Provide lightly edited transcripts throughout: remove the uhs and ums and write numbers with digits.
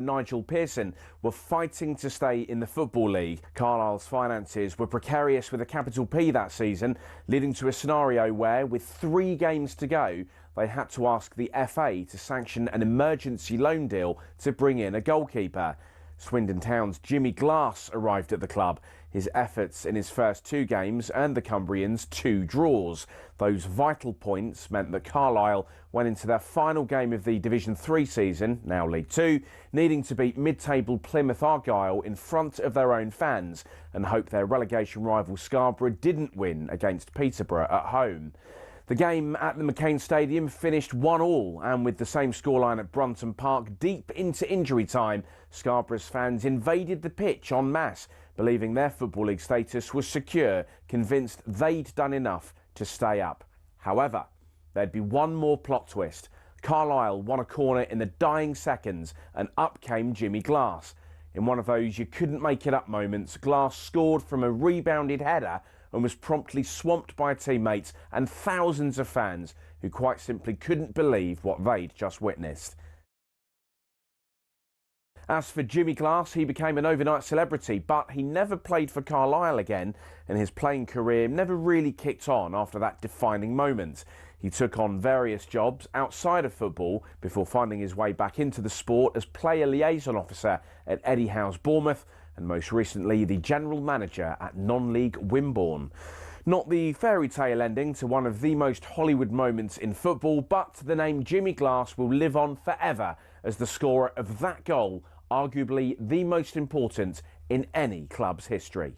Nigel Pearson were fighting to stay in the Football League. Carlisle's finances were precarious with a capital P that season, leading to a scenario where, with 3 games to go, they had to ask the FA to sanction an emergency loan deal to bring in a goalkeeper. Swindon Town's Jimmy Glass arrived at the club. His efforts in his first 2 games earned the Cumbrians 2 draws. Those vital points meant that Carlisle went into their final game of the Division 3 season, now League 2, needing to beat mid-table Plymouth Argyle in front of their own fans and hope their relegation rival Scarborough didn't win against Peterborough at home. The game at the McCain Stadium finished 1-1, and with the same scoreline at Brunton Park deep into injury time, Scarborough's fans invaded the pitch en masse, believing their Football League status was secure, convinced they'd done enough to stay up. However, there'd be one more plot twist. Carlisle won a corner in the dying seconds, and up came Jimmy Glass. In one of those you couldn't make it up moments, Glass scored from a rebounded header and was promptly swamped by teammates and thousands of fans who quite simply couldn't believe what they'd just witnessed. As for Jimmy Glass, he became an overnight celebrity, but he never played for Carlisle again, and his playing career never really kicked on after that defining moment. He took on various jobs outside of football before finding his way back into the sport as player liaison officer at Eddie Howe's Bournemouth, and most recently the general manager at non-league Wimborne. Not the fairy tale ending to one of the most Hollywood moments in football, but the name Jimmy Glass will live on forever as the scorer of that goal, arguably the most important in any club's history.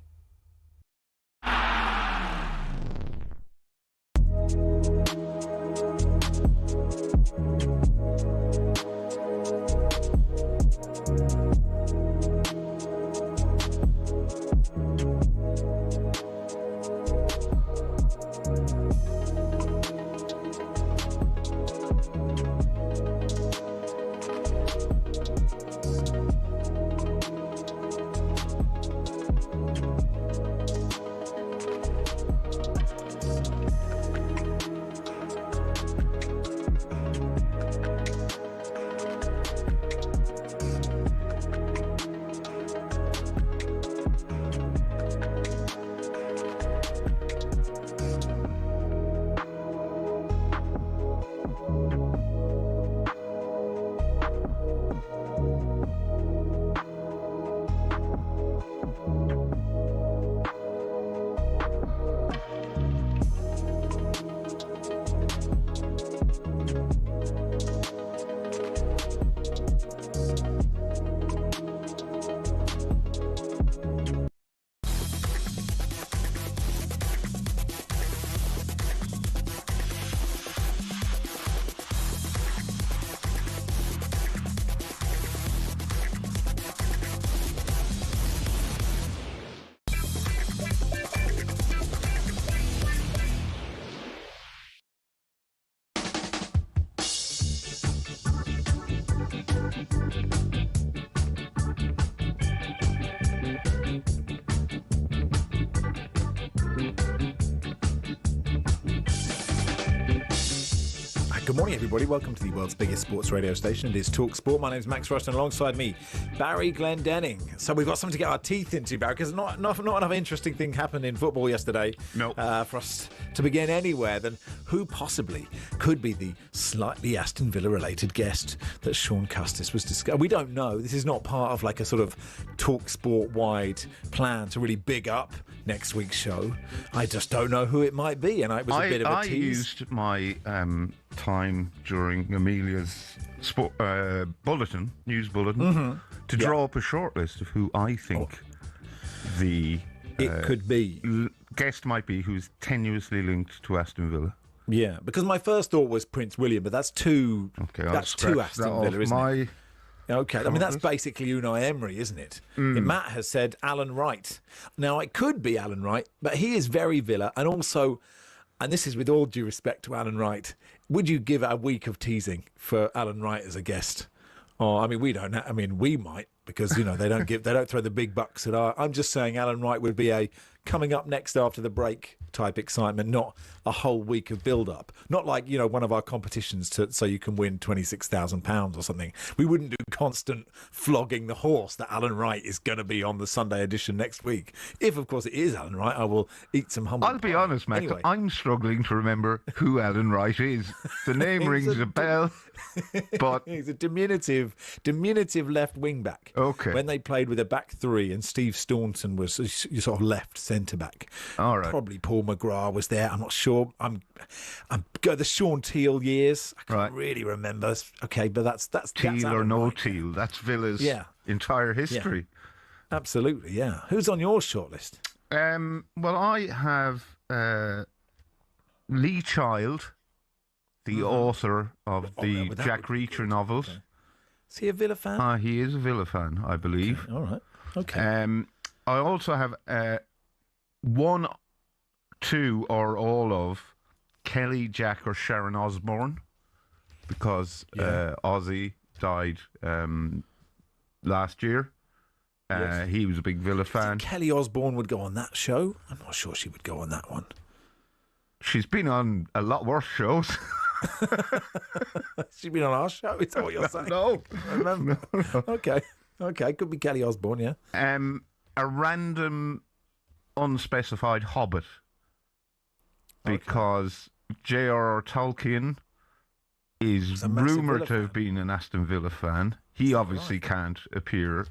Good morning, everybody. Welcome to the world's biggest sports radio station. It is TalkSport. My name is Max Rushden. Alongside me, Barry Glendenning. So we've got something to get our teeth into, Barry, because not enough interesting thing happened in football yesterday for us to begin anywhere than who possibly could be the slightly Aston Villa-related guest that Sean Custis was discussing. We don't know. This is not part of like a sort of TalkSport-wide plan to really big up next week's show. I just don't know who it might be, and it was a bit of a tease. I used my time during Amelia's news bulletin, to draw up a short list of who I think the could be guest might be who's tenuously linked to Aston Villa. Yeah, because my first thought was Prince William, but that's too Aston Villa, isn't it? Okay, I mean, that's basically Unai Emery, isn't it? Matt has said Alan Wright. Now, it could be Alan Wright, but he is very Villa, and also, and this is with all due respect to Alan Wright, would you give a week of teasing for Alan Wright as a guest? Oh, I mean, we don't. We might. because they don't throw the big bucks at our. I'm just saying Alan Wright would be a coming up next after the break type excitement, not a whole week of build up. Not like one of our competitions so you can win £26,000 or something. We wouldn't do constant flogging the horse that Alan Wright is going to be on the Sunday edition next week. If of course it is Alan Wright, I will eat some humble I'll be pie. honest, Mac. Anyway. I'm struggling to remember who Alan Wright is. The name rings a bell, but he's a diminutive left wing back. Okay. When they played with a back three and Steve Staunton was sort of left centre back. All right. Probably Paul McGrath was there. I'm not sure. I'm the Sean Teal years. I can't really remember. Okay, but that's Teal or Alan no Wright. Teal. That's Villa's entire history. Yeah. Absolutely, yeah. Who's on your shortlist? Well, I have Lee Child, the author of the Jack Reacher novels. Okay. Is he a Villa fan? He is a Villa fan, I believe. Okay. All right. Okay. I also have one, two, or all of Kelly, Jack, or Sharon Osbourne, because Ozzy died last year. Yes. He was a big Villa fan. Kelly Osbourne would go on that show. I'm not sure she would go on that one. She's been on a lot worse shows. She's been on our show. Is that what you're saying? No. I remember. No. Okay. Could be Kelly Osbourne. Yeah. A random, unspecified Hobbit, because J.R.R. Tolkien is rumoured to have been an Aston Villa fan. He obviously can't appear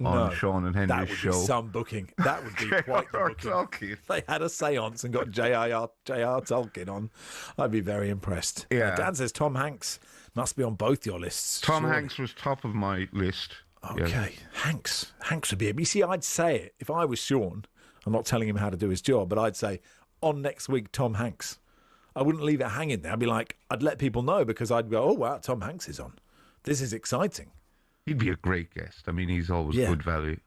on Sean and Henry's show. That would be some booking. That would be quite the booking. Tolkien. If they had a seance and got J.R. Tolkien on, I'd be very impressed. Yeah. Dan says Tom Hanks must be on both your lists. Tom surely. Hanks was top of my list. Okay, yeah. Hanks would be. You see, I'd say it if I was Sean. I'm not telling him how to do his job, but I'd say on next week Tom Hanks. I wouldn't leave it hanging there. I'd let people know, because I'd go, oh wow, Tom Hanks is on. This is exciting. He'd be a great guest. I mean, he's always good value.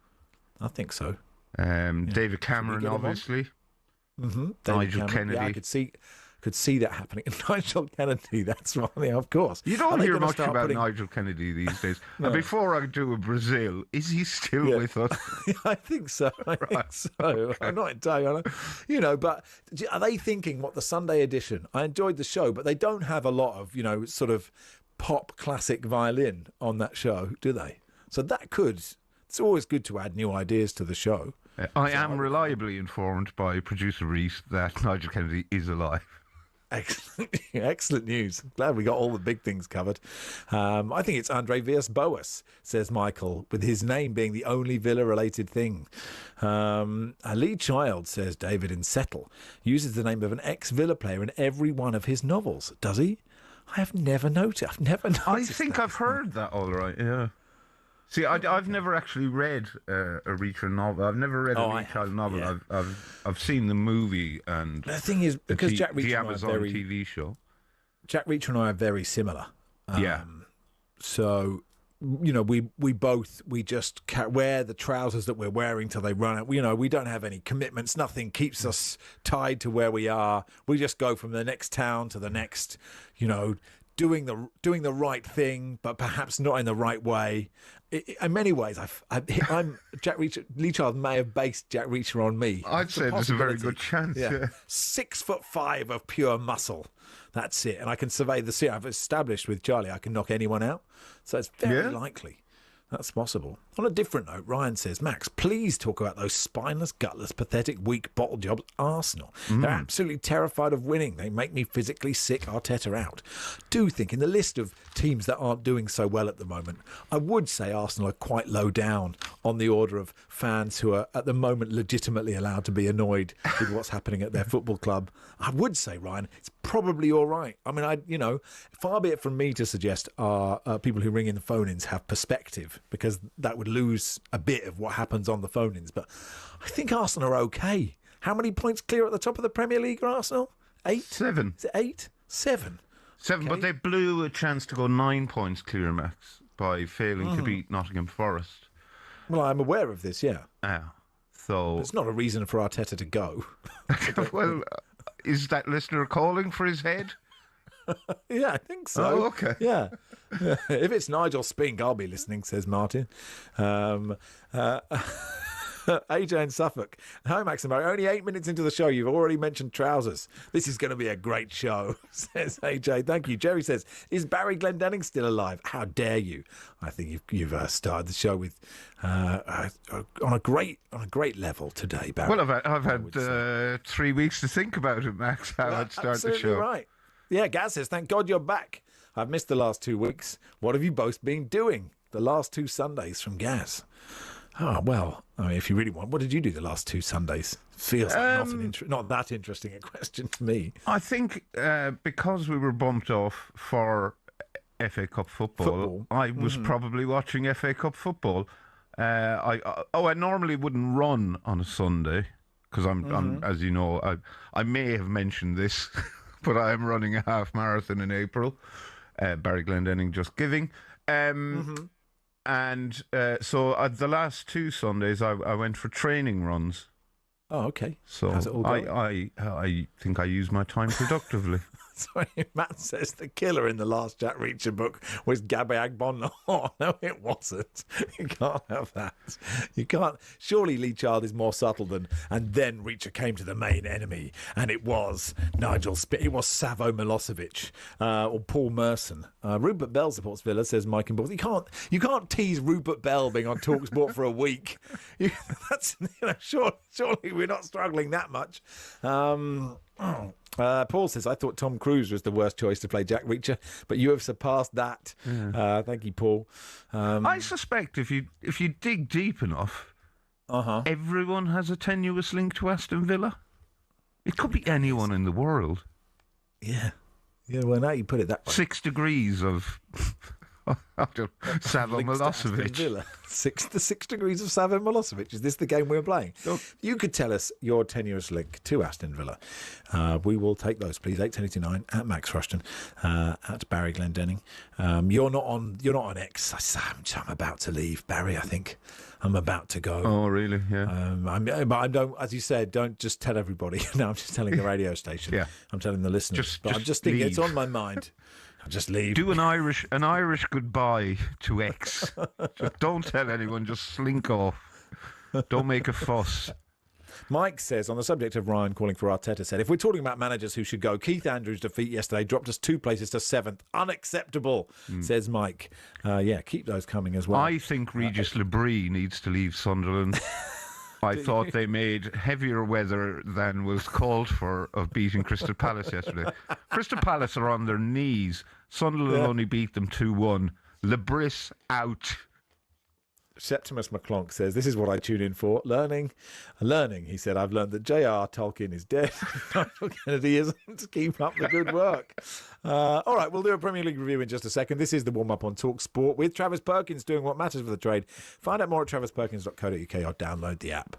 I think so. David Cameron, obviously. Mm-hmm. Nigel Kennedy. Yeah, I could see that happening. Nigel Kennedy, that's right. Yeah, of course. You don't hear much about Nigel Kennedy these days. No. And before I do a Brazil, is he still with us? I think so. I think so. Okay. I'm not entirely, but are they thinking what the Sunday edition? I enjoyed the show, but they don't have a lot of, sort of pop classic violin on that show, do they? So it's always good to add new ideas to the show. I am reliably informed by producer Reese that Nigel Kennedy is alive. Excellent news. Glad we got all the big things covered. I think it's Andre Villas-Boas, says Michael, with his name being the only Villa-related thing. Lee Child, says David in Settle, uses the name of an ex-Villa player in every one of his novels. Does he? I have never noticed. I think I've heard that all right, yeah. See, I've never actually read a Reacher novel. I've never read a Lee Child novel. Yeah. I've seen the movie and the thing is, because Jack Reacher the Amazon TV show. Jack Reacher and I are very similar. Yeah. So, we just wear the trousers that we're wearing till they run out. We don't have any commitments. Nothing keeps us tied to where we are. We just go from the next town to the next. Doing the right thing, but perhaps not in the right way. In many ways, I'm Jack Reacher. Lee Child may have based Jack Reacher on me. I'd say there's a very good chance. Yeah. 6'5" of pure muscle. That's it. And I can survey the sea. I've established with Charlie I can knock anyone out. So it's very likely. That's possible. On a different note, Ryan says, Max, please talk about those spineless, gutless, pathetic, weak bottle jobs Arsenal. They're absolutely terrified of winning. They make me physically sick. Arteta out. Do think in the list of teams that aren't doing so well at the moment, I would say Arsenal are quite low down on the order of fans who are at the moment legitimately allowed to be annoyed with what's happening at their football club. I would say, Ryan, it's probably all right. I mean, far be it from me to suggest people who ring in the phone-ins have perspective, because that would lose a bit of what happens on the phone-ins. But I think Arsenal are okay. How many points clear at the top of the Premier League are Arsenal? 8? 7. Is it 8? 7. 7, but they blew a chance to go 9 points clear, Max, by failing to beat Nottingham Forest. Well, I'm aware of this, yeah. So it's not a reason for Arteta to go. Well, is that listener calling for his head? Yeah, I think so. Oh, okay. Yeah. If it's Nigel Spink, I'll be listening, says Martin. AJ in Suffolk. Hi, Max and Barry. Only 8 minutes into the show, you've already mentioned trousers. This is going to be a great show, says AJ. Thank you. Jerry says, is Barry Glendenning still alive? How dare you? I think you've started the show with on a great level today, Barry. Well, I've had 3 weeks to think about it, Max. How I'd start the show. Right. Yeah, Gaz says, thank God you're back. I've missed the last 2 weeks. What have you both been doing? The last 2 Sundays from Gaz. Oh, well, I mean, if you really want, what did you do the last 2 Sundays? Feels like not that interesting a question to me. I think because we were bumped off for FA Cup football. I was probably watching FA Cup football. I normally wouldn't run on a Sunday because I'm, as you know, I may have mentioned this, but I am running a half marathon in April. Barry Glendenning just giving. And so the last 2 Sundays, I went for training runs. Oh, okay. So I think I used my time productively. Sorry, Matt says the killer in the last Jack Reacher book was Gabby Agbon. Oh, no, it wasn't. You can't have that. You can't. Surely Lee Child is more subtle than, and then Reacher came to the main enemy, and it was Nigel It was Savo Milosevic or Paul Merson. Rupert Bell supports Villa, says Mike and Balls. You can't tease Rupert Bell being on TalkSport for a week. Surely we're not struggling that much. Paul says, I thought Tom Cruise was the worst choice to play Jack Reacher, but you have surpassed that. Yeah. Thank you, Paul. I suspect if you dig deep enough, everyone has a tenuous link to Aston Villa. It could be anyone in the world. Yeah. Yeah, well, now you put it that way. 6 degrees of Savo Milosevic. The 6 degrees of Savo Milosevic. Is this the game we're playing? Oh. You could tell us your tenuous link to Aston Villa. We will take those, please. 81089 at Max Rushden, at Barry Glendenning. You're not on X. I'm about to leave, Barry. I think I'm about to go. Oh, really? Yeah. But I don't, as you said, don't just tell everybody. No, I'm just telling the radio station. Yeah. I'm telling the listeners. I'm just thinking it's on my mind. Just leave. Do an Irish goodbye to X. Just don't tell anyone. Just slink off. Don't make a fuss. Mike says, on the subject of Ryan calling for Arteta, said, if we're talking about managers who should go, Keith Andrews' defeat yesterday dropped us 2 places to 7th. Unacceptable, says Mike. Yeah, keep those coming as well. I think Regis Lebris needs to leave Sunderland. I thought they made heavier weather than was called for of beating Crystal Palace yesterday. Crystal Palace are on their knees. Sunderland only beat them 2-1. Lebris out. Septimus McClonk says, this is what I tune in for. Learning. He said, I've learned that J.R. Tolkien is dead. Nigel Kennedy isn't. Keep up the good work. All right, we'll do a Premier League review in just a second. This is the warm-up on TalkSport with Travis Perkins doing what matters for the trade. Find out more at travisperkins.co.uk or download the app.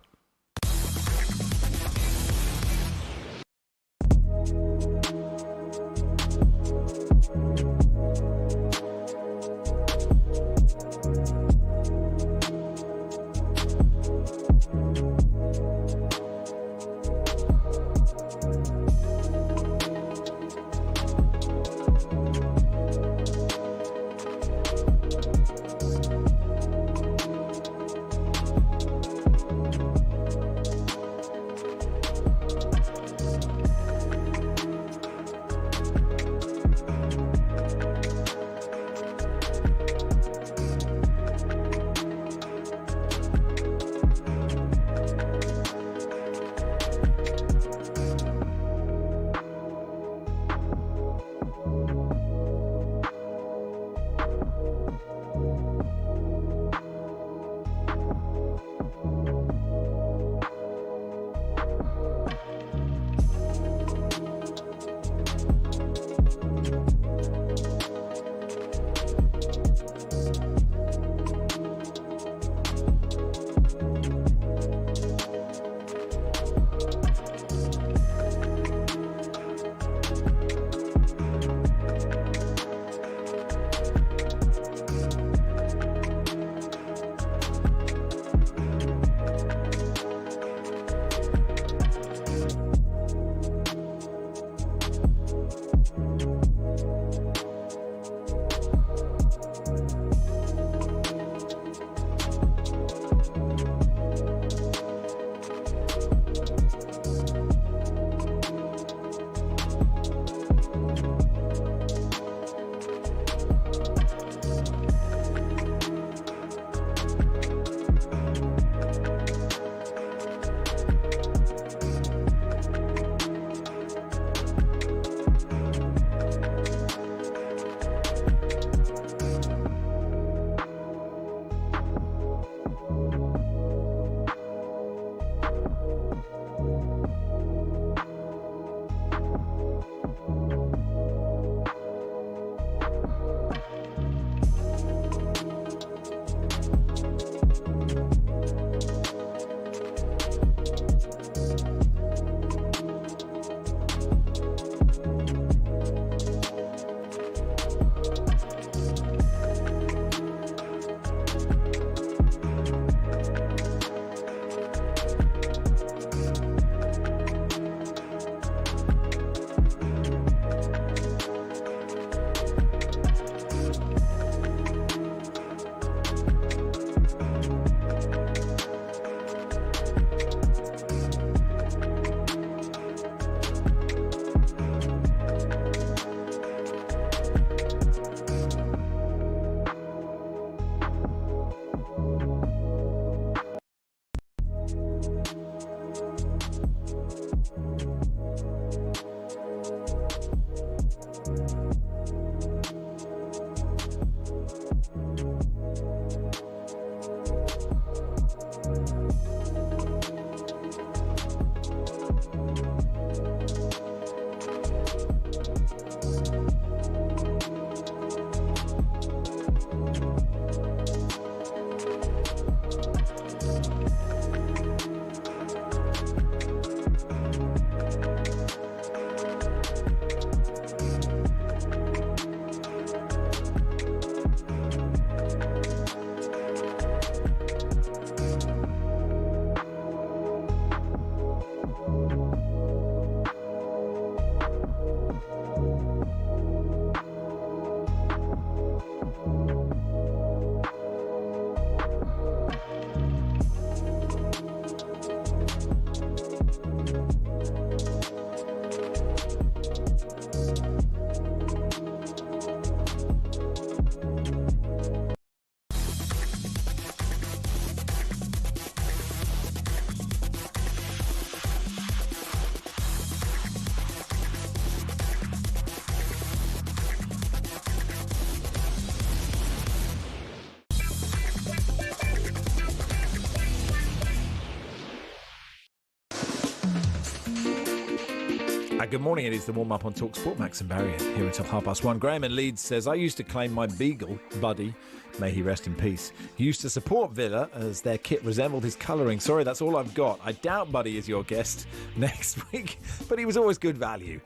Good morning. It is the warm-up on TalkSport. Max and Barry here until 1:30. Graham in Leeds says, I used to claim my beagle, Buddy, may he rest in peace, he used to support Villa as their kit resembled his colouring. Sorry, that's all I've got. I doubt Buddy is your guest next week, but he was always good value.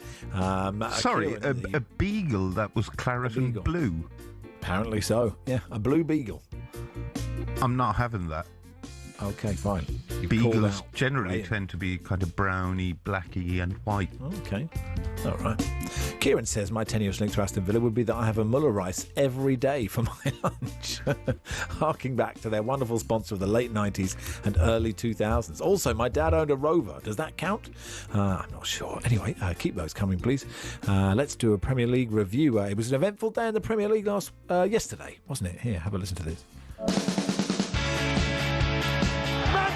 Sorry, a beagle that was claret and blue? Apparently so, yeah. A blue beagle. I'm not having that. Okay, fine. Beagles generally tend to be kind of browny, blacky and white. Okay, all right. Kieran says, my tenuous link to Aston Villa would be that I have a Muller rice every day for my lunch. Harking back to their wonderful sponsor of the late 90s and early 2000s. Also, my dad owned a Rover. Does that count? I'm not sure. Anyway, keep those coming, please. Let's do a Premier League review. It was an eventful day in the Premier League yesterday, wasn't it? Here, have a listen to this.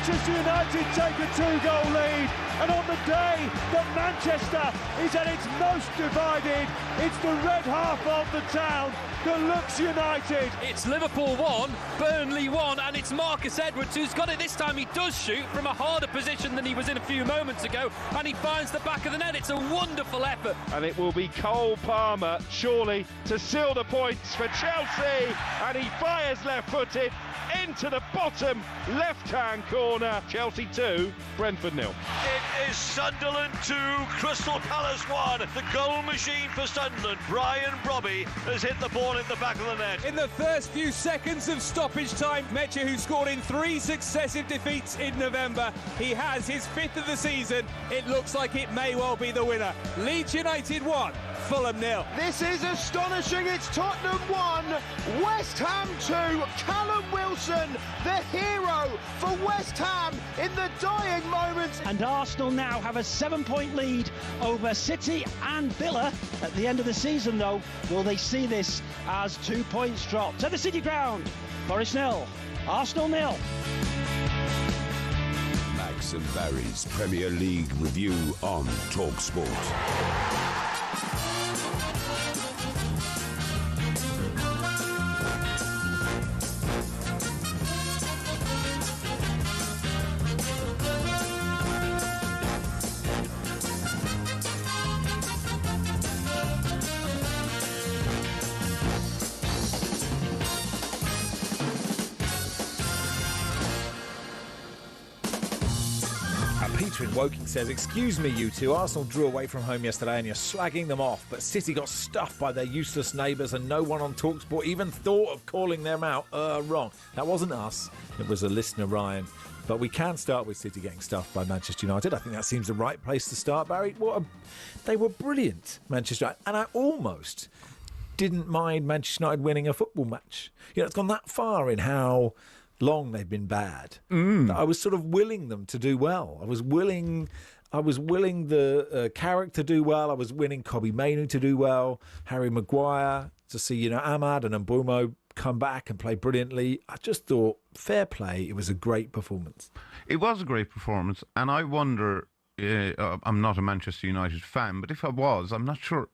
Manchester United take a 2-goal lead, and on the day that Manchester is at its most divided, it's the red half of the town that looks united. It's Liverpool 1, Burnley 1, and it's Marcus Edwards who's got it this time. He does shoot from a harder position than he was in a few moments ago, and he finds the back of the net. It's a wonderful effort. And it will be Cole Palmer, surely, to seal the points for Chelsea, and he fires left-footed into the bottom left-hand corner. Chelsea 2, Brentford 0. It is Sunderland 2, Crystal Palace 1. The goal machine for Sunderland, Brian Brobby, has hit the ball in the back of the net. In the first few seconds of stoppage time, Mecha, who scored in 3 successive defeats in November, he has his 5th of the season. It looks like it may well be the winner. Leeds United 1, Fulham 0. This is astonishing. It's Tottenham 1, West Ham 2. Callum Wilson, the hero for West Ham in the dying moments. And Arsenal now have a 7-point lead over City and Villa at the end of the season, though. Will they see this as 2 points dropped? To the City ground, Forest 0, Arsenal 0. Max and Barry's Premier League review on TalkSport. Peter in Woking says, excuse me, you two. Arsenal drew away from home yesterday and you're slagging them off, but City got stuffed by their useless neighbours and no one on TalkSport even thought of calling them out. Wrong. That wasn't us. It was a listener, Ryan. But we can start with City getting stuffed by Manchester United. I think that seems the right place to start, Barry. They were brilliant, Manchester United. And I almost didn't mind Manchester United winning a football match. You know, it's gone that far in how long they've been bad. I was sort of willing them to do well. I was willing the Carrick to do well. I was willing Kobbie Mainoo to do well. Harry Maguire, to see, Ahmad and Mbeumo come back and play brilliantly. I just thought, fair play. It was a great performance. It was a great performance, and I wonder, I'm not a Manchester United fan, but if I was, I'm not sure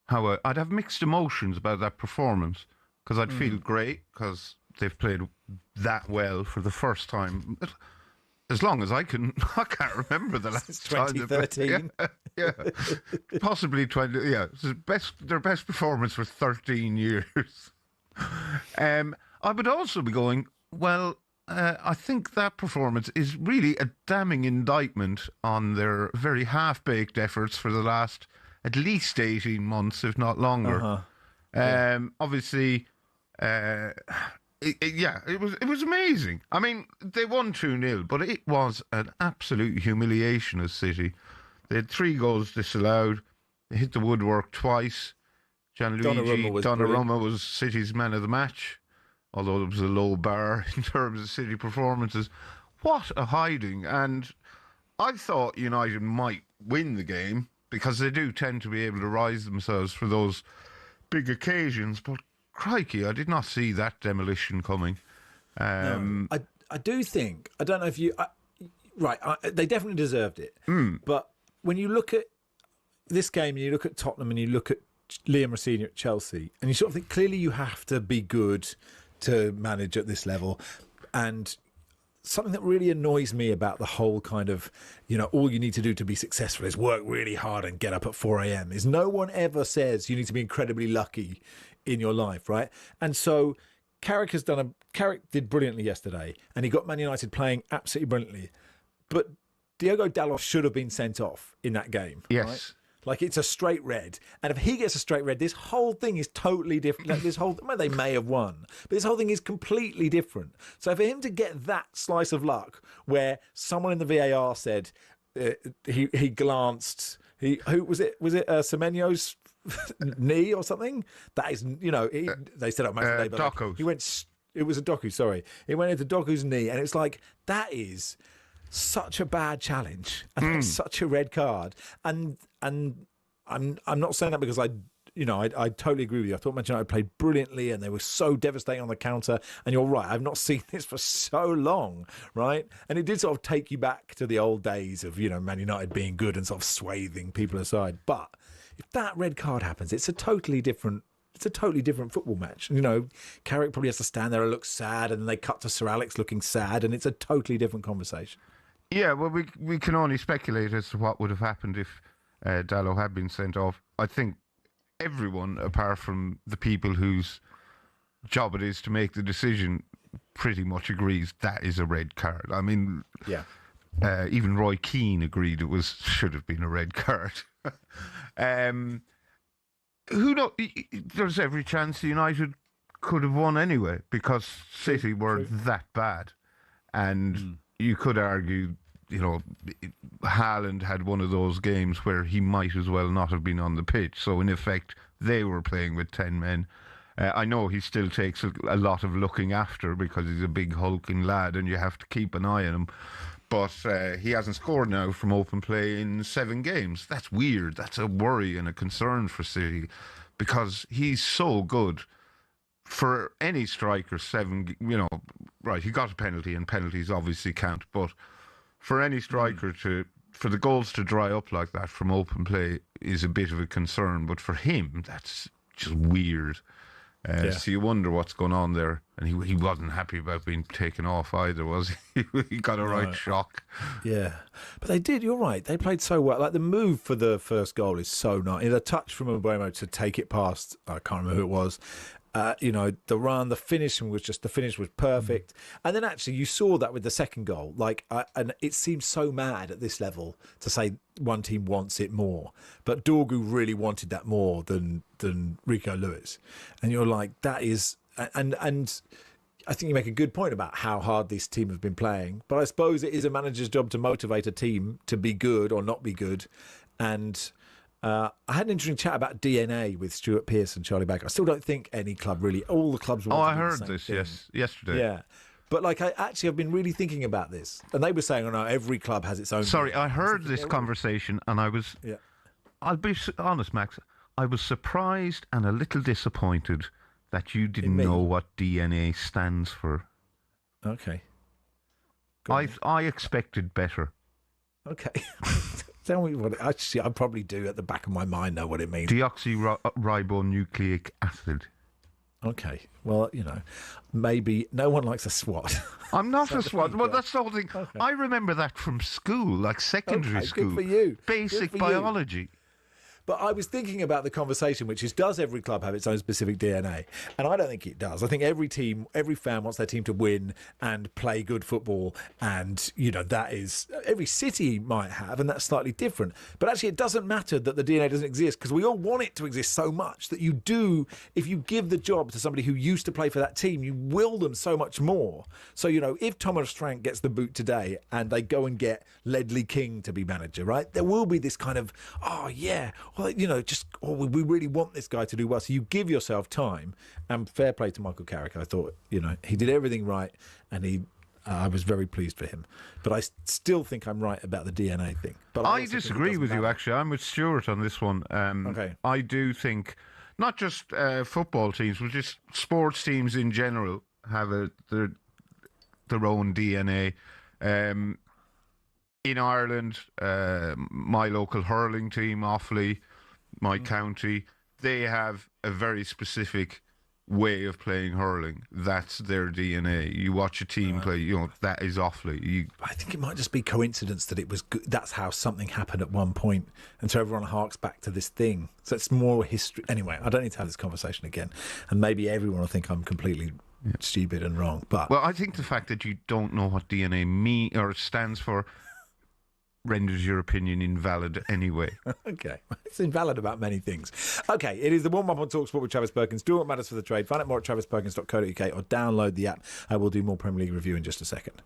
how I'd have mixed emotions about that performance, because I'd feel great because they've played that well for the first time. As long as I can't remember the last 2013. time. Yeah, possibly 20. Yeah, it's their best performance for 13 years. I would also be going, well, I think that performance is really a damning indictment on their very half-baked efforts for the last at least 18 months, if not longer. Obviously, it was amazing. I mean, they won 2-0, but it was an absolute humiliation of City. They had 3 goals disallowed. They hit the woodwork twice. Gianluigi Donnarumma was City's man of the match, although it was a low bar in terms of City performances. What a hiding. And I thought United might win the game because they do tend to be able to rise themselves for those big occasions, but crikey, I did not see that demolition coming. No, I do think, I don't know if you... they definitely deserved it. But when you look at this game and you look at Tottenham and you look at Liam Rossini at Chelsea, and you sort of think, clearly you have to be good to manage at this level. And something that really annoys me about the whole kind of, all you need to do to be successful is work really hard and get up at 4 a.m. is no one ever says you need to be incredibly lucky in your life, right? And so Carrick did brilliantly yesterday, and he got Man United playing absolutely brilliantly. But Diogo Dalot should have been sent off in that game. Yes. Right? Like, it's a straight red. And if he gets a straight red, this whole thing is totally different. Well, they may have won, but this whole thing is completely different. So for him to get that slice of luck where someone in the VAR said he glanced, who was it? Was it Semenyo's knee or something? That is, they said up most of the day, but Doku's. he went, it was a Doku, sorry. It went into Doku's knee, and it's like, that is such a bad challenge, and that's such a red card. And I'm not saying that because I totally agree with you. I thought Manchester United played brilliantly, and they were so devastating on the counter. And you're right, I've not seen this for so long, right? And it did sort of take you back to the old days of Man United being good and sort of swathing people aside. But if that red card happens, it's a totally different football match. Carrick probably has to stand there and look sad, and then they cut to Sir Alex looking sad, and it's a totally different conversation. Yeah, well, we can only speculate as to what would have happened if Dalot had been sent off. I think everyone, apart from the people whose job it is to make the decision, pretty much agrees that is a red card. I mean, yeah. Even Roy Keane agreed it should have been a red card. Who knows? There's every chance United could have won anyway, because City were that bad. And you could argue, Haaland had one of those games where he might as well not have been on the pitch. So in effect, they were playing with 10 men. I know he still takes a lot of looking after because he's a big hulking lad and you have to keep an eye on him. But he hasn't scored now from open play in 7 games. That's weird. That's a worry and a concern for City because he's so good. For any striker, 7, right, he got a penalty and penalties obviously count. But for any striker for the goals to dry up like that from open play is a bit of a concern. But for him, that's just weird. So you wonder what's going on there. And he wasn't happy about being taken off either, was he? He got a right shock. Yeah. But they did, you're right. They played so well. Like, the move for the first goal is so nice. A touch from Mbeumo to take it past, I can't remember who it was. The run, the finish was perfect. And then actually you saw that with the second goal. And it seems so mad at this level to say one team wants it more. But Dorgu really wanted that more than Rico Lewis. And you're like, that is... And I think you make a good point about how hard this team have been playing. But I suppose it is a manager's job to motivate a team to be good or not be good. And... I had an interesting chat about DNA with Stuart Pearce and Charlie Bagg. I still don't think any club really, all the clubs want I to do heard the same this, thing. yes, yesterday. Yeah. But I've been really thinking about this. And they were saying, no, every club has its own... Sorry, I heard this conversation and I was... Yeah. I'll be honest, Max, I was surprised and a little disappointed that you didn't know what DNA stands for. Okay. I expected better. Okay. Tell me what I probably do at the back of my mind know what it means. Deoxyribonucleic acid. Okay. Well, maybe no one likes a SWAT. I'm not a SWAT. Well, that's the whole thing. Okay. I remember that from school, like secondary school. Good for you. Basic biology. But I was thinking about the conversation, which is, does every club have its own specific DNA? And I don't think it does. I think every team, every fan wants their team to win and play good football. And, that is, every city might have, and that's slightly different. But actually, it doesn't matter that the DNA doesn't exist, because we all want it to exist so much that you do, if you give the job to somebody who used to play for that team, you will them so much more. So, if Thomas Frank gets the boot today and they go and get Ledley King to be manager, right, there will be this kind of, we really want this guy to do well. So you give yourself time, and fair play to Michael Carrick. I thought, he did everything right, and I was very pleased for him. But I still think I'm right about the DNA thing. But I disagree with you, actually. I'm with Stuart on this one. Okay. I do think not just football teams, but just sports teams in general have their own DNA. In Ireland, my local hurling team, Offaly, my county, they have a very specific way of playing hurling. That's their DNA. You watch a team play, that is Offaly. I think it might just be coincidence that it was good. That's how something happened at one point, and so everyone harks back to this thing. So it's more history. Anyway, I don't need to have this conversation again, and maybe everyone will think I'm completely stupid and wrong. But I think the fact that you don't know what DNA mean or stands for renders your opinion invalid anyway. Okay. It's invalid about many things. Okay, it is the warm-up on TalkSport with Travis Perkins. Do what matters for the trade. Find out more at travisperkins.co.uk or download the app. We'll do more Premier League review in just a second.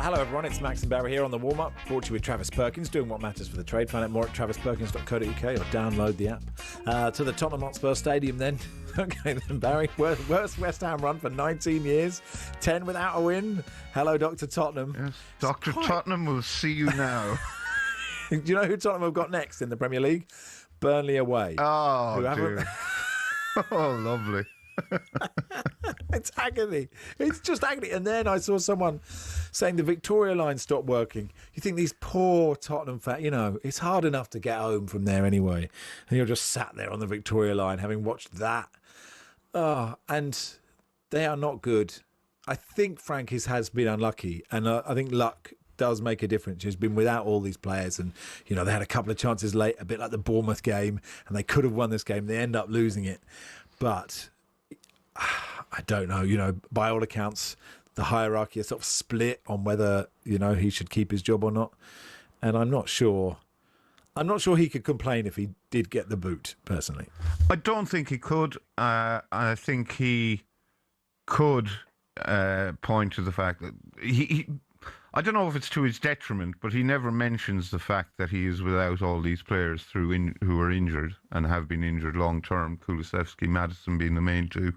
Hello everyone, it's Max and Barry here on the warm-up, brought to you with Travis Perkins, doing what matters for the trade. Find out more at travisperkins.co.uk or download the app. To the Tottenham Hotspur Stadium then. Okay then, Barry, worst West Ham run for 19 years, 10 without a win. Hello, Dr. Tottenham. Yes, Dr. Tottenham will see you now. Do you know who Tottenham have got next in the Premier League? Burnley away. Oh, dear. Oh, lovely. It's agony. It's just agony. And then I saw someone saying the Victoria line stopped working. You think these poor Tottenham fans, it's hard enough to get home from there anyway. And you're just sat there on the Victoria line having watched that. Oh, and they are not good. I think Frank has been unlucky. And I think luck does make a difference. He's been without all these players. And, they had a couple of chances late, a bit like the Bournemouth game. And they could have won this game. They end up losing it. But I don't know, by all accounts, the hierarchy is sort of split on whether, he should keep his job or not. And I'm not sure he could complain if he did get the boot, personally. I don't think he could. I think he could point to the fact that he I don't know if it's to his detriment, but he never mentions the fact that he is without all these players who are injured and have been injured long term. Kulusevski, Maddison being the main two.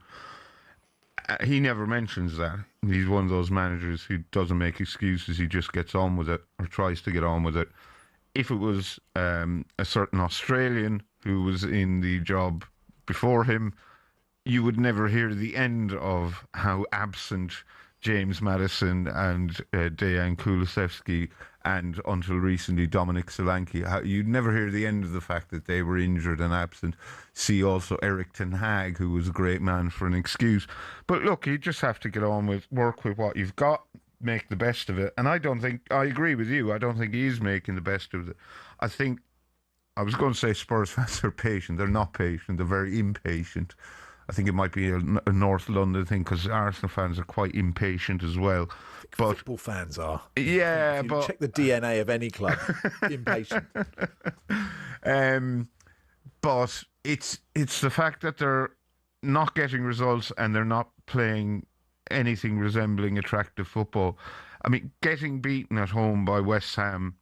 He never mentions that. He's one of those managers who doesn't make excuses. He just gets on with it, or tries to get on with it. If it was a certain Australian who was in the job before him, you would never hear the end of how absent James Maddison and Dejan Kulusevski and, until recently, Dominic Solanke. You'd never hear the end of the fact that they were injured and absent. See also Eric Ten Hag, who was a great man for an excuse. But look, you just have to get on with, work with what you've got, make the best of it. And I agree with you. I don't think he is making the best of it. I was going to say Spurs fans are patient. They're not patient. They're very impatient. I think it might be a North London thing because Arsenal fans are quite impatient as well. But football fans are. Yeah, if you check the DNA of any club, impatient. But it's the fact that they're not getting results and they're not playing anything resembling attractive football. I mean, getting beaten at home by West Ham,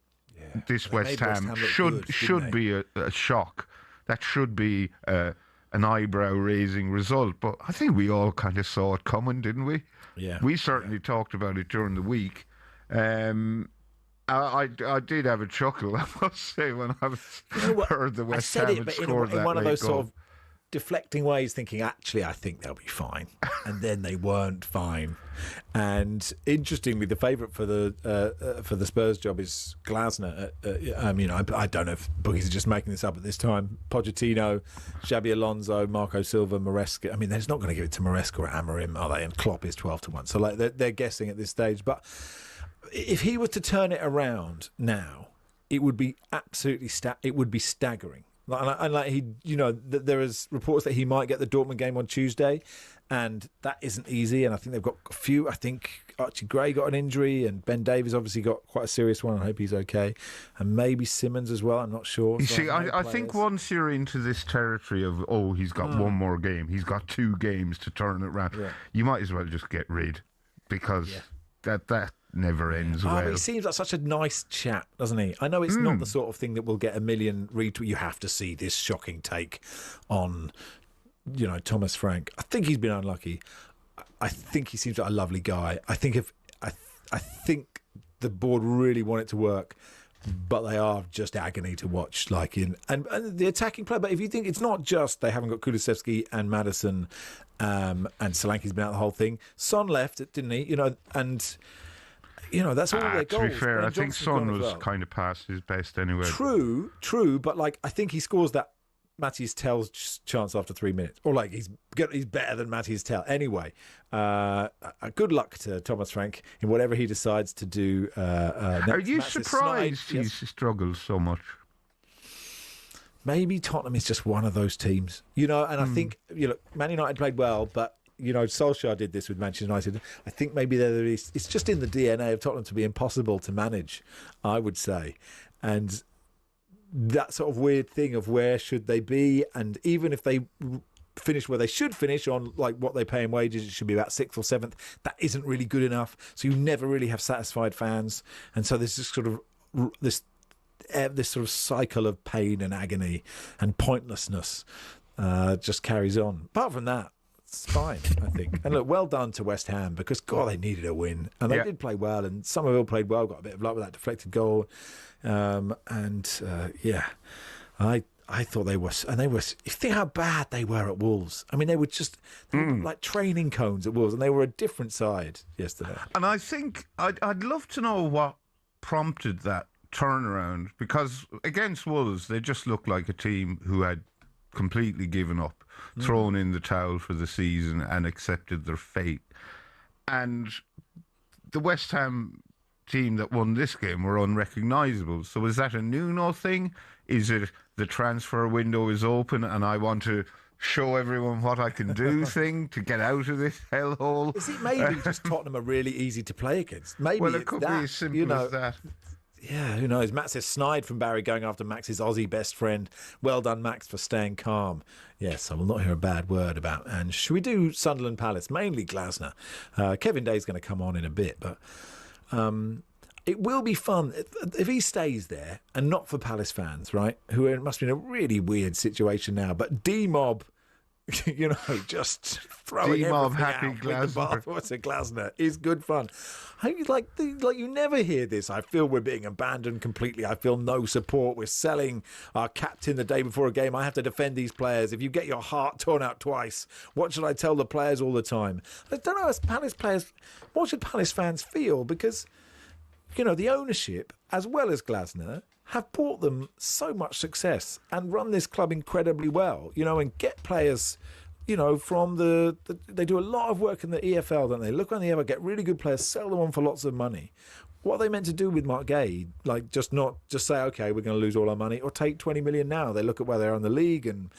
West Ham should be a shock. That should be an eyebrow-raising result, but I think we all kind of saw it coming, didn't we? Yeah. We certainly talked about it during the week. I did have a chuckle, I must say, when I heard the West Ham had scored that in one of those goal. sort of deflecting ways, thinking, actually, I think they'll be fine. And then they weren't fine. And interestingly, the favourite for the Spurs job is Glasner. I don't know if bookies are just making this up at this time. Pochettino, Xabi Alonso, Marco Silva, Maresca. I mean, they're not going to give it to Maresca or Amorim, are they? And Klopp is 12-1. So they're guessing at this stage. But if he was to turn it around now, it would be absolutely staggering. There is reports that he might get the Dortmund game on Tuesday, and that isn't easy. And I think they've got a few. I think Archie Gray got an injury, and Ben Davies obviously got quite a serious one. I hope he's okay, and maybe Simmons as well. I'm not sure. You see, I think once you're into this territory of he's got one more game, he's got 2 games to turn it around. Yeah. You might as well just get rid, because that never ends well. He seems like such a nice chap, doesn't he? I know it's not the sort of thing that will get a million retweets. You have to see this shocking take on, Thomas Frank. I think he's been unlucky. I think he seems like a lovely guy. I think I think the board really want it to work, but they are just agony to watch. And the attacking play. But if you think it's not just they haven't got Kulusevski and Maddison, and Solanke's been out the whole thing. Son left, didn't he? That's all their goals. To be fair, I think Son was kind of past his best anyway. True, but I think he scores that Matthias Tell's chance after 3 minutes, or he's better than Matthias Tell anyway. Good luck to Thomas Frank in whatever he decides to do. Are you surprised he struggles so much? Maybe Tottenham is just one of those teams, and I think Man United played well, but. Solskjaer did this with Manchester United. I think maybe it's just in the DNA of Tottenham to be impossible to manage, I would say. And that sort of weird thing of where should they be, and even if they finish where they should finish on like what they pay in wages. It should be about 6th or 7th. That isn't really good enough. So you never really have satisfied fans. And so there's this sort of cycle of pain and agony and pointlessness just carries on. Apart from that, it's fine, I think. And look, well done to West Ham because, God, they needed a win. And they did play well. And Somerville played well, got a bit of luck with that deflected goal. I thought they were, you think how bad they were at Wolves. I mean, they were like training cones at Wolves, and they were a different side yesterday. And I think I'd love to know what prompted that turnaround, because against Wolves, they just looked like a team who had completely given up, thrown in the towel for the season and accepted their fate. And the West Ham team that won this game were unrecognisable. So is that a Nuno thing? Is it the transfer window is open and I want to show everyone what I can do thing to get out of this hellhole? Is it maybe just Tottenham are really easy to play against? Maybe well, it could be as simple as that. Yeah, who knows? Matt says, snide from Barry going after Max's Aussie best friend. Well done, Max, for staying calm. Yes, I will not hear a bad word about. And should we do Sunderland Palace? Mainly Glasner. Kevin Day's going to come on in a bit, but it will be fun if he stays there, and not for Palace fans, right? Who must be in a really weird situation now. But D-Mob, just throwing D-Mob everything happy out with the bathwater to Glasner is good fun. Like you never hear this. I feel we're being abandoned completely. I feel no support. We're selling our captain the day before a game. I have to defend these players. If you get your heart torn out twice, what should I tell the players all the time? I don't know, as Palace players, what should Palace fans feel? Because, the ownership, as well as Glasner, have brought them so much success and run this club incredibly well, and get players, from they do a lot of work in the EFL, don't they? Look around the EFL, get really good players, sell them on for lots of money. What are they meant to do with Mark Gay? Like, just say, okay, we're going to lose all our money, or take 20 million now? They look at where they are in the league, and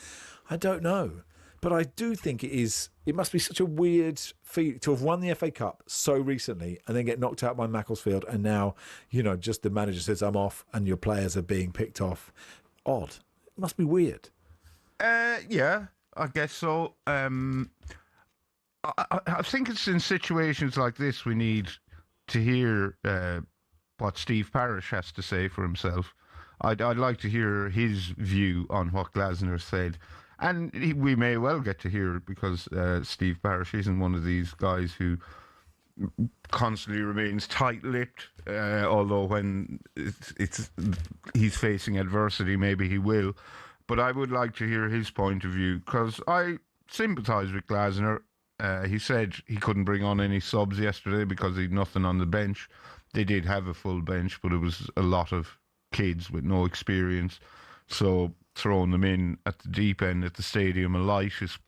I don't know. But I do think it must be such a weird feat to have won the FA Cup so recently and then get knocked out by Macclesfield, and now, just the manager says, I'm off, and your players are being picked off. Odd. It must be weird. Yeah, I guess so. I think it's in situations like this we need to hear what Steve Parish has to say for himself. I'd like to hear his view on what Glasner said. And we may well get to hear it because Steve Parish isn't one of these guys who constantly remains tight-lipped, although when he's facing adversity, maybe he will. But I would like to hear his point of view, because I sympathise with Glasner. He said he couldn't bring on any subs yesterday because he'd nothing on the bench. They did have a full bench, but it was a lot of kids with no experience. So throwing them in at the deep end at the Stadium of Light is,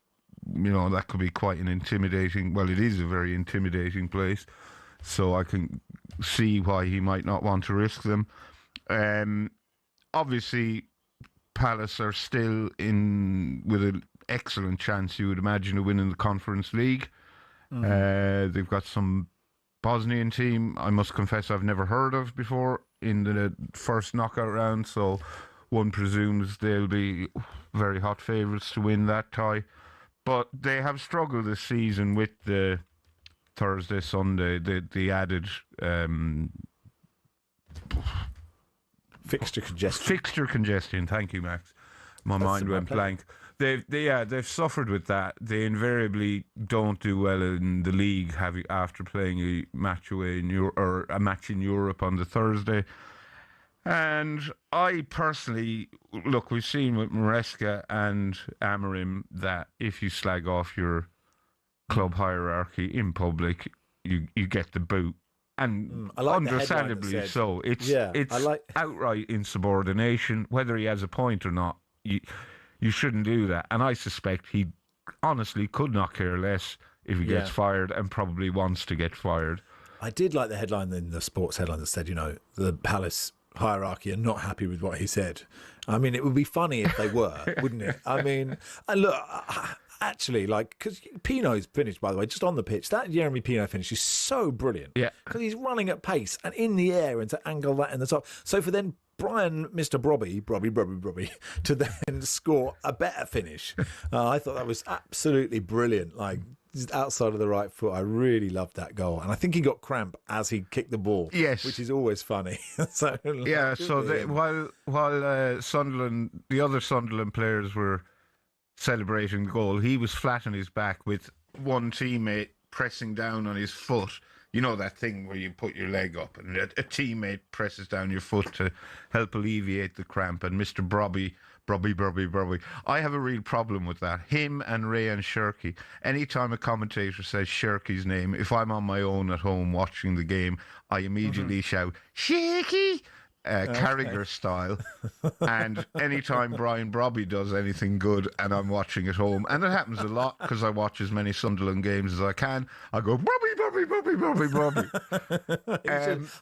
that could be quite an intimidating, well, it is a very intimidating place. So I can see why he might not want to risk them. Obviously, Palace are still in with an excellent chance, you would imagine, of winning the Conference League. They've got some Bosnian team, I must confess, I've never heard of before in the first knockout round, so one presumes they'll be very hot favourites to win that tie. But they have struggled this season with the Thursday, Sunday, the added fixture congestion. Fixture congestion. Thank you, Max. My mind went blank. They've suffered with that. They invariably don't do well in the league after playing a match away a match in Europe on the Thursday. And I personally, look, we've seen with Maresca and Amorim that if you slag off your club hierarchy in public, you get the boot. And understandably so. It's outright insubordination. Whether he has a point or not, you shouldn't do that. And I suspect he honestly could not care less if he gets fired, and probably wants to get fired. I did like the headline in the sports headline that said, the Palace hierarchy are not happy with what he said. I mean, it would be funny if they were, wouldn't it? I mean, and look, actually, because Pino's finish, by the way, just on the pitch, that Jeremy Pino finish is so brilliant. Yeah. Because he's running at pace and in the air, and to angle that in the top. So for then Mr. Brobby, to then score a better finish. I thought that was absolutely brilliant. Like, just outside of the right foot. I really loved that goal. And I think he got cramp as he kicked the ball. Yes. Which is always funny. While Sunderland, the other Sunderland players were celebrating the goal, he was flat on his back with one teammate pressing down on his foot. You know that thing where you put your leg up and a teammate presses down your foot to help alleviate the cramp. And Mr. Brobby. I have a real problem with that. Him and Rayan Shirky. Anytime a commentator says Shirky's name, if I'm on my own at home watching the game, I immediately shout, Shirky! Carragher style. And anytime Brian Brobby does anything good and I'm watching at home, and it happens a lot because I watch as many Sunderland games as I can, I go, Brobby.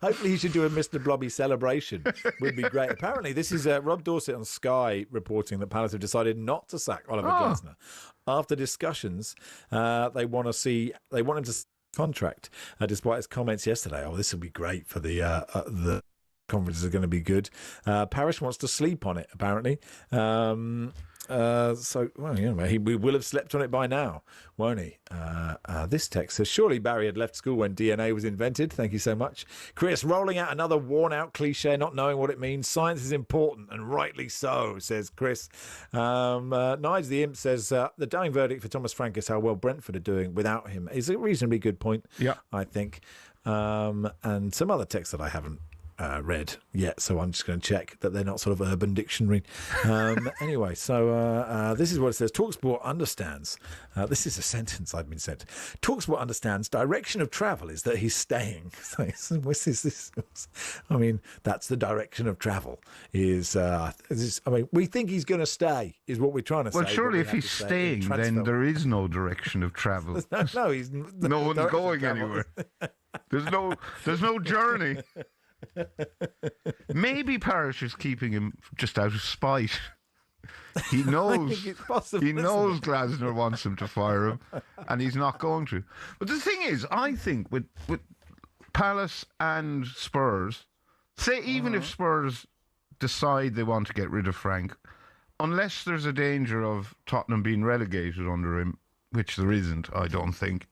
Hopefully he should do a Mr. Blobby celebration. Would be great. Apparently this is Rob Dorset on Sky reporting that Palace have decided not to sack Oliver Glasner. After discussions, they want him to see contract, despite his comments yesterday. Oh, this will be great for the conferences are going to be good. Parish wants to sleep on it, apparently. He will have slept on it by now, won't he? This text says, surely Barry had left school when DNA was invented. Thank you so much. Chris, rolling out another worn-out cliche, not knowing what it means. Science is important, and rightly so, says Chris. Nige the Imp says, the dying verdict for Thomas Frank is how well Brentford are doing without him. Is a reasonably good point, I think. And some other texts that I haven't read yet, so I'm just going to check that they're not sort of Urban Dictionary. Anyway, so this is what it says. TalkSport understands. This is a sentence I've been sent. TalkSport understands direction of travel is that he's staying. What's this? I mean, that's the direction of travel. We think he's going to stay, is what we're trying to say. Well, surely if he's staying, then there is no direction of travel. No, he's no one's going anywhere. There's no journey. Maybe Parish is keeping him just out of spite. He knows Glasner wants him to fire him, and he's not going to. But the thing is, I think with Palace and Spurs, say even if Spurs decide they want to get rid of Frank, unless there's a danger of Tottenham being relegated under him, which there isn't, I don't think,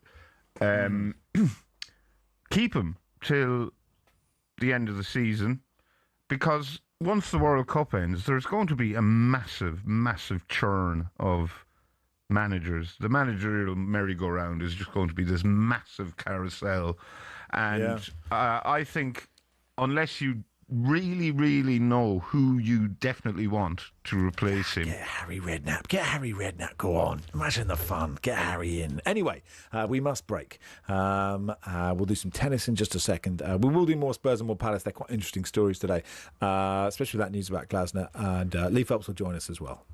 keep him till the end of the season, because once the World Cup ends, there's going to be a massive churn of managers. The managerial merry-go-round is just going to be this massive carousel, and I think unless you really know who you definitely want to replace him. Get Harry Redknapp, go on. Imagine the fun. Get Harry in. Anyway, we must break. We'll do some tennis in just a second. We will do more Spurs and more Palace. They're quite interesting stories today, especially that news about Glasner, and Lee Phelps will join us as well.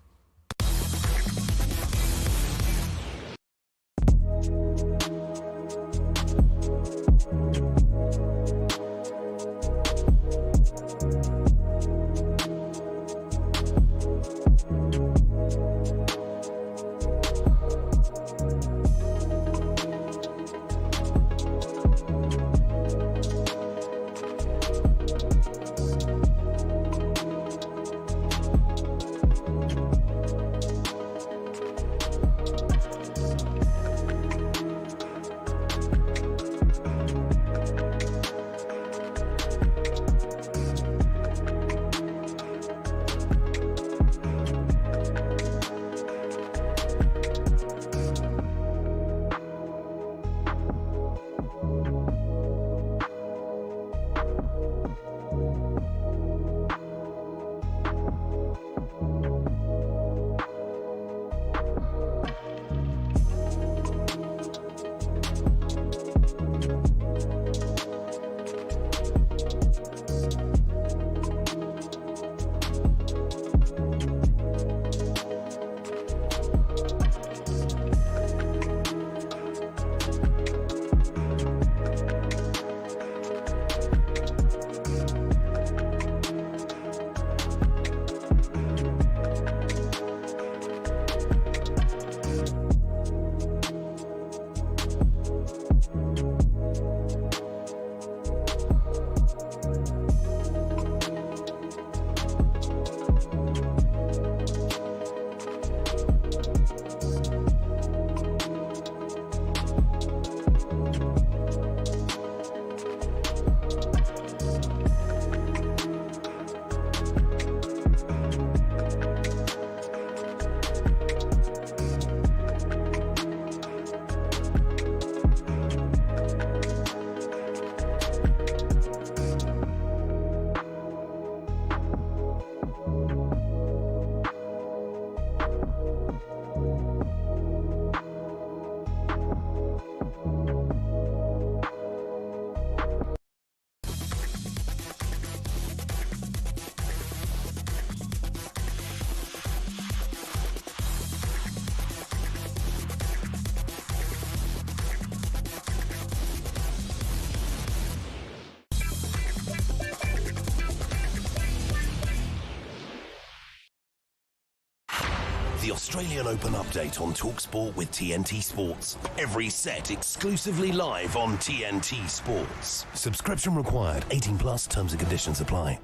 Australian Open update on TalkSport with TNT Sports. Every set exclusively live on TNT Sports. Subscription required. 18 plus. Terms and conditions apply.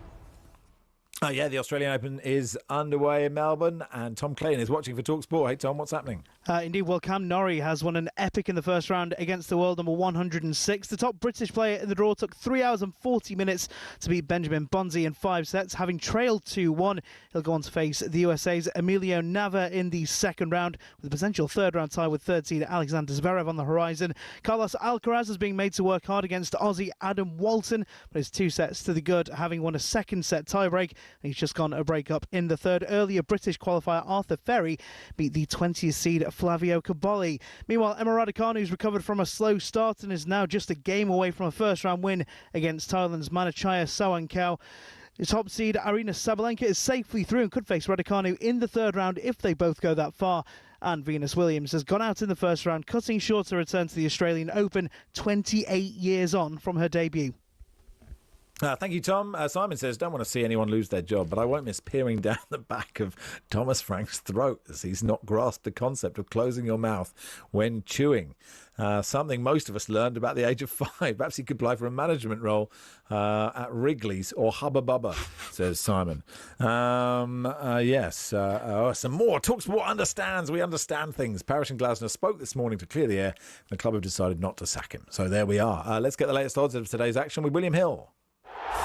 The Australian Open is underway in Melbourne, and Tom Clayton is watching for TalkSport. Hey, Tom, what's happening? Indeed, well, Cam Norrie has won an epic in the first round against the world number 106. The top British player in the draw took 3 hours and 40 minutes to beat Benjamin Bonzi in 5 sets, having trailed 2-1. He'll go on to face the USA's Emilio Nava in the second round, with a potential third-round tie with third-seed Alexander Zverev on the horizon. Carlos Alcaraz is being made to work hard against Aussie Adam Walton, but it's 2 sets to the good, having won a second-set tiebreak. He's just gone a break-up in the third. Earlier British qualifier Arthur Ferry beat the 20th seed Flavio Caboli. Meanwhile, Emma Raducanu's recovered from a slow start and is now just a game away from a first-round win against Thailand's Manachaya Sawankau. The top seed Arina Sabalenka is safely through and could face Raducanu in the third round if they both go that far. And Venus Williams has gone out in the first round, cutting short her return to the Australian Open 28 years on from her debut. Thank you, Tom. Simon says, don't want to see anyone lose their job, but I won't miss peering down the back of Thomas Frank's throat as he's not grasped the concept of closing your mouth when chewing. Something most of us learned about the age of 5. Perhaps he could apply for a management role at Wrigley's or Hubba Bubba, says Simon. Yes. Some more. TalkSport understands. We understand things. Parish and Glasner spoke this morning to clear the air. The club have decided not to sack him. So there we are. Let's get the latest odds of today's action with William Hill.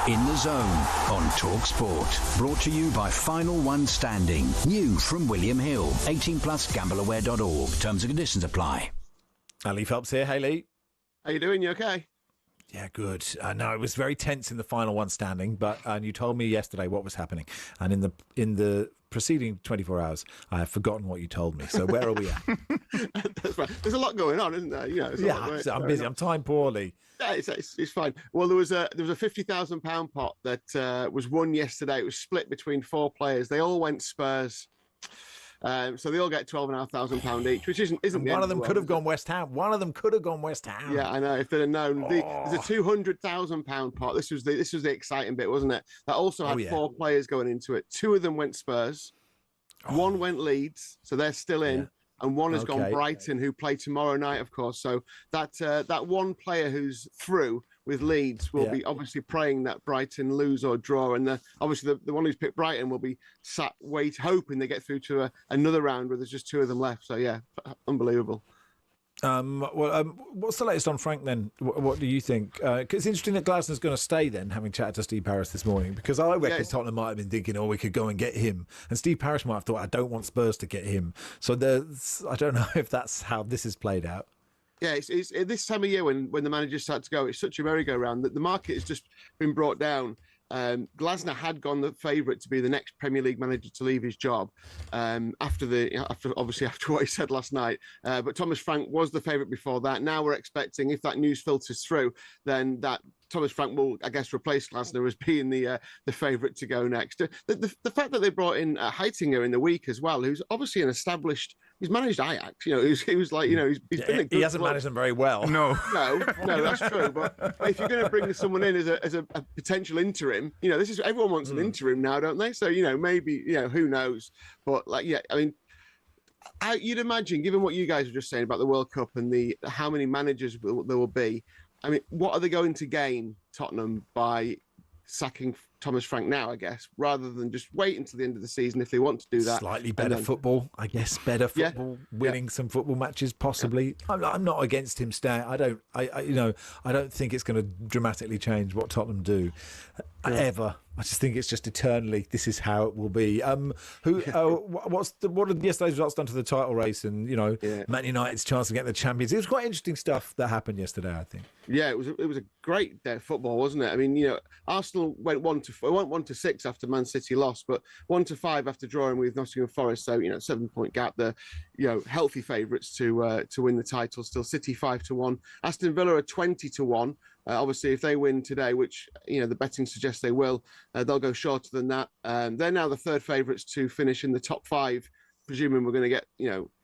In the Zone on TalkSport. Brought to you by Final One Standing. New from William Hill. 18 plus gambleaware.org. Terms and conditions apply. Lee Phelps here. Hey, Lee. How you doing? You okay? Yeah, good. No, it was very tense in the Final One Standing, but you told me yesterday what was happening. And in the preceding 24 hours, I have forgotten what you told me. So where are we at? That's right. There's a lot going on, isn't there? I'm busy. I'm time poor, Lee. Yeah, it's fine. Well, there was a £50,000 pot that was won yesterday. It was split between 4 players. They all went Spurs. So they all get £12,500 each, which isn't. One of them could have gone West Ham. One of them could have gone West Ham. Yeah, I know. If they'd have known, there's a £200,000 pot. This was the exciting bit, wasn't it? That also had 4 players going into it. 2 of them went Spurs. 1 went Leeds, so they're still in. Yeah. And 1 has gone Brighton, who play tomorrow night, of course. So that one player who's through with Leeds will be obviously praying that Brighton lose or draw. And obviously the one who's picked Brighton will be sat hoping they get through to another round where there's just 2 of them left. So, yeah, unbelievable. What's the latest on Frank then? What do you think? Because it's interesting that Glasner's going to stay then, having chatted to Steve Parish this morning, because I reckon Tottenham might have been thinking, we could go and get him. And Steve Parish might have thought, I don't want Spurs to get him. So I don't know if that's how this is played out. Yeah, it's this time of year when the managers start to go, it's such a merry-go-round that the market has just been brought down. Glasner had gone the favourite to be the next Premier League manager to leave his job after what he said last night. But Thomas Frank was the favourite before that. Now we're expecting, if that news filters through, then that Thomas Frank will, I guess, replace Glasner as being the favourite to go next. The fact that they brought in Heitinger in the week as well, who's obviously an established. He's managed Ajax, he was like, he's been. He hasn't managed them very well. No, that's true. But if you're going to bring someone in as a potential interim, this is everyone wants an interim now, don't they? So maybe who knows? But you'd imagine, given what you guys were just saying about the World Cup and how many managers there will be. I mean, what are they going to gain, Tottenham, by sacking Thomas Frank now, I guess, rather than just wait until the end of the season if they want to do that? Slightly better football, I guess. Better football, winning some football matches, possibly. Yeah. I'm not against him staying. I don't think it's going to dramatically change what Tottenham do ever. I just think it's just eternally. This is how it will be. What have yesterday's results done to the title race and Man United's chance of getting the Champions? It was quite interesting stuff that happened yesterday, I think. Yeah, it was a great day of football, wasn't it? I mean, Arsenal went 1-6 after Man City lost, but 1-5 after drawing with Nottingham Forest. So 7-point gap. The healthy favourites to win the title. Still City 5-1. Aston Villa are 20-1. Obviously, if they win today, which the betting suggests they will, they'll go shorter than that. They're now the third favourites to finish in the top 5. Presuming we're going to get,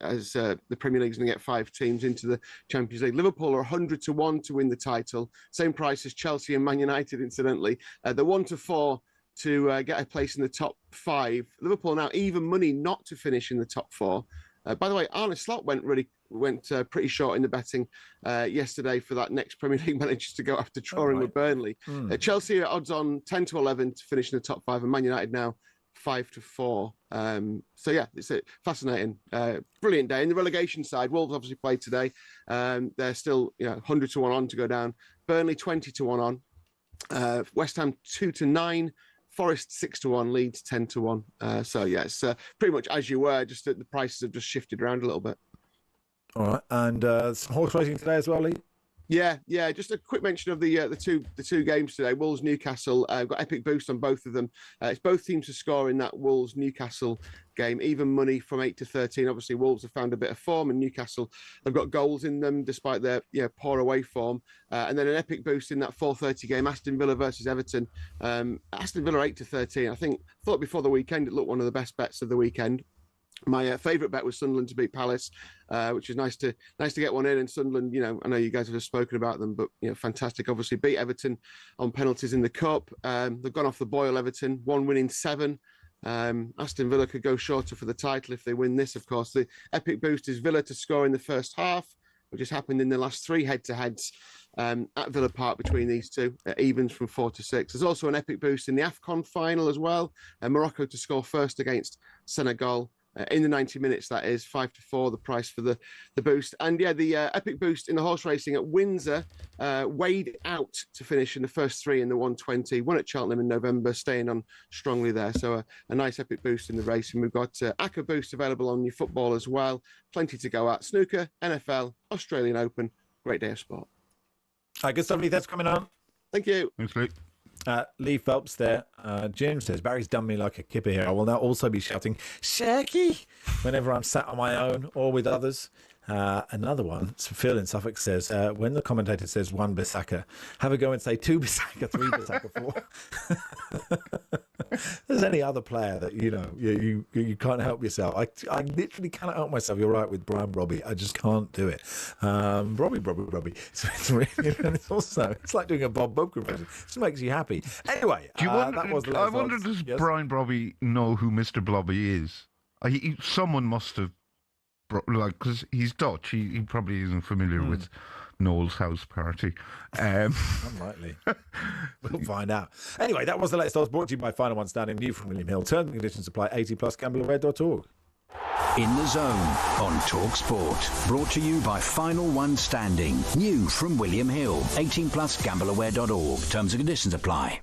as the Premier League's going to get 5 teams into the Champions League. Liverpool are 100-1 to win the title. Same price as Chelsea and Man United, incidentally. They're 1-4 to get a place in the top 5. Liverpool now even money not to finish in the top 4. By the way, Arne Slot went pretty short in the betting yesterday for that next Premier League manager to go after drawing with Burnley. Chelsea are odds on 10-11 to finish in the top 5, and Man United now 5-4. So yeah, it's a fascinating, brilliant day. In the relegation side, Wolves obviously played today. They're still 100-1 on to go down. Burnley 20-1 on. West Ham 2-9. Forest 6-1, Leeds 10-1. So yeah, it's pretty much as you were. Just that the prices have just shifted around a little bit. All right, and some horse racing today as well, Lee. Yeah. Just a quick mention of the two games today. Wolves Newcastle. Got epic boost on both of them. It's both teams to score in that Wolves Newcastle game. Even money from 8-13. Obviously, Wolves have found a bit of form, and Newcastle have got goals in them despite their poor away form. And then an epic boost in that 4:30 game, Aston Villa versus Everton. Aston Villa 8-13. I thought before the weekend it looked one of the best bets of the weekend. My favourite bet was Sunderland to beat Palace, which is nice to get one in. And Sunderland, I know you guys have spoken about them, but fantastic. Obviously, beat Everton on penalties in the cup. They've gone off the boil. Everton 1 win in 7. Aston Villa could go shorter for the title if they win this. Of course, the epic boost is Villa to score in the first half, which has happened in the last 3 head-to-heads at Villa Park between these two. Evens from 4-6. There's also an epic boost in the AFCON final as well. Morocco to score first against Senegal. In the 90 minutes, that is 5-4, the price for the boost. And yeah, the epic boost in the horse racing at Windsor, weighed out to finish in the first 3 in the 120. Won at Cheltenham in November, staying on strongly there. So a nice epic boost in the race. And we've got ACCA boost available on your football as well. Plenty to go at. Snooker, NFL, Australian Open. Great day of sport. Good stuff, Lee. That's coming on. Thank you. Thanks, Luke. Lee Phelps there. Jim says, Barry's done me like a kipper here. I will now also be shouting, Shaggy, whenever I'm sat on my own or with others. Another one, Phil in Suffolk says, when the commentator says 1 Bissaka, have a go and say 2 Bissaka, 3 Bissaka, 4. If there's any other player that, you can't help yourself. I literally cannot help myself. You're right with Brian Robbie. I just can't do it. Robbie. So it's really, it's like doing a Bob Bub impression. It just makes you happy. Anyway, that was the I wonder, does Brian Robbie know who Mr. Blobby is? Someone must have, because he's Dutch. He probably isn't familiar with Noel's house party. Unlikely. We'll find out. Anyway, that was the latest odds brought to you by Final One Standing, new from William Hill. Terms and conditions apply. 18+, gambleaware.org. In the Zone on TalkSport. Brought to you by Final One Standing, new from William Hill. 18+, gambleaware.org. Terms and conditions apply.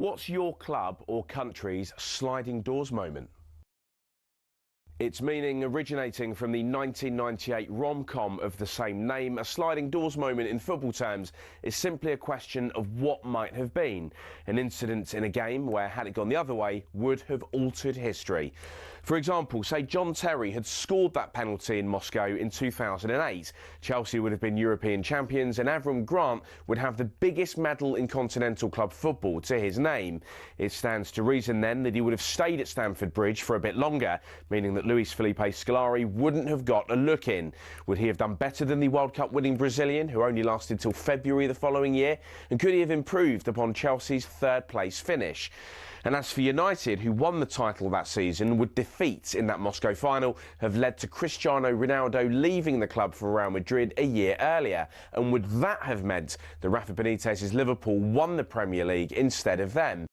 What's your club or country's sliding doors moment? Its meaning originating from the 1998 rom-com of the same name, a sliding doors moment in football terms is simply a question of what might have been. An incident in a game where, had it gone the other way, would have altered history. For example, say John Terry had scored that penalty in Moscow in 2008. Chelsea would have been European champions and Avram Grant would have the biggest medal in continental club football to his name. It stands to reason then that he would have stayed at Stamford Bridge for a bit longer, meaning that Luis Felipe Scolari wouldn't have got a look in. Would he have done better than the World Cup winning Brazilian, who only lasted till February the following year? And could he have improved upon Chelsea's third place finish? And as for United, who won the title that season, would defeats in that Moscow final have led to Cristiano Ronaldo leaving the club for Real Madrid a year earlier? And would that have meant that Rafa Benitez's Liverpool won the Premier League instead of them?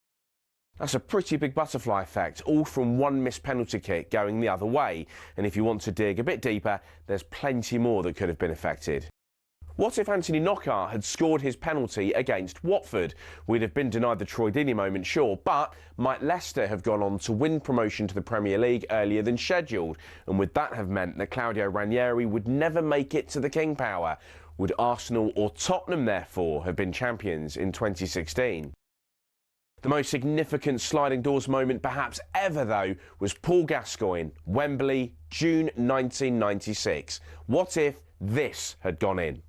That's a pretty big butterfly effect, all from one missed penalty kick going the other way. And if you want to dig a bit deeper, there's plenty more that could have been affected. What if Anthony Knockaert had scored his penalty against Watford? We'd have been denied the Troy Deeney moment, sure, but might Leicester have gone on to win promotion to the Premier League earlier than scheduled? And would that have meant that Claudio Ranieri would never make it to the King Power? Would Arsenal or Tottenham, therefore, have been champions in 2016? The most significant sliding doors moment perhaps ever, though, was Paul Gascoigne, Wembley, June 1996. What if this had gone in?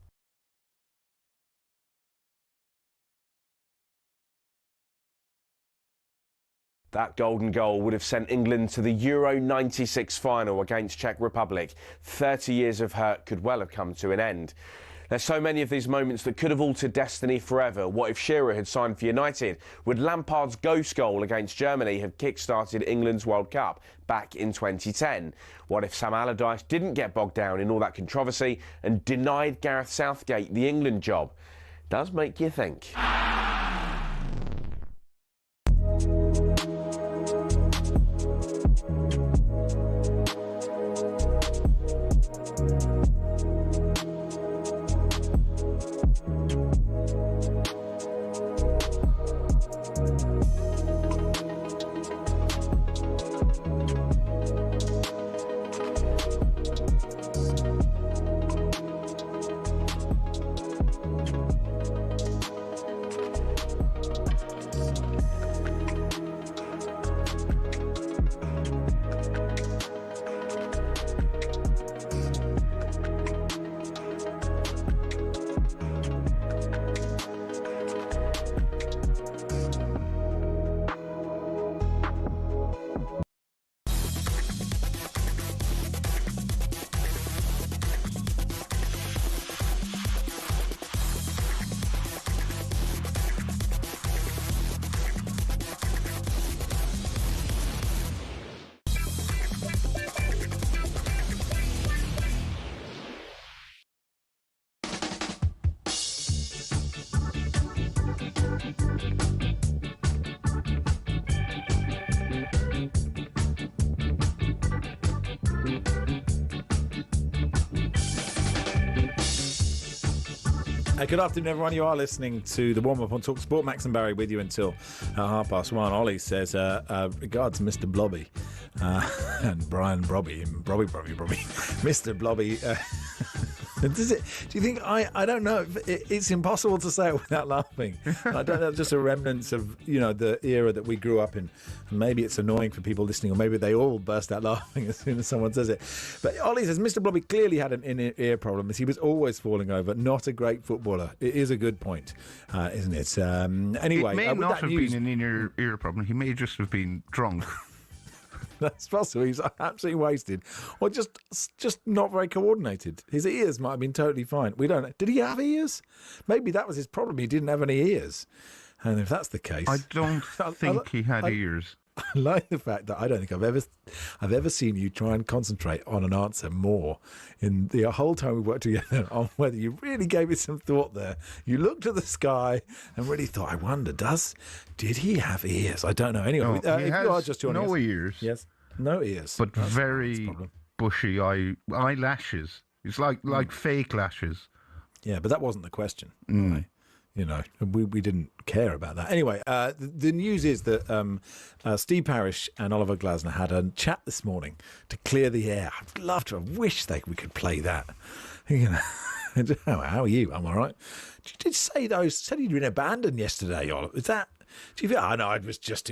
That golden goal would have sent England to the Euro 96 final against Czech Republic. 30 years of hurt could well have come to an end. There's so many of these moments that could have altered destiny forever. What if Shearer had signed for United? Would Lampard's ghost goal against Germany have kick-started England's World Cup back in 2010? What if Sam Allardyce didn't get bogged down in all that controversy and denied Gareth Southgate the England job? Does make you think. Good afternoon, everyone. You are listening to the warm-up on TalkSport. Max and Barry with you until 1:30. Ollie says, regards Mr. Blobby. And Brian Brobby. Mr. Blobby. Does it? Do you think? I don't know. It's impossible to say it without laughing. I don't know. Just a remnants of the era that we grew up in. Maybe it's annoying for people listening, or maybe they all burst out laughing as soon as someone says it. But Ollie says Mr. Blobby clearly had an in-ear problem, as he was always falling over. Not a great footballer. It is a good point, isn't it? Anyway, it may not have been an in-ear problem. He may just have been drunk. That's possible. He's absolutely wasted, or just not very coordinated. His ears might have been totally fine. We don't know. Did he have ears? Maybe that was his problem. He didn't have any ears. And if that's the case, I don't think he had ears. I like the fact that I don't think I've ever seen you try and concentrate on an answer more in the whole time we worked together on whether you really gave it some thought there. You looked at the sky and really thought, I wonder, did he have ears? I don't know. Anyway, no, he has you are just joining no us. ears. Yes, no ears. But very bushy eyelashes. It's like fake lashes. Yeah, but that wasn't the question. Mm. You know, we didn't care about that. Anyway, the news is that Steve Parish and Oliver Glasner had a chat this morning to clear the air. I'd love to. I wish we could play that. You know, how are you? I'm all right. Did you say those? Said you'd been abandoned yesterday, Oliver. Is that? Do you feel? Oh no, it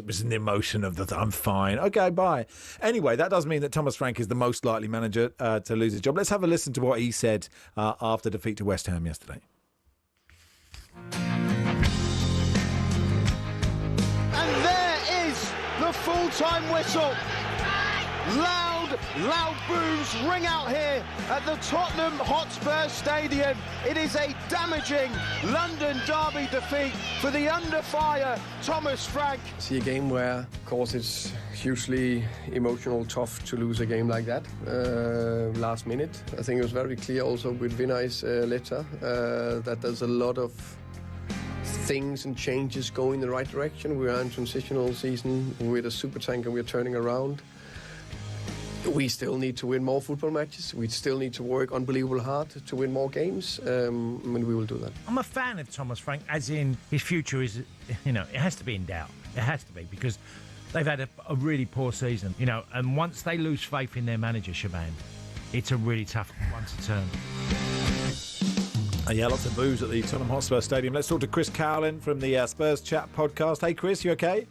was an emotion of the. I'm fine. Okay, bye. Anyway, that does mean that Thomas Frank is the most likely manager to lose his job. Let's have a listen to what he said after defeat to West Ham yesterday. And there is the full-time whistle. Loud boos ring out here at the Tottenham Hotspur Stadium. It is a damaging London derby defeat for the under-fire Thomas Frank. See a game where, of course, it's hugely emotional, tough to lose a game like that last minute. I think it was very clear also with Vinay's letter that there's a lot of things and changes going in the right direction. We are in transitional season with a supertanker we're turning around. We still need to win more football matches. We still need to work unbelievably hard to win more games, and we will do that. I'm a fan of Thomas Frank, as in his future is, it has to be in doubt. It has to be, because they've had a really poor season, and once they lose faith in their manager, Shaban, it's a really tough one to turn. Yeah, lots of boos at the Tottenham Hotspur Stadium. Let's talk to Chris Cowlin from the Spurs Chat podcast. Hey, Chris, you okay?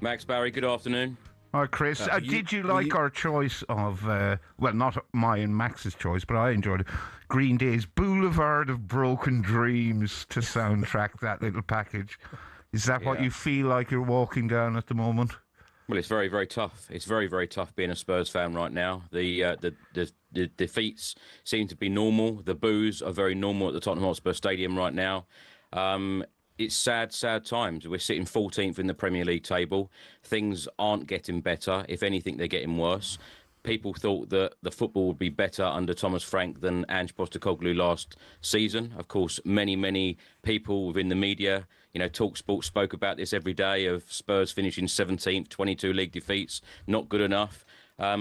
Max, Barry, good afternoon. Hi, Chris. Did you like our choice of, not my and Max's choice, but I enjoyed it, Green Day's Boulevard of Broken Dreams to soundtrack that little package? Is that what you feel like you're walking down at the moment? Well, it's very, very tough. It's very, very tough being a Spurs fan right now. The defeats seem to be normal. The boos are very normal at the Tottenham Hotspur Stadium right now. It's sad times. We're sitting 14th in the Premier League table. Things aren't getting better. If anything, they're getting worse. People thought that the football would be better under Thomas Frank than Ange Postecoglou last season. Of course, many people within the media, TalkSport spoke about this every day, of Spurs finishing 17th, 22 league defeats, not good enough.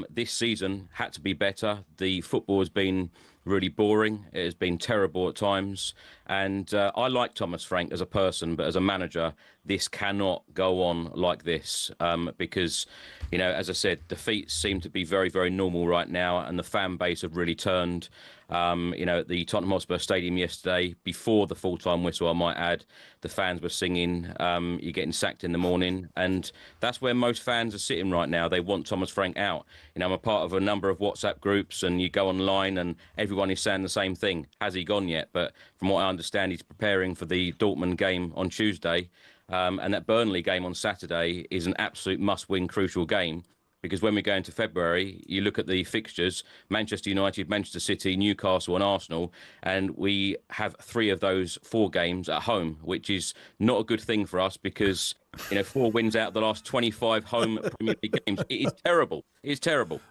This season had to be better. The football has been really boring. It has been terrible at times. And I like Thomas Frank as a person, but as a manager, this cannot go on like this because, as I said, defeats seem to be very, very normal right now, and the fan base have really turned. At the Tottenham Hotspur Stadium yesterday, before the full-time whistle, I might add, the fans were singing, you're getting sacked in the morning. And that's where most fans are sitting right now. They want Thomas Frank out. I'm a part of a number of WhatsApp groups, and you go online and everyone is saying the same thing. Has he gone yet? But from what I understand, he's preparing for the Dortmund game on Tuesday. And that Burnley game on Saturday is an absolute must-win, crucial game. Because when we go into February, you look at the fixtures, Manchester United, Manchester City, Newcastle and Arsenal, and we have 3 of those 4 games at home, which is not a good thing for us because, 4 wins out of the last 25 home Premier League games. It is terrible. It's terrible.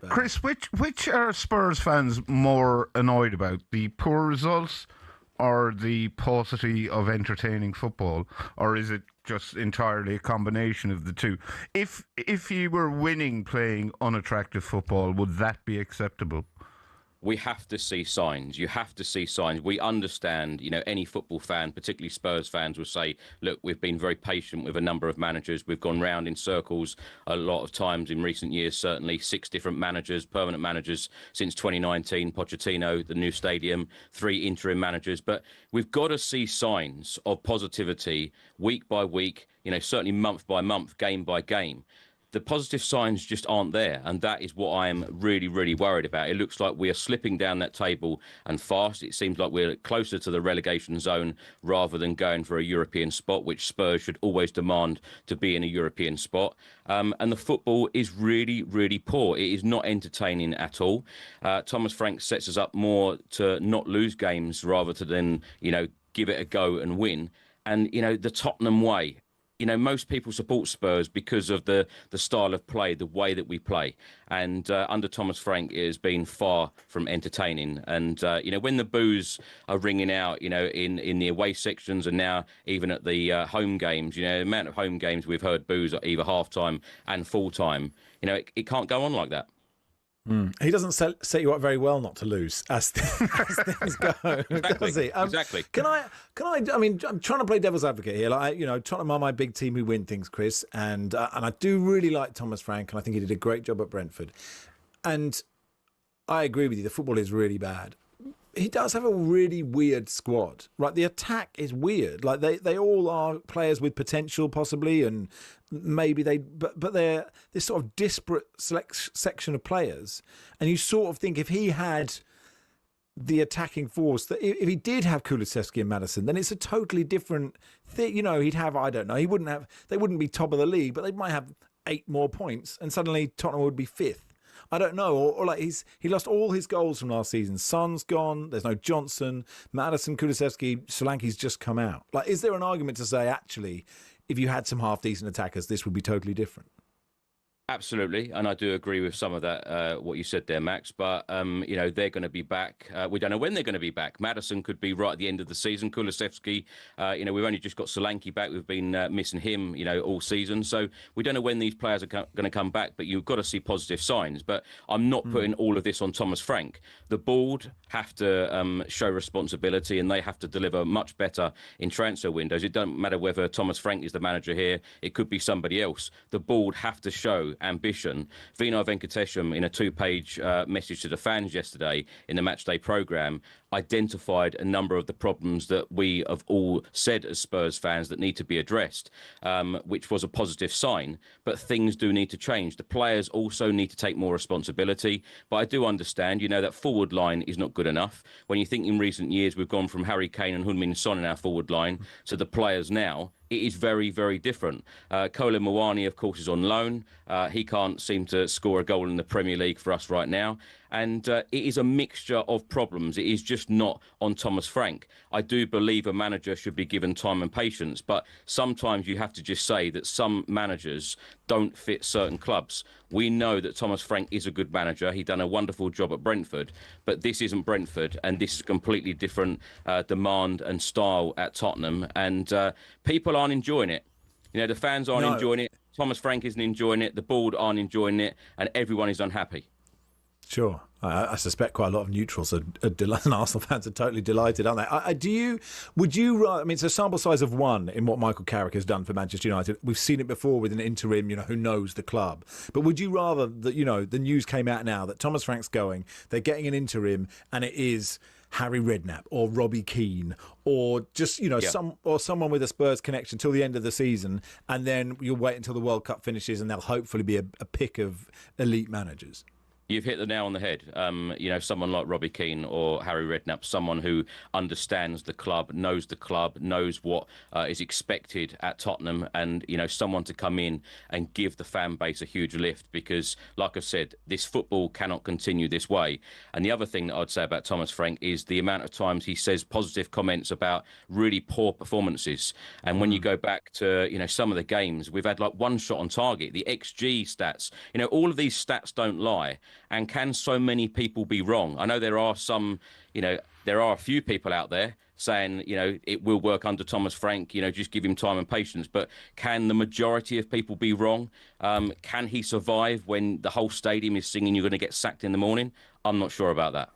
Chris, which are Spurs fans more annoyed about? The poor results or the paucity of entertaining football? Or is it just entirely a combination of the two? If you were winning playing unattractive football, would that be acceptable? We have to see signs. You have to see signs. We understand, any football fan, particularly Spurs fans, will say, look, we've been very patient with a number of managers. We've gone round in circles a lot of times in recent years, certainly 6 different managers, permanent managers since 2019, Pochettino, the new stadium, 3 interim managers. But we've got to see signs of positivity week by week, certainly month by month, game by game. The positive signs just aren't there, and that is what I am really, really worried about. It looks like we are slipping down that table and fast. It seems like we're closer to the relegation zone rather than going for a European spot, which Spurs should always demand to be in a European spot. And the football is really, really poor. It is not entertaining at all. Thomas Frank sets us up more to not lose games rather than, give it a go and win. And, the Tottenham way. Most people support Spurs because of the style of play, the way that we play. And under Thomas Frank, it has been far from entertaining. And, when the boos are ringing out, in the away sections and now even at the home games, the amount of home games we've heard boos at either half-time and full-time, it can't go on like that. He doesn't set you up very well not to lose as things go, does he? Exactly. Can I? I mean, I'm trying to play devil's advocate here. Like, Tottenham are my big team who win things, Chris, and I do really like Thomas Frank, and I think he did a great job at Brentford. And I agree with you. The football is really bad. He does have a really weird squad, right? The attack is weird. Like they all are players with potential, possibly, and maybe but they're this sort of disparate section of players. And you sort of think if he had the attacking force, that if he did have Kulusevski and Maddison, then it's a totally different thing. He'd have, I don't know, they wouldn't be top of the league, but they might have 8 more points, and suddenly Tottenham would be 5th. I don't know, or like he lost all his goals from last season. Son's gone. There's no Johnson, Maddison, Kulusevski, Solanke's just come out. Like, is there an argument to say actually, if you had some half decent attackers, this would be totally different? Absolutely, and I do agree with some of that, what you said there, Max. But, they're going to be back. We don't know when they're going to be back. Maddison could be right at the end of the season. Kulusevski, we've only just got Solanke back. We've been missing him, all season. So we don't know when these players are going to come back, but you've got to see positive signs. But I'm not putting all of this on Thomas Frank. The board have to show responsibility, and they have to deliver much better in transfer windows. It doesn't matter whether Thomas Frank is the manager here. It could be somebody else. The board have to show ambition. Vinay Venkatesham, in a 2-page message to the fans yesterday in the Matchday programme, identified a number of the problems that we have all said as Spurs fans that need to be addressed, which was a positive sign. But things do need to change. The players also need to take more responsibility. But I do understand, that forward line is not good enough. When you think in recent years we've gone from Harry Kane and Heung-min Son in our forward line to the players now, it is very, very different. Colin Mawani, of course, is on loan. He can't seem to score a goal in the Premier League for us right now. And it is a mixture of problems. It is just not on Thomas Frank. I do believe a manager should be given time and patience, but sometimes you have to just say that some managers don't fit certain clubs. We know that Thomas Frank is a good manager. He's done a wonderful job at Brentford, but this isn't Brentford, and this is a completely different demand and style at Tottenham, and people aren't enjoying it. The fans aren't enjoying it. Thomas Frank isn't enjoying it. The board aren't enjoying it, and everyone is unhappy. Sure. I suspect quite a lot of neutrals and Arsenal fans are totally delighted, aren't they? Would you rather, it's a sample size of 1 in what Michael Carrick has done for Manchester United. We've seen it before with an interim, who knows the club. But would you rather that, the news came out now that Thomas Frank's going, they're getting an interim, and it is Harry Redknapp or Robbie Keane or just, someone with a Spurs connection till the end of the season, and then you'll wait until the World Cup finishes and there'll hopefully be a pick of elite managers? You've hit the nail on the head. Someone like Robbie Keane or Harry Redknapp, someone who understands the club, knows what is expected at Tottenham, and, someone to come in and give the fan base a huge lift because, like I said, this football cannot continue this way. And the other thing that I'd say about Thomas Frank is the amount of times he says positive comments about really poor performances. And when you go back to, some of the games, we've had like 1 shot on target, the XG stats, all of these stats don't lie. And can so many people be wrong? I know there are some, there are a few people out there saying, it will work under Thomas Frank, just give him time and patience. But can the majority of people be wrong? Can he survive when the whole stadium is singing you're going to get sacked in the morning? I'm not sure about that.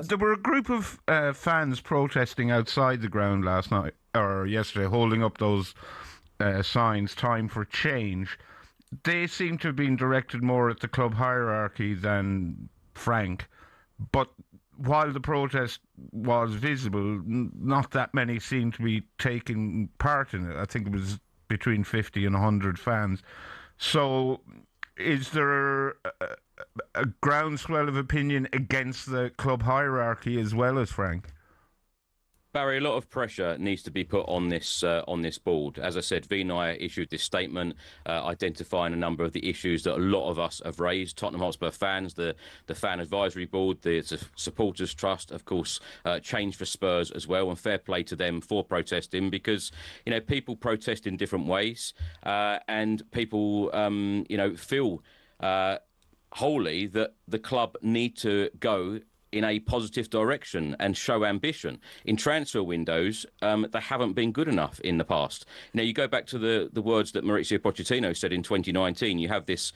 There were a group of fans protesting outside the ground last night or yesterday, holding up those signs, time for change. They seem to have been directed more at the club hierarchy than Frank. But while the protest was visible, not that many seemed to be taking part in it. I think it was between 50 and 100 fans. So is there a groundswell of opinion against the club hierarchy as well as Frank? Barry, a lot of pressure needs to be put on this board. As I said, Vinay issued this statement identifying a number of the issues that a lot of us have raised. Tottenham Hotspur fans, the fan advisory board, the supporters trust, of course, Change for Spurs as well, and fair play to them for protesting because people protest in different ways, and people feel wholly that the club need to go in a positive direction and show ambition. In transfer windows, they haven't been good enough in the past. Now, you go back to the words that Mauricio Pochettino said in 2019, you have this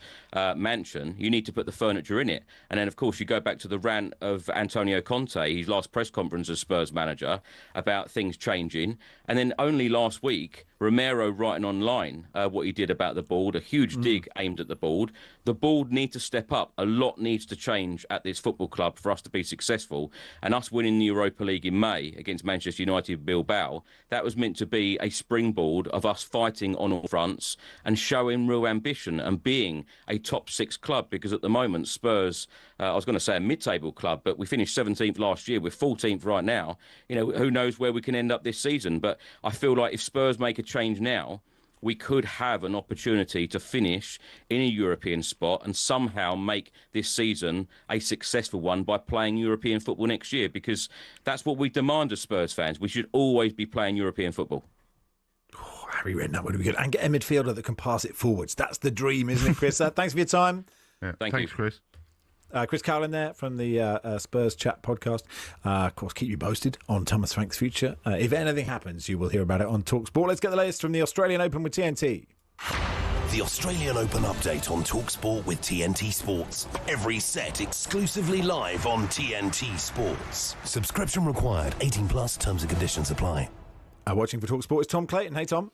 mansion, you need to put the furniture in it. And then, of course, you go back to the rant of Antonio Conte, his last press conference as Spurs manager, about things changing. And then only last week, Romero writing online what he did about the board, a huge dig aimed at the board. The board need to step up. A lot needs to change at this football club for us to be successful. And us winning the Europa League in May against Manchester United Bilbao, that was meant to be a springboard of us fighting on all fronts and showing real ambition and being a top 6 club. Because at the moment, Spurs, I was going to say a mid-table club, but we finished 17th last year. We're 14th right now. You know, who knows where we can end up this season. But I feel like if Spurs make a change now, we could have an opportunity to finish in a European spot and somehow make this season a successful one by playing European football next year, because that's what we demand as Spurs fans. We should always be playing European football. Oh, Harry Redknapp would be good. And get a midfielder that can pass it forwards. That's the dream, isn't it, Chris? Thanks for your time. Yeah, thanks, you, Chris. Chris Cowlin there from the Spurs Chat podcast. Of course, keep you posted on Thomas Frank's future. If anything happens, you will hear about it on TalkSport. Let's get the latest from the Australian Open with TNT. The Australian Open update on TalkSport with TNT Sports. Every set exclusively live on TNT Sports. Subscription required. 18 plus. Terms and conditions apply. Watching for TalkSport is Tom Clayton. Hey, Tom.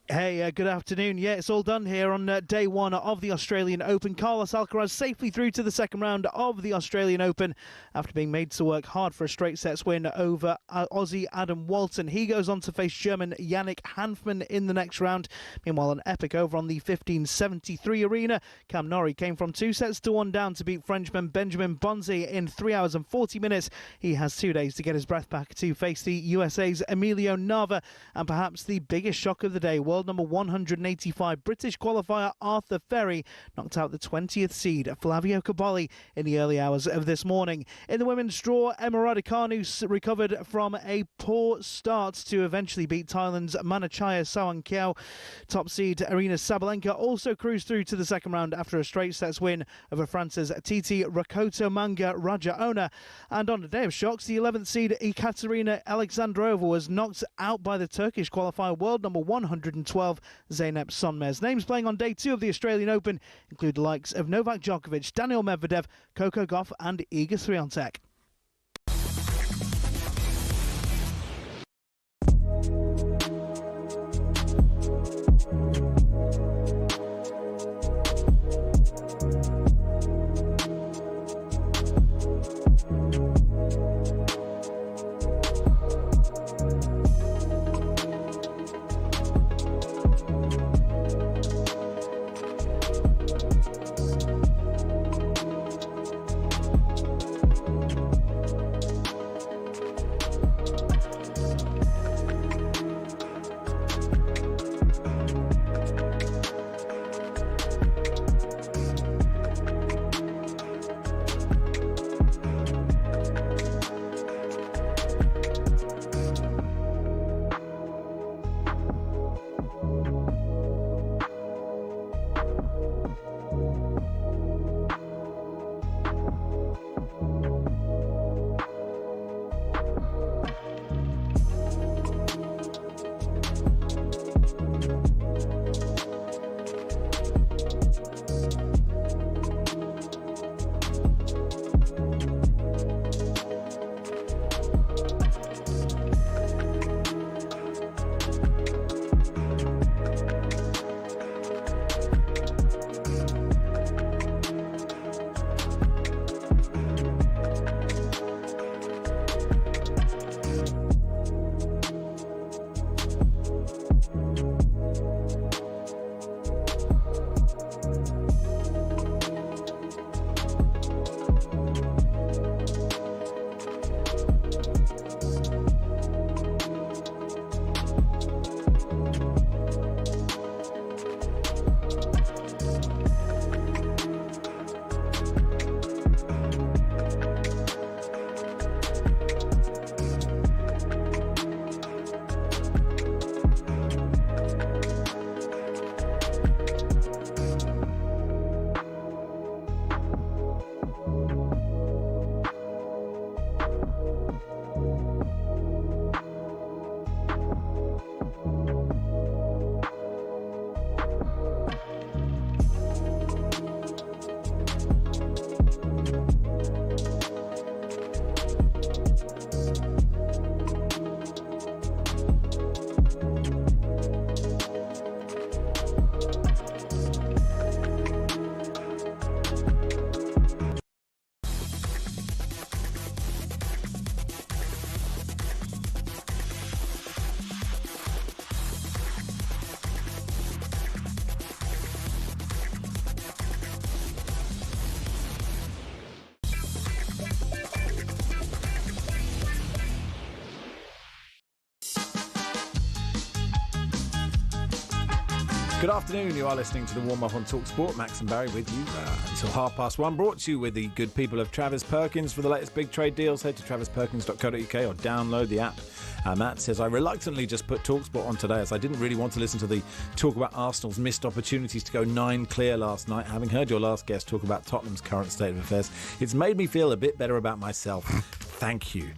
Hey, good afternoon. Yeah, it's all done here on day one of the Australian Open. Carlos Alcaraz safely through to the second round of the Australian Open after being made to work hard for a straight sets win over Aussie Adam Walton. He goes on to face German Yannick Hanfmann in the next round. Meanwhile, an epic over on the 1573 arena. Cam Norrie came from 2-1 down to beat Frenchman Benjamin Bonzi in 3 hours and 40 minutes. He has 2 days to get his breath back to face the USA's Emilio Nava. And perhaps the biggest shock of the day, world number 185 British qualifier Arthur Ferry knocked out the 20th seed Flavio Cobolli in the early hours of this morning. In the women's draw, Emma Raducanu recovered from a poor start to eventually beat Thailand's Manachaya Sawankiao. Top seed Arina Sabalenka also cruised through to the second round after a straight sets win over France's Titi Rakoto Manga Rajaona. And on a day of shocks, the 11th seed Ekaterina Alexandrova was knocked out by the Turkish qualifier world number 112 Zeynep Sonmez. Names playing on day 2 of the Australian Open include the likes of Novak Djokovic, Daniil Medvedev, Coco Gauff and Iga Swiatek. Good afternoon. You are listening to the warm-up on TalkSport. Max and Barry with you until 1:30. Brought to you with the good people of Travis Perkins. For the latest big trade deals, head to travisperkins.co.uk or download the app. Matt says, I reluctantly just put TalkSport on today as I didn't really want to listen to the talk about Arsenal's missed opportunities to go 9 clear last night. Having heard your last guest talk about Tottenham's current state of affairs, it's made me feel a bit better about myself. Thank you.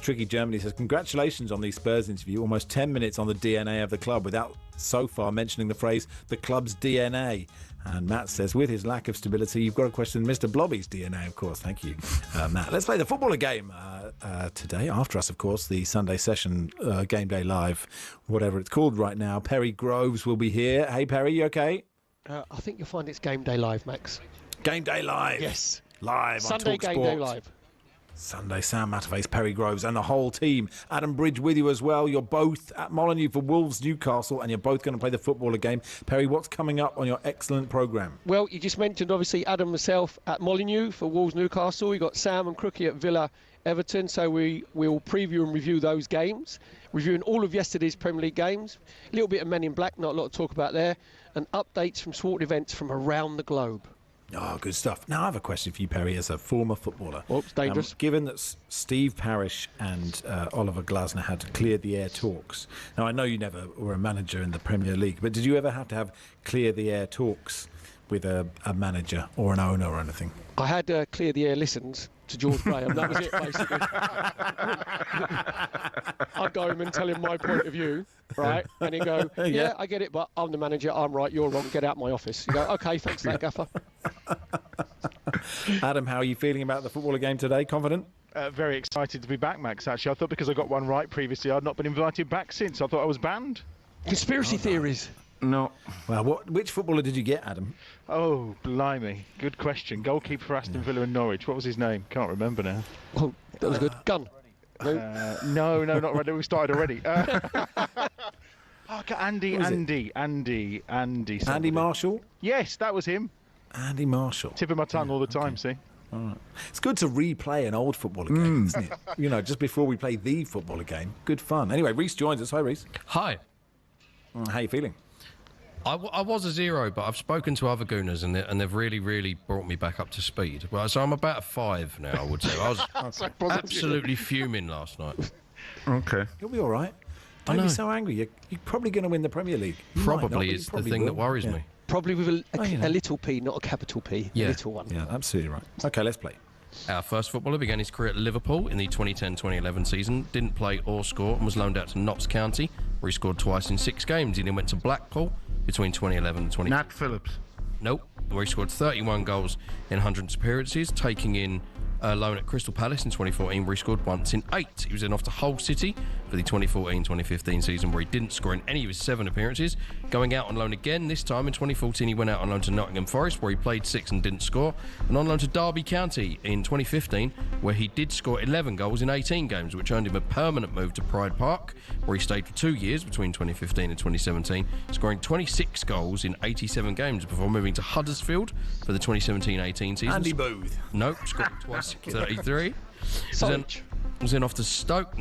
Tricky Germany says, congratulations on the Spurs interview. Almost 10 minutes on the DNA of the club without so far mentioning the phrase, the club's DNA. And Matt says, with his lack of stability, you've got to question Mr. Blobby's DNA, of course. Thank you, Matt. Let's play the footballer game today. After us, of course, the Sunday session, Game Day Live, whatever it's called right now. Perry Groves will be here. Hey, Perry, you okay? I think you'll find it's Game Day Live, Max. Game Day Live. Yes. Live Sunday on TalkSport. Game Day Live. Sunday, Sam Matterface, Perry Groves and the whole team. Adam Bridge with you as well. You're both at Molineux for Wolves Newcastle and you're both going to play the footballer game. Perry, what's coming up on your excellent programme? Well, you just mentioned, obviously, Adam myself at Molineux for Wolves Newcastle. We've got Sam and Crookie at Villa Everton, so we'll preview and review those games, reviewing all of yesterday's Premier League games. A little bit of Men in Black, not a lot to talk about there, and updates from sport events from around the globe. Oh, good stuff. Now, I have a question for you, Perry, as a former footballer. Oops, dangerous. Given that Steve Parish and Oliver Glasner had cleared the air talks. Now, I know you never were a manager in the Premier League, but did you ever have to have clear the air talks with a manager or an owner or anything? I had clear the air listens to George Graham. That was it, basically. I'd go him and tell him my point of view, right? And he'd go, yeah, I get it, but I'm the manager, I'm right, you're wrong, get out my office. You go, OK, thanks for that, Gaffer. Adam, how are you feeling about the footballer game today? Confident? Very excited to be back, Max, actually. I thought because I got one right previously, I'd not been invited back since. I thought I was banned. Conspiracy theories. No. Well, which footballer did you get, Adam? Oh, blimey. Good question. Goalkeeper for Aston Villa and Norwich. What was his name? Can't remember now. Oh, that was good. Gunn. No, not right. We started already. Andy. Andy Marshall? Yes, that was him. Andy Marshall. Tip of my tongue all the time, see? All right. It's good to replay an old footballer game, isn't it? You know, just before we play the footballer game. Good fun. Anyway, Reece joins us. Hi, Reece. Hi. How are you feeling? I was a 0, but I've spoken to other Gooners and they've really brought me back up to speed. Well, so I'm about a 5 now, I would say. I was absolutely fuming last night. Okay. You'll be all right. Don't be so angry. You're probably going to win the Premier League. Probably is the thing that worries me. Probably with a little P, not a capital P. Yeah. A little one. Yeah, absolutely right. OK, let's play. Our first footballer began his career at Liverpool in the 2010-2011 season, didn't play or score, and was loaned out to Notts County, where he scored twice in 6 games. He then went to Blackpool between 2011 and 2012. Nat Phillips. Nope, where he scored 31 goals in 100 appearances, taking in a loan at Crystal Palace in 2014, where he scored once in 8. He was then off to Hull City for the 2014-2015 season, where he didn't score in any of his 7 appearances. Going out on loan again, this time in 2014 he went out on loan to Nottingham Forest, where he played 6 and didn't score, and on loan to Derby County in 2015, where he did score 11 goals in 18 games, which earned him a permanent move to Pride Park, where he stayed for 2 years between 2015 and 2017, scoring 26 goals in 87 games before moving to Huddersfield for the 2017-18 season. Andy Booth. Nope, scored twice, 33. Was then off to Stoke,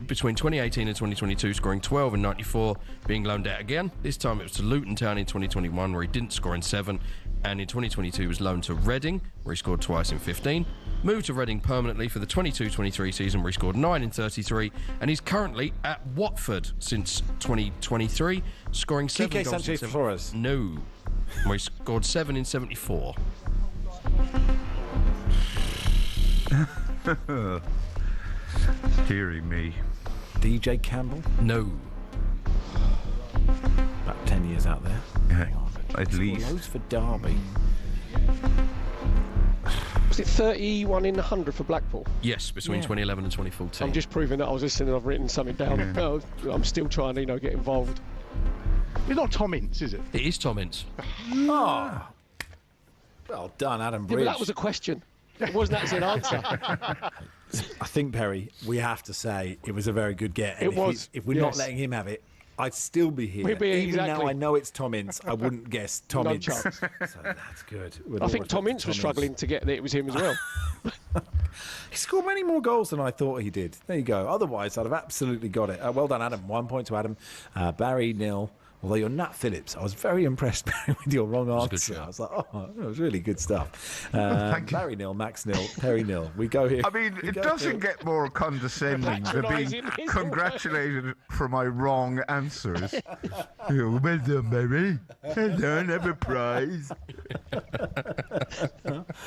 between 2018 and 2022, scoring 12 and 94, being loaned out again. This time it was to Luton Town in 2021, where he didn't score in 7, and in 2022 was loaned to Reading, where he scored twice in 15. Moved to Reading permanently for the 22-23 season, where he scored 9 in 33, and he's currently at Watford since 2023, scoring 7 Quique goals in Sanchez Flores. No, where he scored 7 in 74. Deary me. DJ Campbell? No. About 10 years out there. Yeah, at least. Loads for Derby. Was it 31 in 100 for Blackpool? Yes, between 2011 and 2014. I'm just proving that I was listening. I've written something down. Yeah. I'm still trying to, get involved. It's not Tom Ince, is it? It is Tom Ince. Oh. Well done, Adam Bridge. Yeah, but that was a question. It wasn't actually an answer. I think, Perry, we have to say it was a very good get. And if we're not letting him have it, I'd still be here. Even now I know it's Tom Ince, I wouldn't guess Tom Ince. Chance. So that's good. I think Tom Ince was struggling to get that it was him as well. He scored many more goals than I thought he did. There you go. Otherwise, I'd have absolutely got it. Well done, Adam. 1 point to Adam. Barry 0. Although you're Nat Phillips, I was very impressed with your wrong answer. I was like, oh, it was really good stuff. Thank you. Barry nil, Max nil, Perry nil. We go here. I mean, it doesn't get more condescending than being congratulated for my wrong answers. Oh, well done, Barry. Well done, have a prize.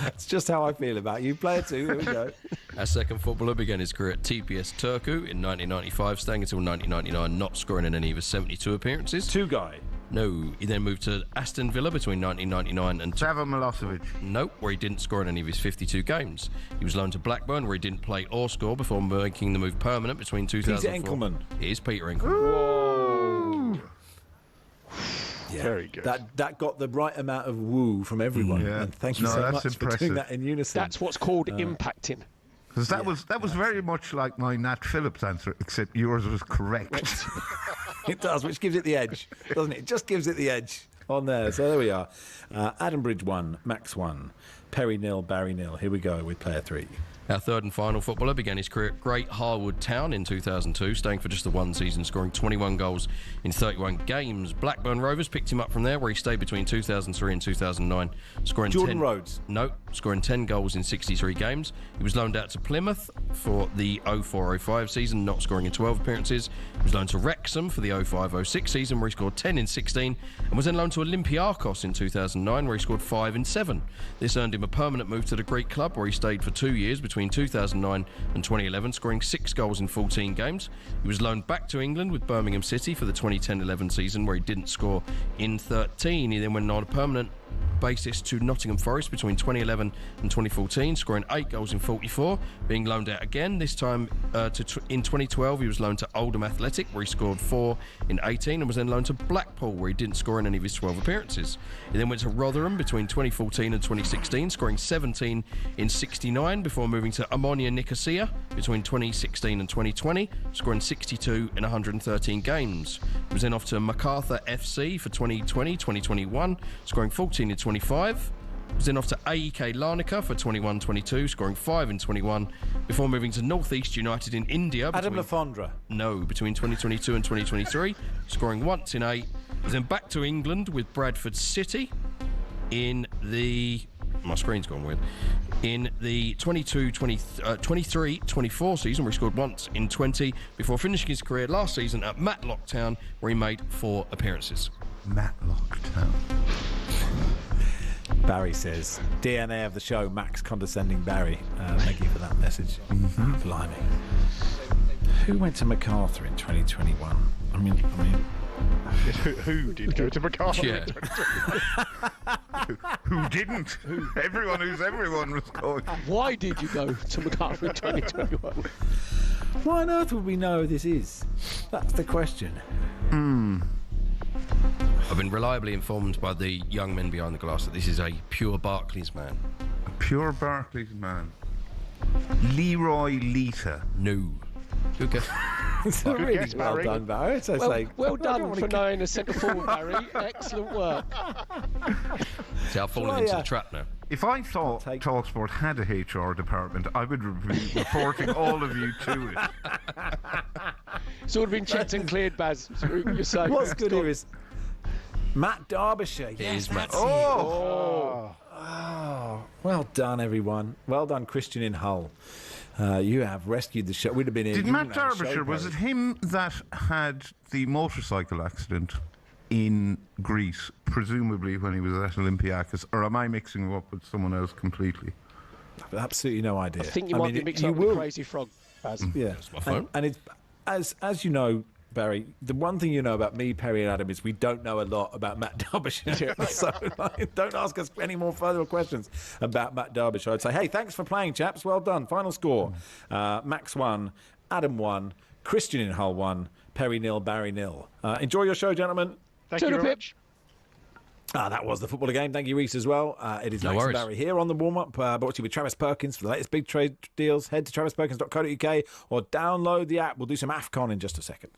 It's just how I feel about you. Player 2, here we go. Our second footballer began his career at TPS Turku in 1995, staying until 1999, not scoring in any of his 72 appearances. Guy. No, he then moved to Aston Villa between 1999 and... Sava Milosevic. Nope, where he didn't score in any of his 52 games. He was loaned to Blackburn, where he didn't play or score before making the move permanent between 2004... Peter Enkelman. It is Peter Enkelman. Whoa. Yeah, very good. That got the right amount of woo from everyone. Yeah. And thank you so much for doing that in unison. That's what's called impacting. Because that was very much like my Nat Phillips answer, except yours was correct. It does, which gives it the edge, doesn't it? It just gives it the edge on there. So there we are. Adam Bridge 1, Max 1, Perry nil, Barry nil. Here we go with player 3. Our third and final footballer began his career at Great Harwood Town in 2002, staying for just the one season, scoring 21 goals in 31 games. Blackburn Rovers picked him up from there, where he stayed between 2003 and 2009, scoring Jordan Rhodes. No, scoring 10 goals in 63 games. He was loaned out to Plymouth for the 04-05 season, not scoring in 12 appearances. He was loaned to Wrexham for the 05-06 season, where he scored 10 in 16, and was then loaned to Olympiacos in 2009, where he scored 5 in 7. This earned him a permanent move to the Greek club, where he stayed for 2 years between 2009 and 2011, scoring 6 goals in 14 games. He was loaned back to England with Birmingham City for the 2010-11 season, where he didn't score in 13. He then went on a permanent basis to Nottingham Forest between 2011 and 2014, scoring 8 goals in 44, being loaned out again. This time in 2012 he was loaned to Oldham Athletic, where he scored 4 in 18, and was then loaned to Blackpool, where he didn't score in any of his 12 appearances. He then went to Rotherham between 2014 and 2016, scoring 17 in 69, before moving to Ammonia Nicosia between 2016 and 2020, scoring 62 in 113 games. He was then off to MacArthur FC for 2020-2021, scoring 14 in 25. He was then off to AEK Larnaca for 21-22, scoring 5 in 21, before moving to North East United in India. Adam Lafondra. No, between 2022 and 2023, scoring once in 8. He was then back to England with Bradford City in the... My screen's gone weird. In the 23-24 season, where he scored once in 20, before finishing his career last season at Matlock Town, where he made 4 appearances. Matlock Town. Barry says, DNA of the show, Max condescending Barry. Thank you for that message. Blimey. Who went to MacArthur in 2021? I mean, who did go to MacArthur? Yeah. Who didn't? Everyone who's everyone was going. Why did you go to MacArthur in 2021? Why on earth would we know who this is? That's the question. I've been reliably informed by the young men behind the glass that this is a pure Barclays man. A pure Barclays man. Leroy Lita. No. Good guess. Really guess, well done, Barry. Well done for knowing a centre forward, Barry. Excellent work. See, I've fallen into the trap now. If I thought TalkSport had a HR department, I would be reporting all of you to it. It's all been checked and cleared, Baz. You're saying. What's good here is Matt Derbyshire. It is Matt. Oh, well done, everyone. Well done, Christian in Hull. You have rescued the show. We'd have been here. Did Matt Derbyshire, was it him that had the motorcycle accident in Greece, presumably when he was at Olympiacos, or am I mixing him up with someone else completely? I've absolutely no idea. I think you might be mixing up with Crazy Frog, Baz. Yeah, and it's as you know, Barry, the one thing you know about me, Perry and Adam is we don't know a lot about Matt Derbyshire. So don't ask us any more further questions about Matt Derbyshire. I'd say, hey, thanks for playing, chaps. Well done. Final score. Max 1, Adam 1, Christian in Hull 1, Perry 0, Barry 0. Enjoy your show, gentlemen. Thank you very much. That was the footballer game. Thank you, Reese, as well. It is Max and Barry here on the warm-up, brought to you with Travis Perkins. For the latest big trade deals, head to travisperkins.co.uk or download the app. We'll do some AFCON in just a second.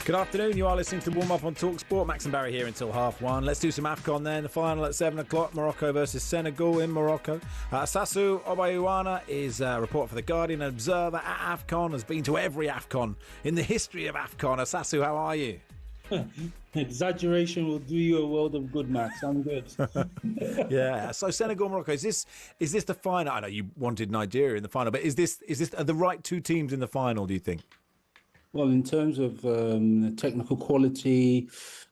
Good afternoon, you are listening to Warm Up on TalkSport. Max and Barry here until 1:30. Let's do some AFCON then. The final at 7 o'clock, Morocco versus Senegal in Morocco. Sasu Obayuwana is a reporter for The Guardian, an observer at AFCON, has been to every AFCON in the history of AFCON. Sasu, how are you? Exaggeration will do you a world of good, Max. I'm good. Yeah. So Senegal, Morocco. Is this the final? I know you wanted Nigeria in the final, but is this are the right two teams in the final? Do you think? Well, in terms of technical quality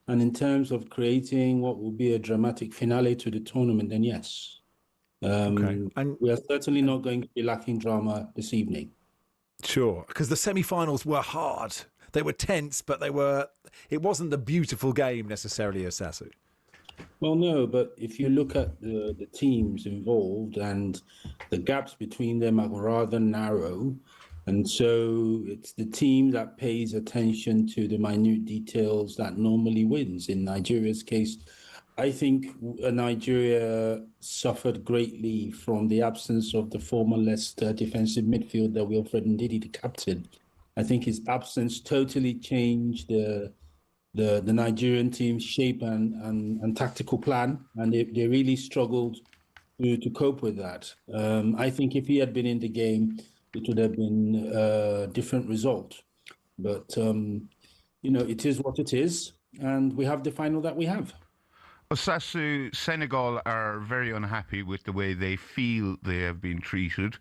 and in terms of creating what will be a dramatic finale to the tournament, then yes. Okay. And we are certainly not going to be lacking drama this evening. Sure, because the semi-finals were hard. They were tense, but it wasn't the beautiful game necessarily, Sasu. Well, no, but if you look at the teams involved and the gaps between them are rather narrow. And so it's the team that pays attention to the minute details that normally wins. In Nigeria's case, I think Nigeria suffered greatly from the absence of the former Leicester defensive midfielder, Wilfred Ndidi, the captain. I think his absence totally changed the Nigerian team's shape and tactical plan, and they really struggled to cope with that. I think if he had been in the game, it would have been a different result. But, it is what it is, and we have the final that we have. Sasu, Senegal are very unhappy with the way they feel they have been treated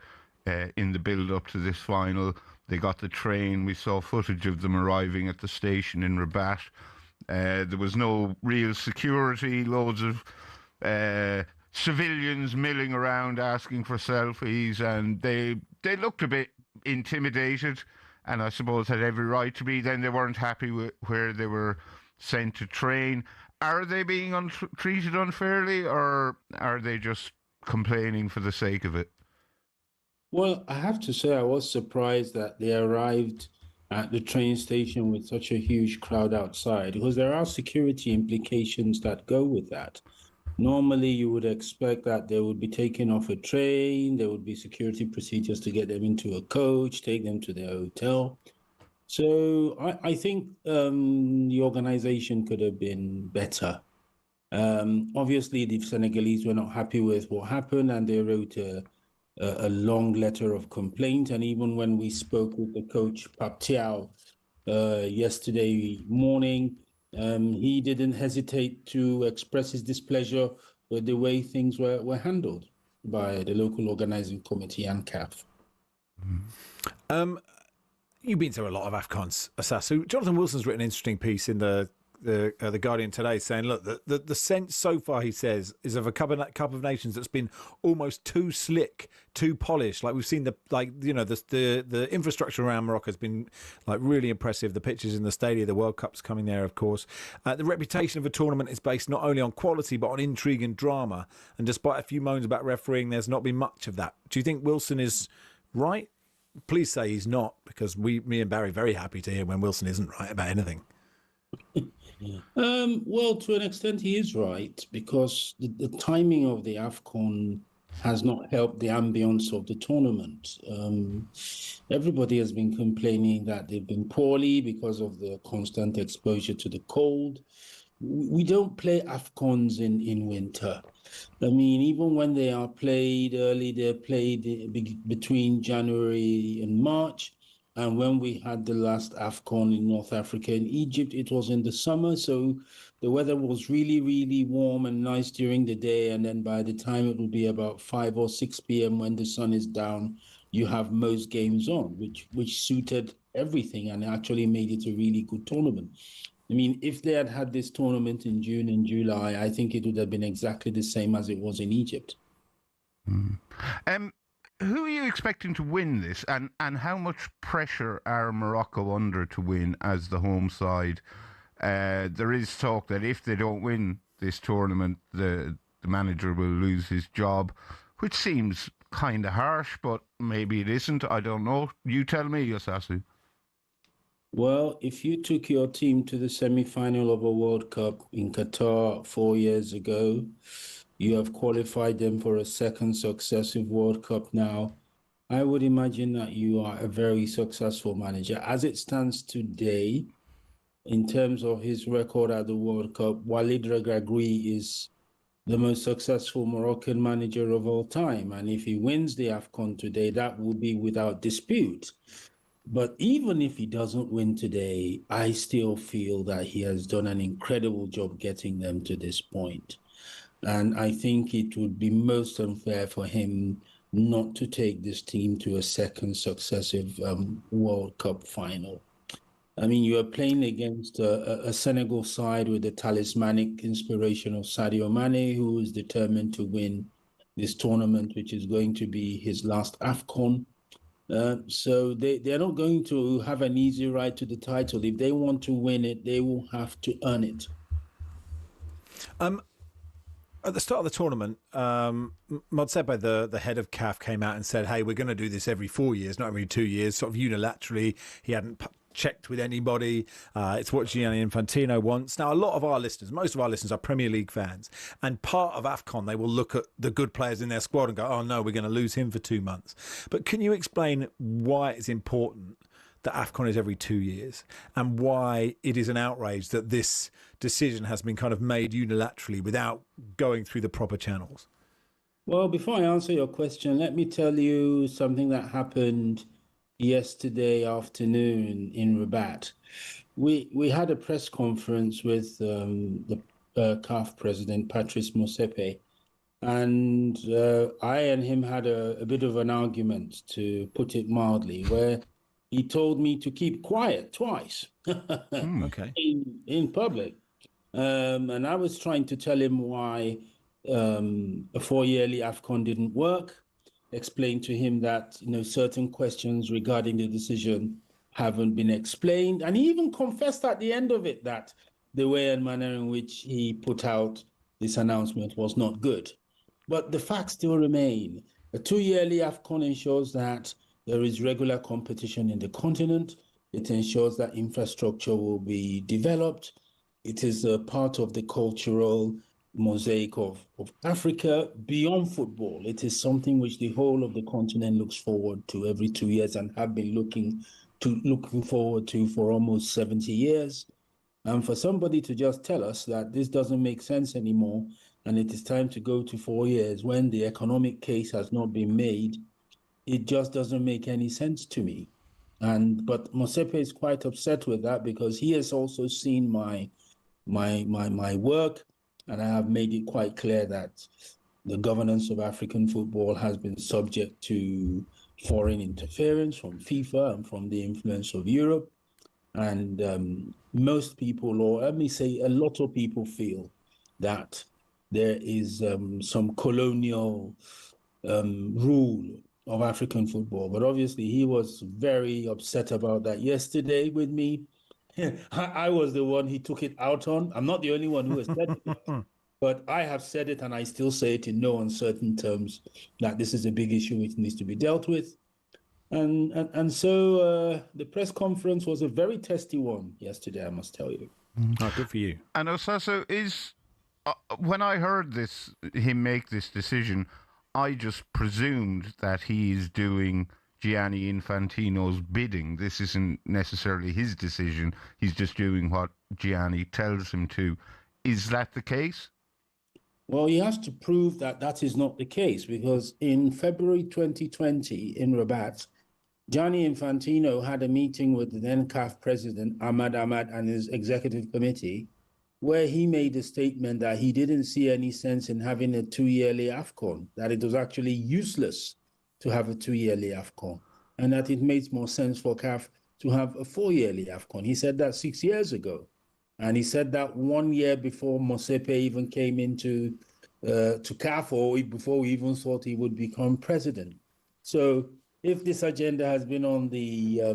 in the build-up to this final. They got the train. We saw footage of them arriving at the station in Rabat. There was no real security, loads of civilians milling around asking for selfies, and they looked a bit intimidated, and I suppose had every right to be. Then they weren't happy with where they were sent to train. Are they being treated unfairly, or are they just complaining for the sake of it? Well, I have to say I was surprised that they arrived at the train station with such a huge crowd outside, because there are security implications that go with that. Normally, you would expect that they would be taken off a train, there would be security procedures to get them into a coach, take them to their hotel. So I think the organization could have been better. Obviously, the Senegalese were not happy with what happened, and they wrote a long letter of complaint. And even when we spoke with the coach, Pap Thiaw, yesterday morning, he didn't hesitate to express his displeasure with the way things were handled by the local organizing committee and CAF. You've been to a lot of AFCONs, Asasu. Jonathan Wilson's written an interesting piece in the Guardian today saying, look, the sense so far, he says, is of a cup of nations that's been almost too slick, too polished. Like we've seen the infrastructure around Morocco has been like really impressive. The pitches in the stadium, the World Cup's coming there, of course. The reputation of a tournament is based not only on quality but on intrigue and drama. And despite a few moans about refereeing, there's not been much of that. Do you think Wilson is right? Please say he's not, because me and Barry are very happy to hear when Wilson isn't right about anything. Well, to an extent, he is right, because the timing of the AFCON has not helped the ambience of the tournament. Everybody has been complaining that they've been poorly because of the constant exposure to the cold. We don't play AFCONs in winter. I mean, even when they are played early, they're played between January and March. And when we had the last AFCON in North Africa and Egypt, it was in the summer. So the weather was really, really warm and nice during the day. And then by the time it would be about 5 or 6 p.m. when the sun is down, you have most games on, which suited everything and actually made it a really good tournament. I mean, if they had had this tournament in June and July, I think it would have been exactly the same as it was in Egypt. Who are you expecting to win this, and how much pressure are Morocco under to win as the home side? There is talk that if they don't win this tournament, the manager will lose his job, which seems kind of harsh, but maybe it isn't. I don't know. You tell me, Yosasu. Well, if you took your team to the semi-final of a World Cup in Qatar 4 years ago, you have qualified them for a second successive World Cup now, I would imagine that you are a very successful manager. As it stands today, in terms of his record at the World Cup, Walid Regragui is the most successful Moroccan manager of all time. And if he wins the AFCON today, that will be without dispute. But even if he doesn't win today, I still feel that he has done an incredible job getting them to this point. And I think it would be most unfair for him not to take this team to a second successive World Cup final. I mean, you are playing against a Senegal side with the talismanic inspiration of Sadio Mane, who is determined to win this tournament, which is going to be his last AFCON. So they're not going to have an easy ride to the title. If they want to win it, they will have to earn it. At the start of the tournament, Motsepe, the head of CAF, came out and said, hey, we're going to do this every 4 years, not every 2 years, sort of unilaterally. He hadn't checked with anybody. It's what Gianni Infantino wants. Now, a lot of our listeners, most of our listeners are Premier League fans. And part of AFCON, they will look at the good players in their squad and go, oh, no, we're going to lose him for 2 months. But can you explain why it's important that AFCON is every 2 years and why it is an outrage that this decision has been kind of made unilaterally without going through the proper channels? Well, before I answer your question, let me tell you something that happened yesterday afternoon in Rabat. We had a press conference with the CAF president, Patrice Motsepe, and I and him had a bit of an argument, to put it mildly, where he told me to keep quiet twice okay. in public. And I was trying to tell him why a 4-yearly AFCON didn't work, explain to him that certain questions regarding the decision haven't been explained. And he even confessed at the end of it that the way and manner in which he put out this announcement was not good. But the facts still remain. A 2-yearly AFCON ensures that there is regular competition in the continent. It ensures that infrastructure will be developed. It is a part of the cultural mosaic of Africa beyond football. It is something which the whole of the continent looks forward to every 2 years and have been looking looking forward to for almost 70 years. And for somebody to just tell us that this doesn't make sense anymore and it is time to go to 4 years when the economic case has not been made, it just doesn't make any sense to me. But Mosepe is quite upset with that because he has also seen my work, and I have made it quite clear that the governance of African football has been subject to foreign interference from FIFA and from the influence of Europe. And most people, or let me say a lot of people, feel that there is some colonial rule of African football. But obviously he was very upset about that yesterday with me. I was the one he took it out on. I'm not the only one who has said it, but I have said it and I still say it in no uncertain terms that this is a big issue which needs to be dealt with. And so the press conference was a very testy one yesterday, I must tell you. Oh, good for you. And Osaso, when I heard him make this decision, I just presumed that he is doing Gianni Infantino's bidding. This isn't necessarily his decision. He's just doing what Gianni tells him to. Is that the case? Well, he has to prove that that is not the case, because in February 2020 in Rabat, Gianni Infantino had a meeting with the then CAF president, Ahmad and his executive committee, where he made a statement that he didn't see any sense in having a 2-yearly AFCON, that it was actually useless to have a 2-yearly AFCON, and that it makes more sense for CAF to have a 4-yearly AFCON. He said that 6 years ago. And he said that 1 year before Mosepe even came into to CAF, or before we even thought he would become president. So if this agenda has been on the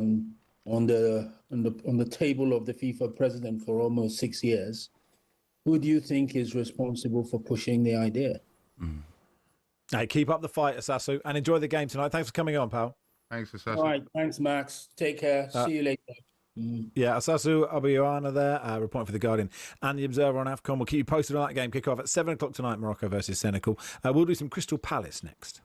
table of the FIFA president for almost 6 years, who do you think is responsible for pushing the idea? Hey, keep up the fight, Osasu, and enjoy the game tonight. Thanks for coming on, pal. Thanks, Osasu. All right, thanks, Max. Take care. See you later. Yeah, Osasu Abiyoana there, reporting for The Guardian and The Observer on AFCON. We'll keep you posted on that game. Kick off at 7 o'clock tonight, Morocco versus Senegal. We'll do some Crystal Palace next.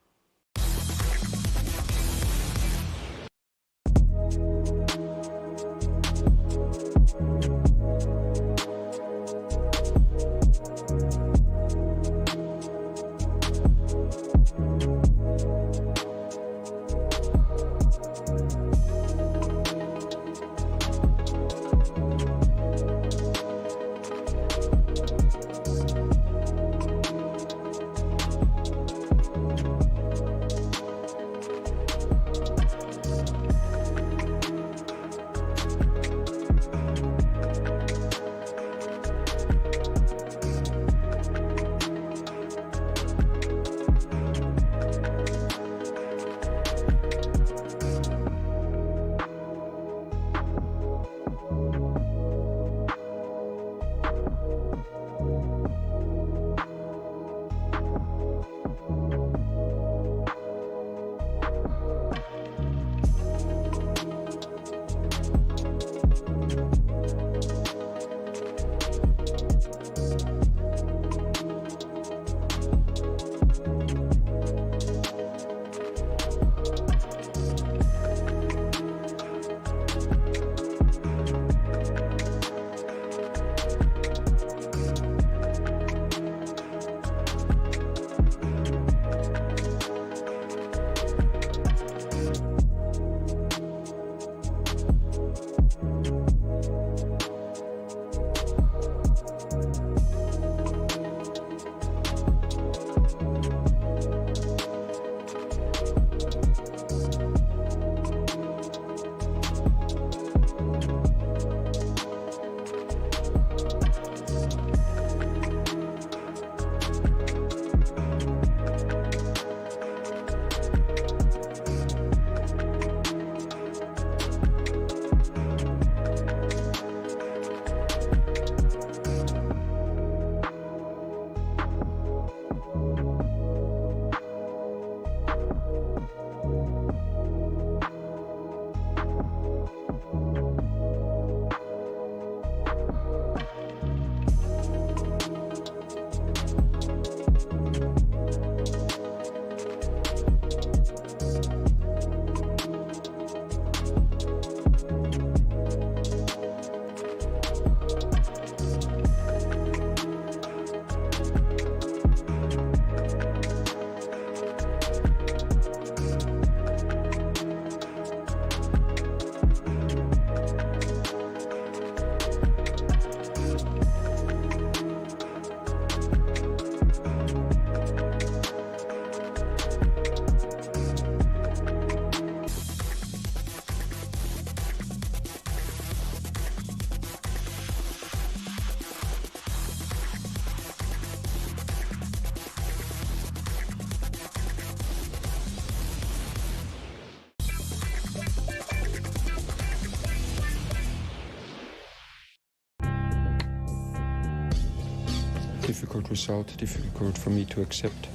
difficult result, difficult for me to accept.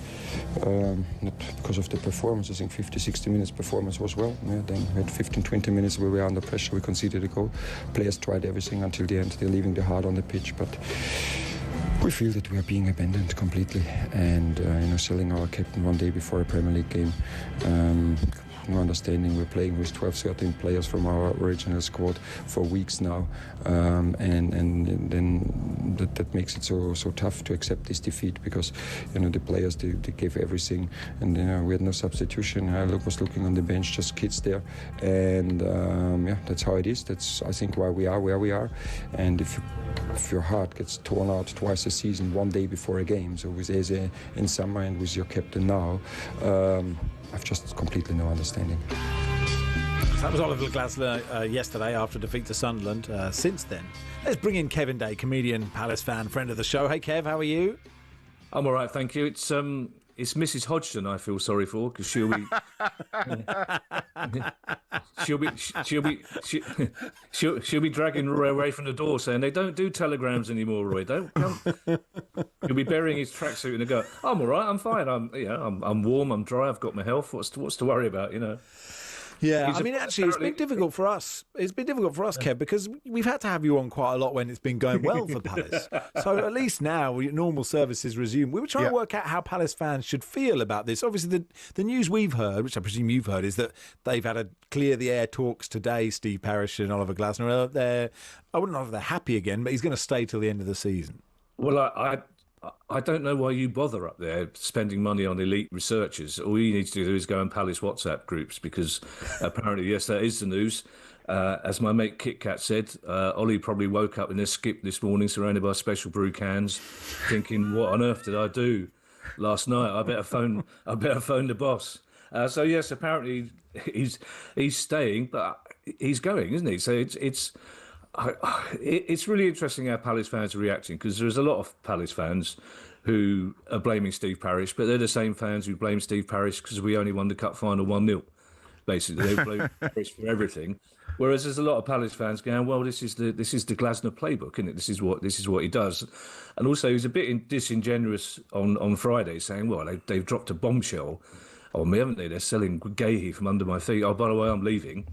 Not because of the performance. I think 50-60 minutes performance was well. Yeah, then we had 15-20 minutes where we were under pressure. We conceded a goal. Players tried everything until the end. They're leaving the heart on the pitch, but we feel that we are being abandoned completely, and selling our captain one day before a Premier League game. No understanding. We're playing with 12-13 players from our original squad for weeks now, and then that makes it so tough to accept this defeat, because the players they gave everything, and we had no substitution. I was looking on the bench, just kids there, and that's how it is. That's, I think, why we are where we are. And if your heart gets torn out twice a season, one day before a game, so with Eze in summer and with your captain now, I've just completely no understanding. That was Oliver Glasner yesterday after defeat to Sunderland. Since then, let's bring in Kevin Day, comedian, Palace fan, friend of the show. Hey Kev, how are you? I'm all right, thank you. It's Mrs. Hodgson I feel sorry for, because she'll be she'll be dragging Roy away from the door, saying they don't do telegrams anymore. Roy, don't come. He'll be burying his tracksuit in the gut. I'm all right. I'm fine. I'm warm. I'm dry. I've got my health. What's to worry about? Yeah, actually, it's been difficult for us. It's been difficult for us, Kev, because we've had to have you on quite a lot when it's been going well for Palace. So at least now, normal services resume. We were trying to work out how Palace fans should feel about this. Obviously, the news we've heard, which I presume you've heard, is that they've had a clear-the-air talks today, Steve Parish and Oliver Glasner. I wouldn't know if they're happy again, but he's going to stay till the end of the season. Well, I don't know why you bother up there spending money on elite researchers. All you need to do is go on Palace WhatsApp groups, because apparently, yes, that is the news. As my mate Kit Kat said, Ollie probably woke up in a skip this morning surrounded by special brew cans, thinking, what on earth did I do last night? I better phone the boss. So yes, apparently he's staying, but he's going, isn't he? So it's really interesting how Palace fans are reacting, because there's a lot of Palace fans who are blaming Steve Parish, but they're the same fans who blame Steve Parish because we only won the cup final 1-0. Basically, they blame Parish for everything. Whereas there's a lot of Palace fans going, well, this is the Glasner playbook, isn't it? This is what he does. And also, he was a bit disingenuous on Friday, saying, well, they've dropped a bombshell on me, haven't they? They're selling Gahey from under my feet. Oh, by the way, I'm leaving.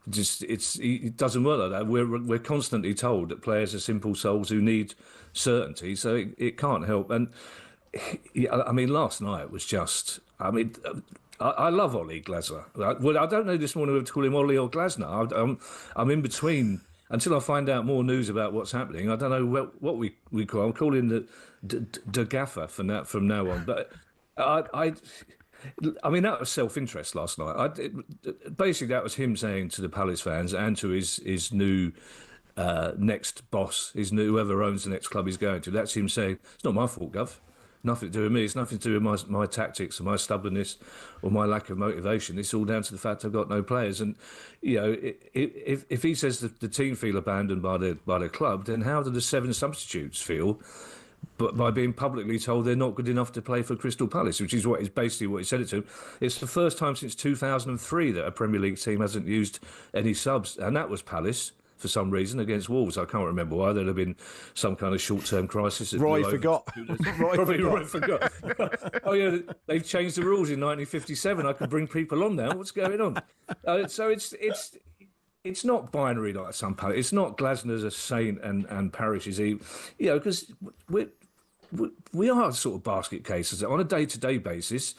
It doesn't work like that. We're constantly told that players are simple souls who need certainty, so it can't help. And last night was just. I love Ollie Glasner. Well, I don't know this morning whether to call him Ollie or Glasner. I'm in between until I find out more news about what's happening. I don't know what we call. I'm calling the gaffer from now on. But that was self-interest last night. Basically, that was him saying to the Palace fans and to his new next boss, whoever owns the next club he's going to. That's him saying, it's not my fault, Gov. Nothing to do with me. It's nothing to do with my tactics or my stubbornness or my lack of motivation. It's all down to the fact I've got no players. And, if he says that the team feel abandoned by the club, then how do the 7 substitutes feel? But by being publicly told they're not good enough to play for Crystal Palace, which is basically what he said it to. It's the first time since 2003 that a Premier League team hasn't used any subs, and that was Palace for some reason against Wolves. I can't remember why. There'd have been some kind of short-term crisis. Roy forgot. Roy forgot. Oh yeah, they've changed the rules in 1957. I can bring people on now. What's going on? So it's not binary like some Palace. It's not Glasner's a saint and Parish is evil. Because we are sort of basket cases on a day-to-day basis.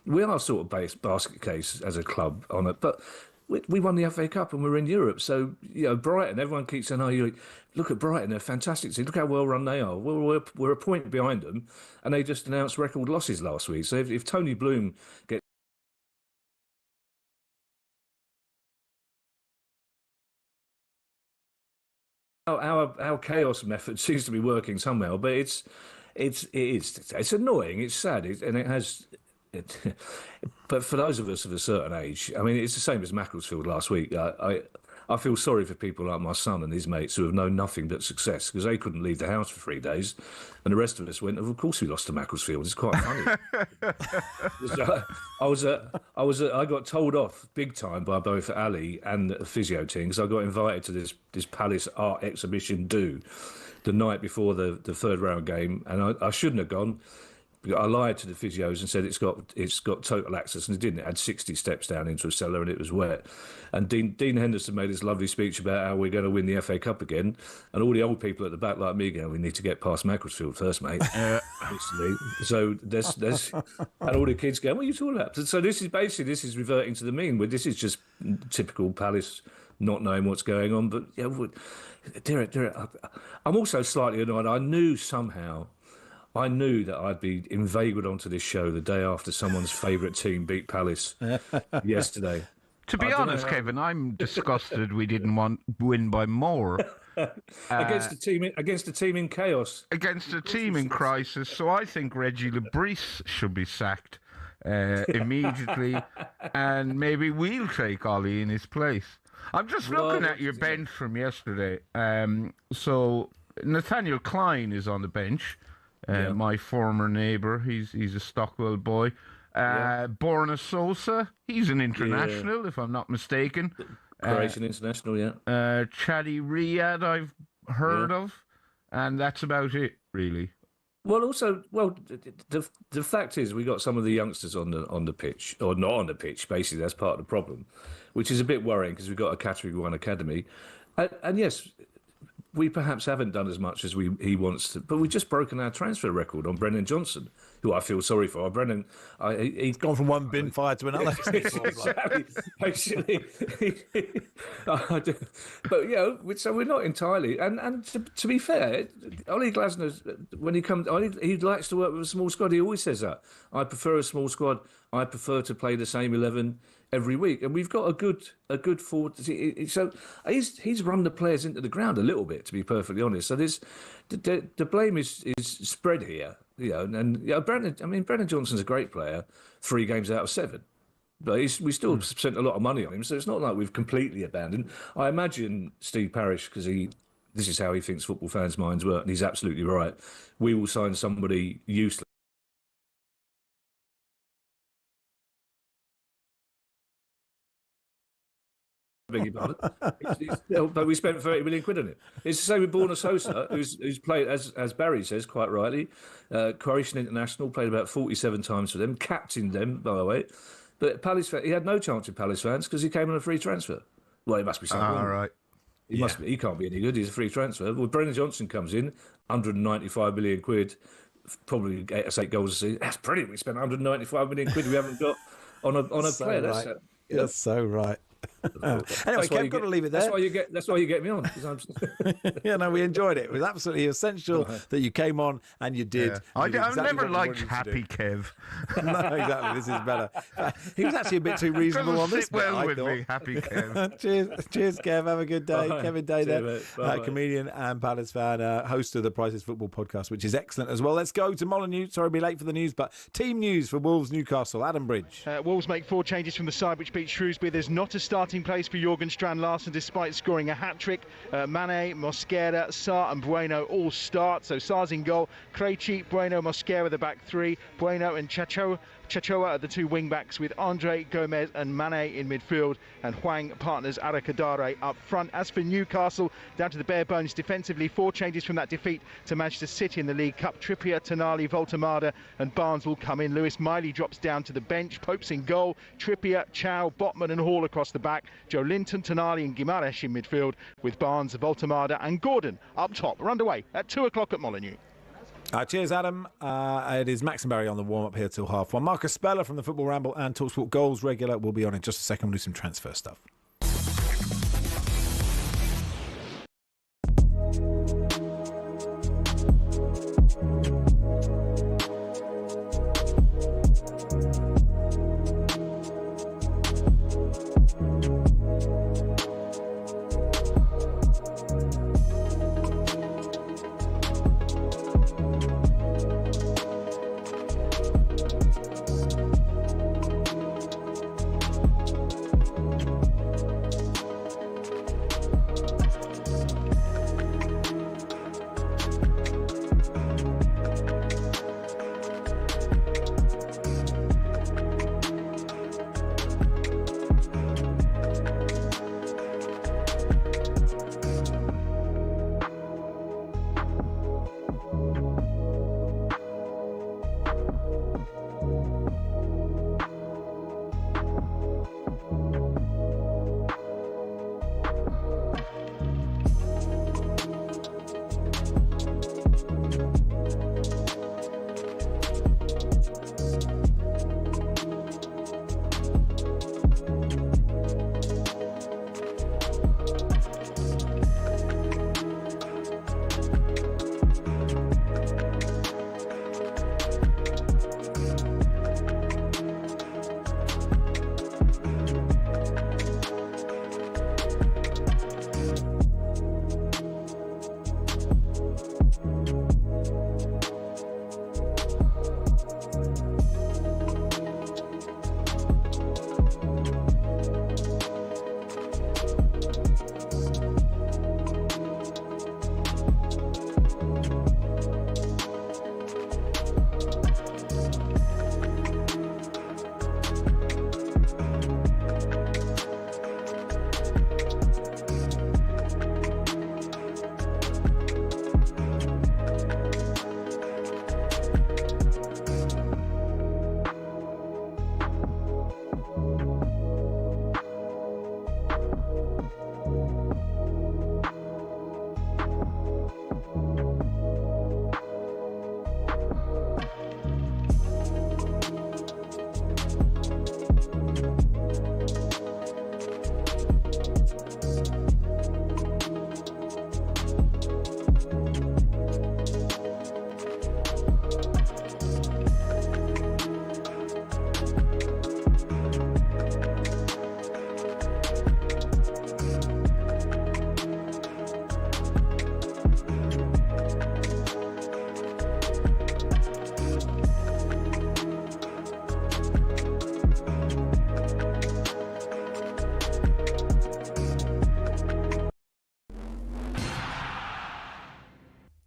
We are sort of basket case as a club on it, but we won the FA Cup and we're in Europe. So Brighton. Everyone keeps saying, "Oh, you look at Brighton. They're fantastic. Look how well run they are." Well, we're a point behind them, and they just announced record losses last week. So if Tony Bloom gets our chaos method seems to be working somehow, but it's annoying, it's sad, and it has. But for those of us of a certain age, it's the same as Macclesfield last week. I feel sorry for people like my son and his mates who have known nothing but success because they couldn't leave the house for 3 days, and the rest of us went. Of course, we lost to Macclesfield. It's quite funny. I got told off big time by both Ali and the physio team because I got invited to this Palace art exhibition the night before the third round game, and I shouldn't have gone. I lied to the physios and said it's got total access, and it didn't. It had 60 steps down into a cellar and it was wet. And Dean Henderson made this lovely speech about how we're going to win the FA Cup again, and all the old people at the back like me going, we need to get past Macclesfield first, mate. So there's and all the kids going, what are you talking about? So this is reverting to the mean. Where this is just typical Palace not knowing what's going on. But yeah, dear, I'm also slightly annoyed. I knew that I'd be inveigled onto this show the day after someone's favourite team beat Palace yesterday. To be honest, Kevin, I'm disgusted we didn't win by more. Against a team in chaos. Against a team in crisis. So I think Reggie Lebris should be sacked immediately, and maybe we'll take Ollie in his place. I'm just looking at your bench from yesterday. So Nathaniel Klein is on the bench. My former neighbour, he's a Stockwell boy. Borna Sosa, he's an international, if I'm not mistaken. Croatian international, yeah. Chadi Riyad, I've heard of, and that's about it, really. Well, the fact is, we got some of the youngsters on the pitch, or not on the pitch. Basically, that's part of the problem, which is a bit worrying because we've got a Category 1 academy, and yes, we perhaps haven't done as much as he wants to, but we've just broken our transfer record on Brennan Johnson, who I feel sorry for. Brennan, he's gone from one bin fire to another. Exactly. Actually, but so we're not entirely. And to be fair, Ollie Glasner, when he comes, he likes to work with a small squad. He always says that. I prefer a small squad. I prefer to play the same 11 every week, and we've got a good forward. So he's run the players into the ground a little bit, to be perfectly honest. So the blame is spread here, and Brennan Johnson's a great player, 3 games out of 7, but we still spent a lot of money on him. So it's not like we've completely abandoned. I imagine Steve Parish, because this is how he thinks football fans' minds work, and he's absolutely right. We will sign somebody useless. But we spent 30 million quid on it. It's the same with Borna Sosa, who's played, as Barry says quite rightly, Croatian international, played about 47 times for them, captained them, by the way. But Palace, he had no chance with Palace fans because he came on a free transfer. Well, he must be something. All right. He must be. He can't be any good. He's a free transfer. Well, Brennan Johnson comes in, 195 million quid, probably 8 goals a season. That's brilliant. We spent 195 million quid we haven't got on a so player. Right. That's so right. Anyway, Kev, got to leave it there. That's why you get me on. Yeah, no, we enjoyed it. It was absolutely essential that you came on, and you did. Yeah. I've never liked Happy Kev. No, exactly. This is better. He was actually a bit too reasonable on this. Well with me, Happy Kev. Cheers, Kev. Have a good day. Bye. Kevin Day there, Bye. comedian and Palace fan, host of the Price is Football podcast, which is excellent as well. Let's go to Molyneux. Sorry to be late for the news, but team news for Wolves Newcastle. Adam Bridge. Wolves make 4 changes from the side which beat Shrewsbury. There's not a starting place for Jorgen Strand Larsen despite scoring a hat-trick. Mane, Mosquera, Sarr and Bueno all start. So Sarr's in goal. Krejci, Bueno, Mosquera the back 3. Bueno and Chachoa are the 2 wing-backs, with Andre, Gomez and Mane in midfield, and Hwang partners Arakadare up front. As for Newcastle, down to the bare bones defensively, 4 changes from that defeat to Manchester City in the League Cup. Trippier, Tonali, Voltemada and Barnes will come in. Lewis Miley drops down to the bench. Pope's in goal. Trippier, Chow, Botman and Hall across the back. Joe Linton, Tonali and Guimaraes in midfield, with Barnes, Voltemada and Gordon up top. We're underway at 2 o'clock at Molyneux. Cheers, Adam. It is Max and Barry on the warm-up here till 1:30. Marcus Speller from the Football Ramble and TalkSport Goals regular will be on in just a second. We'll do some transfer stuff.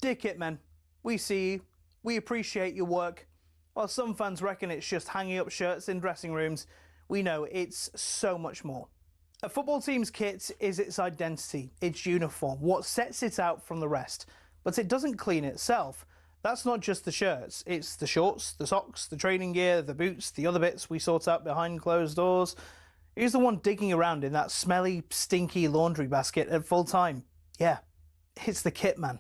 Dear kitmen, we see you. We appreciate your work. While some fans reckon it's just hanging up shirts in dressing rooms, we know it's so much more. A football team's kit is its identity, its uniform, what sets it out from the rest. But it doesn't clean itself. That's not just the shirts, it's the shorts, the socks, the training gear, the boots, the other bits we sort out behind closed doors. Who's the one digging around in that smelly, stinky laundry basket at full time? Yeah, it's the kit man.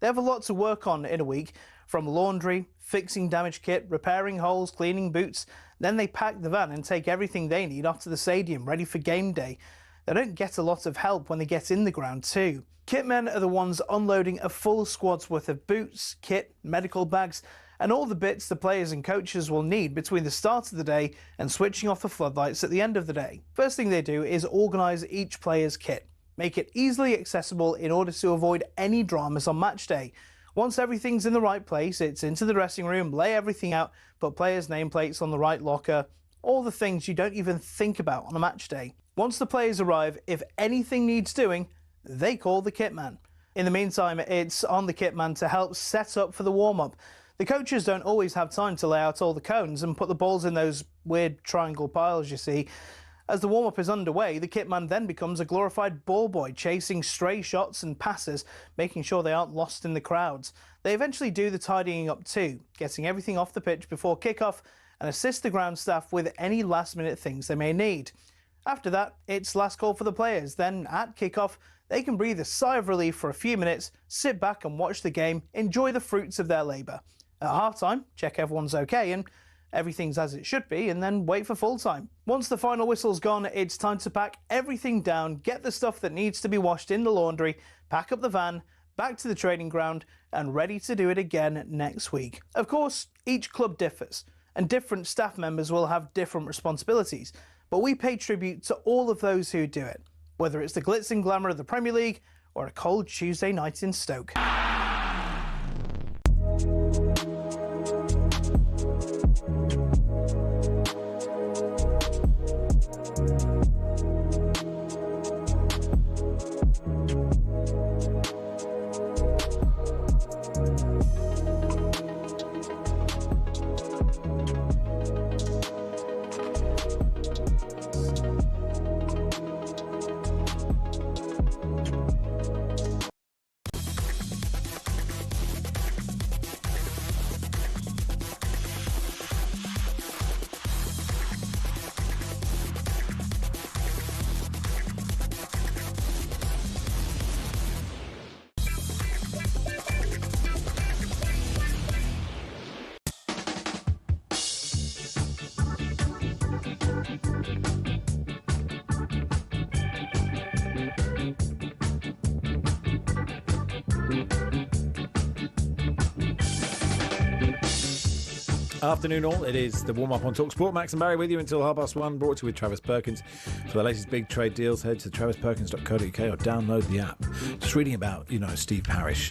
They have a lot to work on in a week, from laundry, fixing damaged kit, repairing holes, cleaning boots. Then they pack the van and take everything they need off to the stadium, ready for game day. They don't get a lot of help when they get in the ground too. Kitmen are the ones unloading a full squad's worth of boots, kit, medical bags, and all the bits the players and coaches will need between the start of the day and switching off the floodlights at the end of the day. First thing they do is organise each player's kit, make it easily accessible in order to avoid any dramas on match day. Once everything's in the right place, it's into the dressing room, lay everything out, put players' nameplates on the right locker, all the things you don't even think about on a match day. Once the players arrive, if anything needs doing, they call the kit man. In the meantime, it's on the kit man to help set up for the warm-up. The coaches don't always have time to lay out all the cones and put the balls in those weird triangle piles you see. As the warm-up is underway, the kit man then becomes a glorified ball boy, chasing stray shots and passes, making sure they aren't lost in the crowds. They eventually do the tidying up too, getting everything off the pitch before kick-off and assist the ground staff with any last-minute things they may need. After that, it's last call for the players. Then, at kick-off, they can breathe a sigh of relief for a few minutes, sit back and watch the game, enjoy the fruits of their labour. At half-time, check everyone's okay and everything's as it should be, and then wait for full-time. Once the final whistle's gone, it's time to pack everything down, get the stuff that needs to be washed in the laundry, pack up the van, back to the training ground, and ready to do it again next week. Of course, each club differs, and different staff members will have different responsibilities, but we pay tribute to all of those who do it, whether it's the glitz and glamour of the Premier League or a cold Tuesday night in Stoke. Afternoon all, it is the warm-up on TalkSport. Max and Barry with you until 1:30, brought to you with Travis Perkins. For the latest big trade deals, head to travisperkins.co.uk or download the app. Just reading about, Steve Parish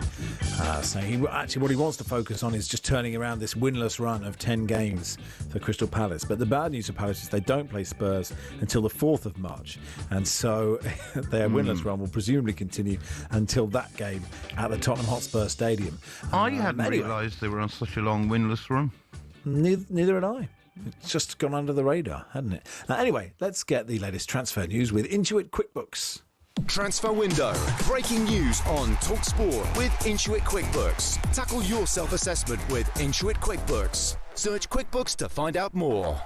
saying what he wants to focus on is just turning around this winless run of 10 games for Crystal Palace. But the bad news for Palace is they don't play Spurs until the 4th of March. And so their winless run will presumably continue until that game at the Tottenham Hotspur Stadium. I hadn't realised they were on such a long winless run. Neither had I. It's just gone under the radar, hadn't it? Anyway, let's get the latest transfer news with Intuit QuickBooks. Transfer window. Breaking news on TalkSport with Intuit QuickBooks. Tackle your self-assessment with Intuit QuickBooks. Search QuickBooks to find out more.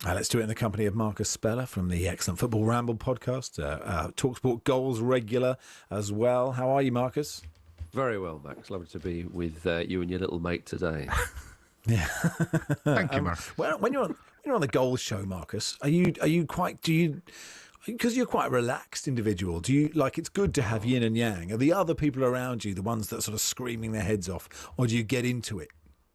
Let's do it in the company of Marcus Speller from the Excellent Football Ramble podcast, TalkSport Goals regular as well. How are you, Marcus? Very well, Max. Lovely to be with you and your little mate today. Yeah. Thank you, Mark. When you're on the goals show, Marcus, are you quite? Do you? Because you're quite a relaxed individual. Do you like? It's good to have yin and yang. Are the other people around you the ones that are sort of screaming their heads off, or do you get into it?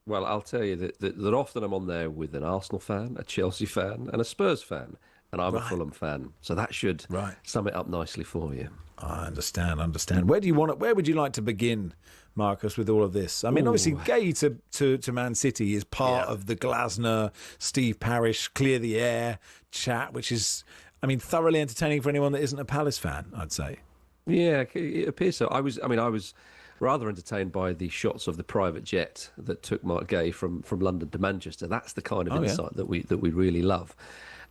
Well, I'll tell you that often I'm on there with an Arsenal fan, a Chelsea fan, and a Spurs fan, and I'm a Fulham fan. So that should sum it up nicely for you. I understand. Where would you like to begin, Marcus, with all of this? I mean, obviously, Gay to Man City is part of the Glasner, Steve Parish, clear the air chat, which is, I mean, thoroughly entertaining for anyone that isn't a Palace fan, I'd say. Yeah, it appears so. I was rather entertained by the shots of the private jet that took Mark Gay from London to Manchester. That's the kind of insight that we really love.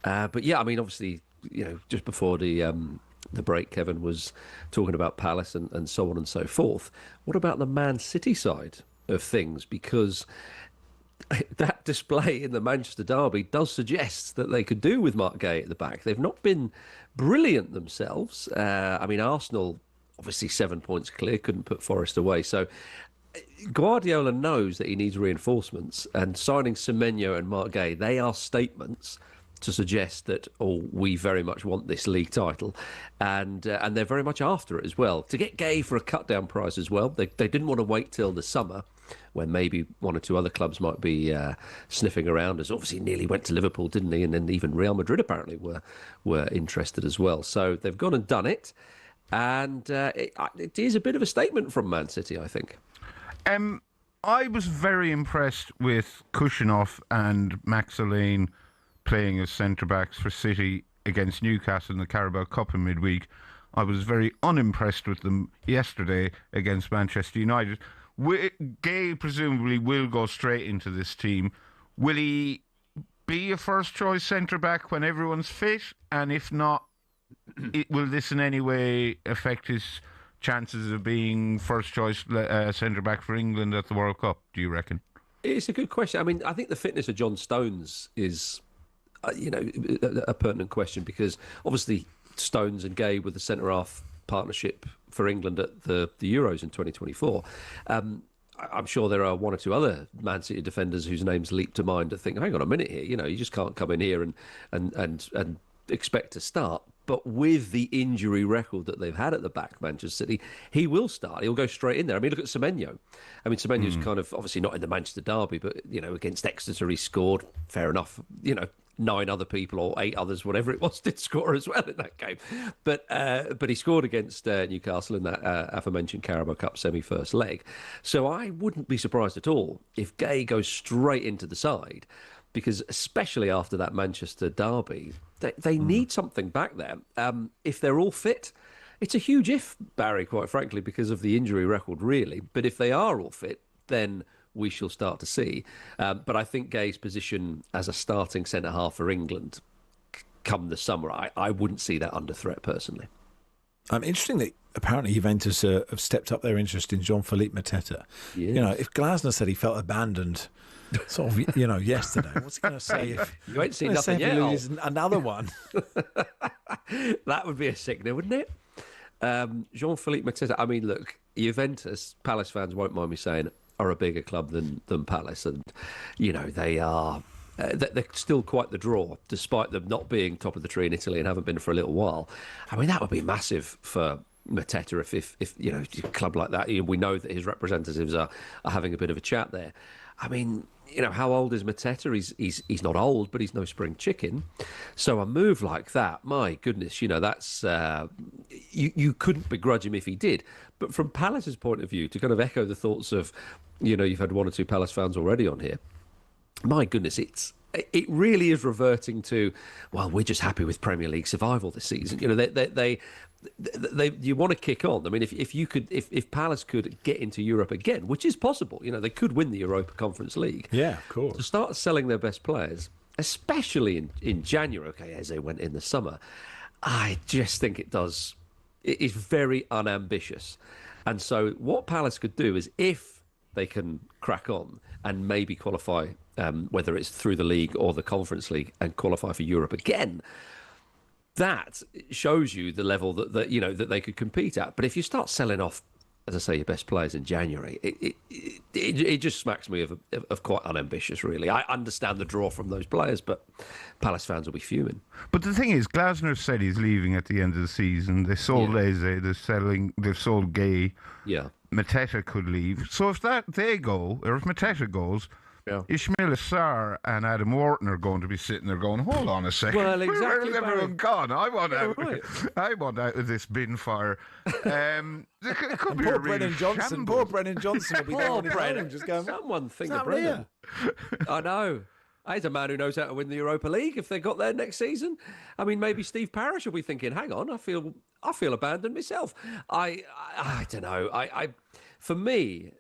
But yeah, I mean, obviously, just before the break, Kevin was talking about Palace and so on and so forth. What about the Man City side of things? Because that display in the Manchester derby does suggest that they could do with Mark Gay at the back. They've not been brilliant themselves. I mean, Arsenal, obviously 7 points clear, couldn't put Forest away. So Guardiola knows that he needs reinforcements, and signing Semenyo and Mark Gay, they are statements to suggest that, we very much want this league title, and they're very much after it as well. To get Gay for a cut-down price as well, they didn't want to wait till the summer, when maybe one or two other clubs might be sniffing around, as obviously nearly went to Liverpool, didn't he? And then even Real Madrid apparently were interested as well. So they've gone and done it, and it is a bit of a statement from Man City, I think. I was very impressed with Kushinoff and Maxolane playing as centre-backs for City against Newcastle in the Carabao Cup in midweek. I was very unimpressed with them yesterday against Manchester United. Gay presumably will go straight into this team. Will he be a first-choice centre-back when everyone's fit? And if not, will this in any way affect his chances of being first-choice centre-back for England at the World Cup, do you reckon? It's a good question. I mean, I think the fitness of John Stones is a pertinent question, because obviously Stones and Gay were the centre-half partnership for England at the Euros in 2024. I'm sure there are one or two other Man City defenders whose names leap to mind to think, hang on a minute here, you just can't come in here and expect to start. But with the injury record that they've had at the back, Manchester City, he will start. He'll go straight in there. I mean, look at Semenyo. I mean, Semenyo's kind of obviously not in the Manchester derby, but, against Exeter he scored. Fair enough. 9 other people or 8 others, whatever it was, did score as well in that game. But he scored against Newcastle in that aforementioned Carabao Cup semi-first leg. So I wouldn't be surprised at all if Gay goes straight into the side, because especially after that Manchester derby, they need something back there. If they're all fit, it's a huge if, Barry, quite frankly, because of the injury record, really. But if they are all fit, then we shall start to see. But I think Gay's position as a starting centre-half for England come the summer, I wouldn't see that under threat, personally. Interesting that apparently Juventus have stepped up their interest in Jean-Philippe Mateta. Yeah. If Glasner said he felt abandoned sort of, yesterday, what's he going to say? You ain't seen nothing yet. Another one. That would be a sickener, wouldn't it? Jean-Philippe Mateta, I mean, look, Juventus, Palace fans won't mind me saying, are a bigger club than Palace, and they are they're still quite the draw, despite them not being top of the tree in Italy and haven't been for a little while. I mean, that would be massive for Mateta if a club like that. We know that his representatives are having a bit of a chat there. I mean, how old is Mateta? He's not old, but he's no spring chicken. So a move like that, my goodness, that's you couldn't begrudge him if he did. But from Palace's point of view, to kind of echo the thoughts of, you've had one or two Palace fans already on here. My goodness, it really is reverting to, well, we're just happy with Premier League survival this season. They you want to kick on. I mean, if Palace could get into Europe again, which is possible, they could win the Europa Conference League. Yeah, of course. To start selling their best players, especially in January. Okay, Eze went in the summer. I just think it is very unambitious. And so what Palace could do is, if they can crack on and maybe qualify, whether it's through the league or the Conference League, and qualify for Europe again, that shows you the level that they could compete at. But if you start selling off, as I say, your best players in January, it just smacks me of quite unambitious, really. I understand the draw from those players, but Palace fans will be fuming. But the thing is, Glasner said he's leaving at the end of the season. They sold Eze, they've sold Gay. Yeah. Mateta could leave. So if they go, or if Mateta goes, Ismail Assar and Adam Wharton are going to be sitting there going, hold on a second. Well, exactly. Where's everyone gone? I want out of this bin fire. It could be poor a real Brennan Johnson. shambles. Poor Brennan Johnson will be there on his own, just going, someone think "It's of not Brennan. I know. He's a man who knows how to win the Europa League if they got there next season. I mean, maybe Steve Parish will be thinking, hang on, I feel abandoned myself. I don't know. for me,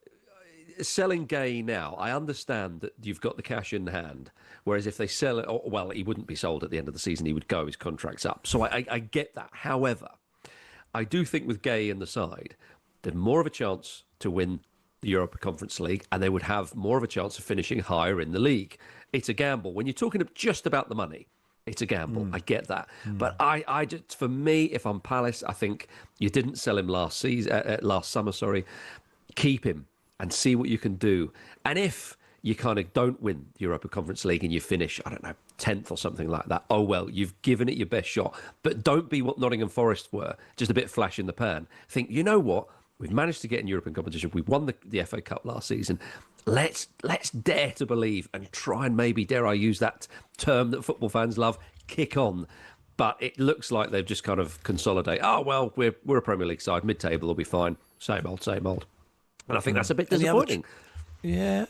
selling Gay now, I understand that you've got the cash in hand. Whereas if they sell it, well, he wouldn't be sold at the end of the season. He would go. His contract's up. So I get that. However, I do think with Gay in the side, there's more of a chance to win the Europa Conference League, and they would have more of a chance of finishing higher in the league. It's a gamble. When you're talking just about the money, it's a gamble. I get that. But I just, for me, if I'm Palace, I think you didn't sell him last summer. Keep him and see what you can do. And if you kind of don't win the Europa Conference League and you finish, I don't know, 10th or something like that, oh, well, you've given it your best shot. But don't be what Nottingham Forest were, just a bit flash in the pan. Think, you know what? We've managed to get in European competition. We won the FA Cup last season. Let's dare to believe and try and maybe, dare I use that term that football fans love, kick on. But it looks like they've just kind of consolidate. Oh, well, we're a Premier League side. Mid-table will be fine. Same old, same old. And I think that's a bit disappointing. Yeah.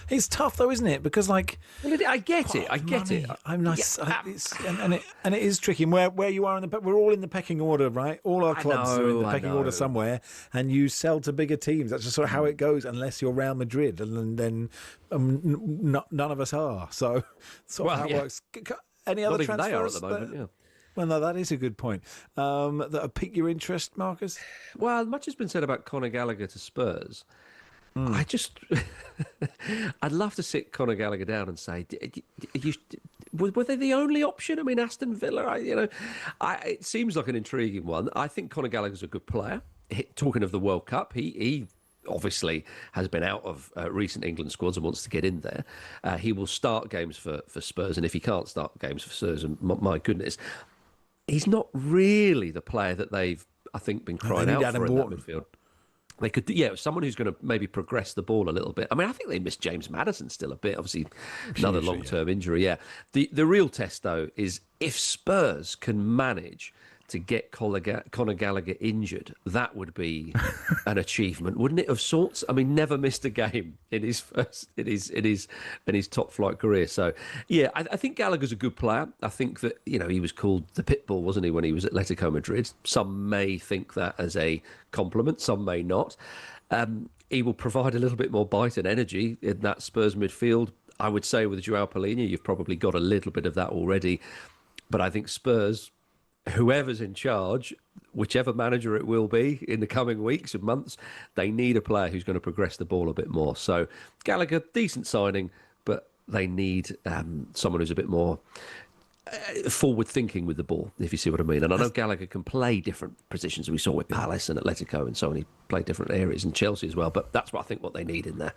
It's tough though, isn't it? Because I get it. I'm nice, and it is tricky. And where you are we're all in the pecking order, right? All our clubs are in the pecking order somewhere, and you sell to bigger teams. That's just sort of how it goes, unless you're Real Madrid, and then none of us are. So that's how it works. Any other transfers? They are at the moment, yeah. Well, no, that is a good point. That have piqued your interest, Marcus? Well, much has been said about Conor Gallagher to Spurs. I'd love to sit Conor Gallagher down and say, were they the only option? I mean, Aston Villa, it seems like an intriguing one. I think Conor Gallagher's a good player. Talking of the World Cup, he obviously has been out of recent England squads and wants to get in there. He will start games for Spurs, and if he can't start games for Spurs, my goodness, he's not really the player that they've, I think, been crying out for in that midfield. They could, someone who's going to maybe progress the ball a little bit. I mean, I think they miss James Maddison still a bit. Obviously, another long-term injury. Yeah, the real test though is if Spurs can manage to get Conor Gallagher injured, that would be an achievement, wouldn't it, of sorts? I mean, never missed a game in his top flight career. So, yeah, I think Gallagher's a good player. I think that, he was called the Pitbull, wasn't he, when he was at Atletico Madrid? Some may think that as a compliment, some may not. He will provide a little bit more bite and energy in that Spurs midfield. I would say with Joao Palhinha, you've probably got a little bit of that already. But I think Spurs, whoever's in charge, whichever manager it will be in the coming weeks and months, they need a player who's going to progress the ball a bit more. So Gallagher, decent signing, but they need someone who's a bit more forward-thinking with the ball, if you see what I mean. And I know Gallagher can play different positions. We saw with Palace and Atletico and so on. He played different areas in Chelsea as well. But that's what I think what they need in there.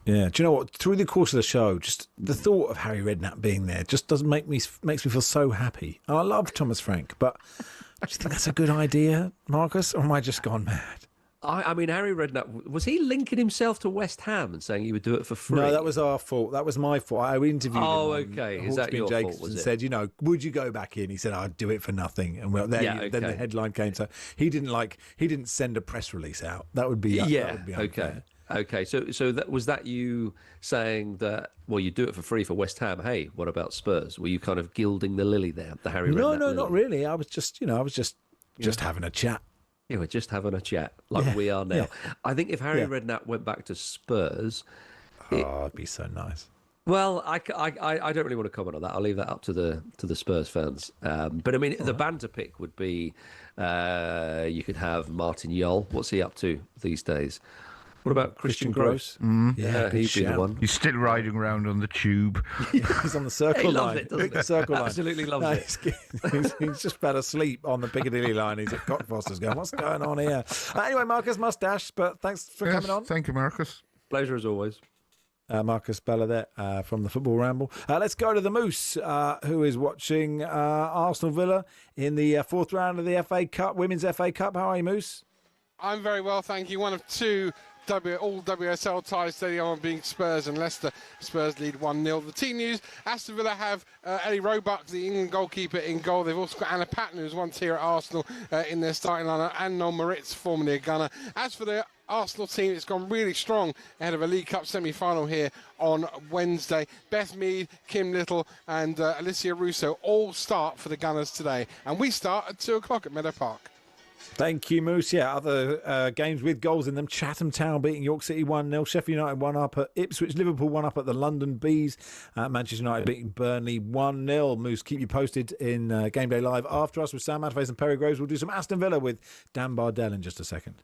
Yeah, do you know what? Through the course of the show, just the thought of Harry Redknapp being there just doesn't makes me feel so happy. And I love Thomas Frank, but do you think that's a good idea, Marcus, or am I just gone mad? I mean, Harry Redknapp, was he linking himself to West Ham and saying he would do it for free? No, that was our fault. That was my fault. I interviewed him. Oh, okay. Is that your fault? Was it? Said, would you go back in? He said, I'd do it for nothing. And then the headline came. So he didn't send a press release out. That would be unfair. Okay, so was that you saying that, well, you do it for free for West Ham? Hey, what about Spurs? Were you kind of gilding the lily there, the Harry Redknapp lily? Not really. I was just having a chat. Yeah, we're just having a chat like we are now. Yeah. I think if Harry Redknapp went back to Spurs, it'd be so nice. Well, I don't really want to comment on that. I'll leave that up to the Spurs fans. But I mean, the banter pick would be you could have Martin Jol. What's he up to these days? What about Christian Gross? Yeah, he'd be the one. He's still riding around on the tube. He's on the circle line. He loves it, doesn't he? Circle line. Absolutely loves it. He's just about asleep on the Piccadilly line. He's at Cockfosters going, what's going on here? Anyway, Marcus, mustache, but thanks for coming on. Thank you, Marcus. Pleasure as always. Marcus Bella there from the Football Ramble. Let's go to the Moose, who is watching Arsenal Villa in the fourth round of the FA Cup, Women's FA Cup. How are you, Moose? I'm very well, thank you. One of two all WSL ties steady on being Spurs and Leicester. Spurs lead 1-0. The team news, Aston Villa have Ellie Roebuck, the England goalkeeper, in goal. They've also got Anna Patton, who's once here at Arsenal in their starting lineup, and Noel Moritz, formerly a gunner. As for the Arsenal team, it's gone really strong ahead of a League Cup semi-final here on Wednesday. Beth Mead, Kim Little and Alicia Russo all start for the Gunners today. And we start at 2 o'clock at Meadow Park. Thank you, Moose. Yeah, other games with goals in them. Chatham Town beating York City 1-0. Sheffield United 1-up at Ipswich. Liverpool 1-up at the London Bees. Manchester United beating Burnley 1-0. Moose, keep you posted in Game Day Live after us with Sam Matterface and Perry Groves. We'll do some Aston Villa with Dan Bardell in just a second.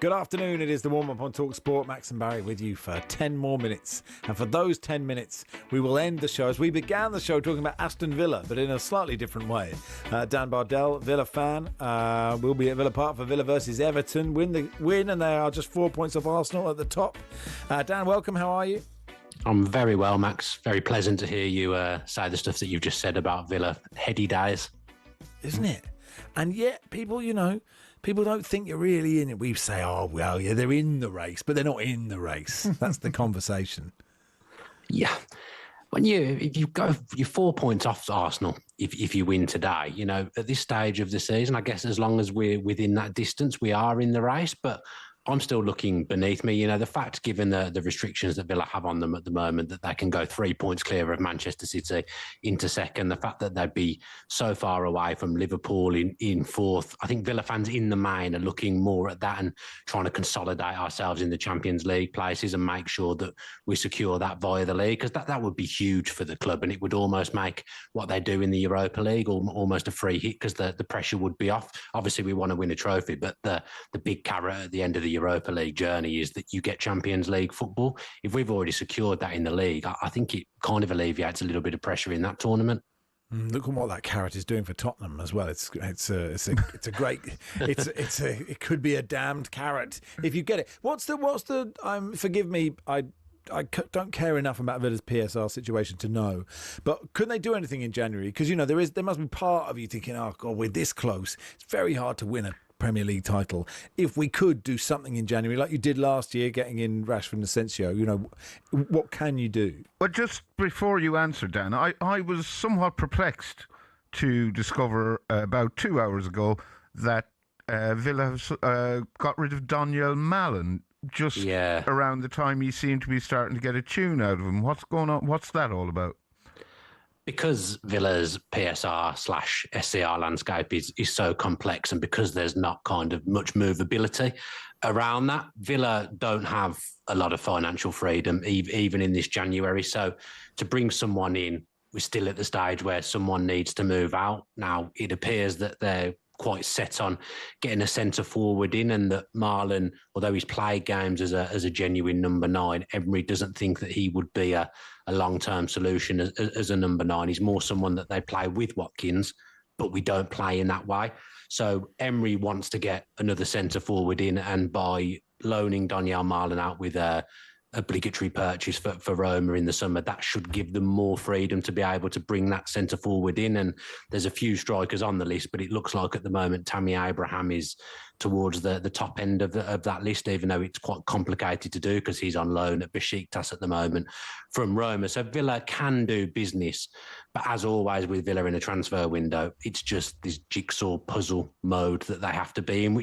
Good afternoon. It is the warm-up on TalkSport. Max and Barry with you for 10 more minutes. And for those 10 minutes, we will end the show as we began the show talking about Aston Villa, but in a slightly different way. Dan Bardell, Villa fan, will be at Villa Park for Villa versus Everton. Win, and they are just 4 points off Arsenal at the top. Dan, welcome. How are you? I'm very well, Max. Very pleasant to hear you say the stuff that you've just said about Villa. Heady days. Isn't it? And yet, people don't think you're really in it. We say, oh, well, yeah, they're in the race, but they're not in the race. That's the conversation. Yeah. If you go, you're 4 points off Arsenal if you win today. At this stage of the season, I guess as long as we're within that distance, we are in the race. But I'm still looking beneath me. The fact, given the restrictions that Villa have on them at the moment, that they can go 3 points clear of Manchester City into second, the fact that they'd be so far away from Liverpool in fourth, I think Villa fans in the main are looking more at that and trying to consolidate ourselves in the Champions League places and make sure that we secure that via the league, because that would be huge for the club, and it would almost make what they do in the Europa League almost a free hit, because the pressure would be off. Obviously, we want to win a trophy, but the big carrot at the end of the Europa League journey is that you get Champions League football. If we've already secured that in the league, I think it kind of alleviates a little bit of pressure in that tournament. Look at what that carrot is doing for Tottenham as well. It could be a damned carrot if you get it. What's the? Forgive me, I don't care enough about Villa's PSR situation to know, but couldn't they do anything in January? Because there must be part of you thinking, oh God, we're this close. It's very hard to win a Premier League title. If we could do something in January, like you did last year, getting in Rashford and Asensio, what can you do? Well, just before you answer, Dan, I was somewhat perplexed to discover about 2 hours ago that Villa got rid of Daniel Malen just around the time he seemed to be starting to get a tune out of him. What's going on? What's that all about? Because Villa's PSR/SCR landscape is so complex, and because there's not kind of much movability around that, Villa don't have a lot of financial freedom, even in this January. So to bring someone in, we're still at the stage where someone needs to move out. Now, it appears that they're quite set on getting a centre forward in, and that Marlon, although he's played games as a genuine number 9, Emery doesn't think that he would be a long-term solution as a number 9. He's more someone that they play with Watkins, but we don't play in that way. So Emery wants to get another centre forward in, and by loaning Daniel Marlon out with a obligatory purchase for Roma in the summer, that should give them more freedom to be able to bring that centre forward in. And there's a few strikers on the list, but it looks like at the moment Tammy Abraham is towards the top end of that list, even though it's quite complicated to do because he's on loan at Besiktas at the moment from Roma. So Villa can do business, but as always with Villa in a transfer window, it's just this jigsaw puzzle mode that they have to be in,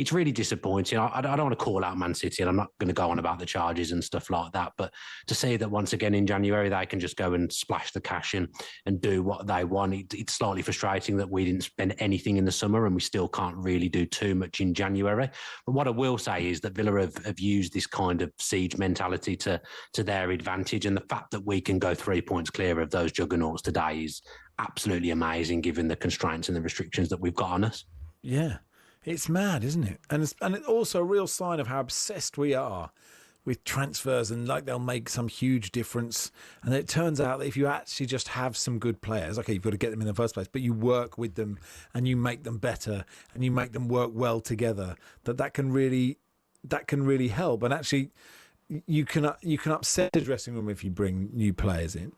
it's really disappointing. I don't want to call out Man City, and I'm not going to go on about the charges and stuff like that, but to see that once again in January they can just go and splash the cash in and do what they want, it's slightly frustrating that we didn't spend anything in the summer and we still can't really do too much in January. But what I will say is that Villa have used this kind of siege mentality to their advantage, and the fact that we can go 3 points clear of those juggernauts today is absolutely amazing given the constraints and the restrictions that we've got on us. Yeah, it's mad, isn't it? And it's also a real sign of how obsessed we are with transfers, and like they'll make some huge difference. And it turns out that if you actually just have some good players, okay, you've got to get them in the first place, but you work with them and you make them better and you make them work well together, that can really help. And actually, you can upset the dressing room if you bring new players in.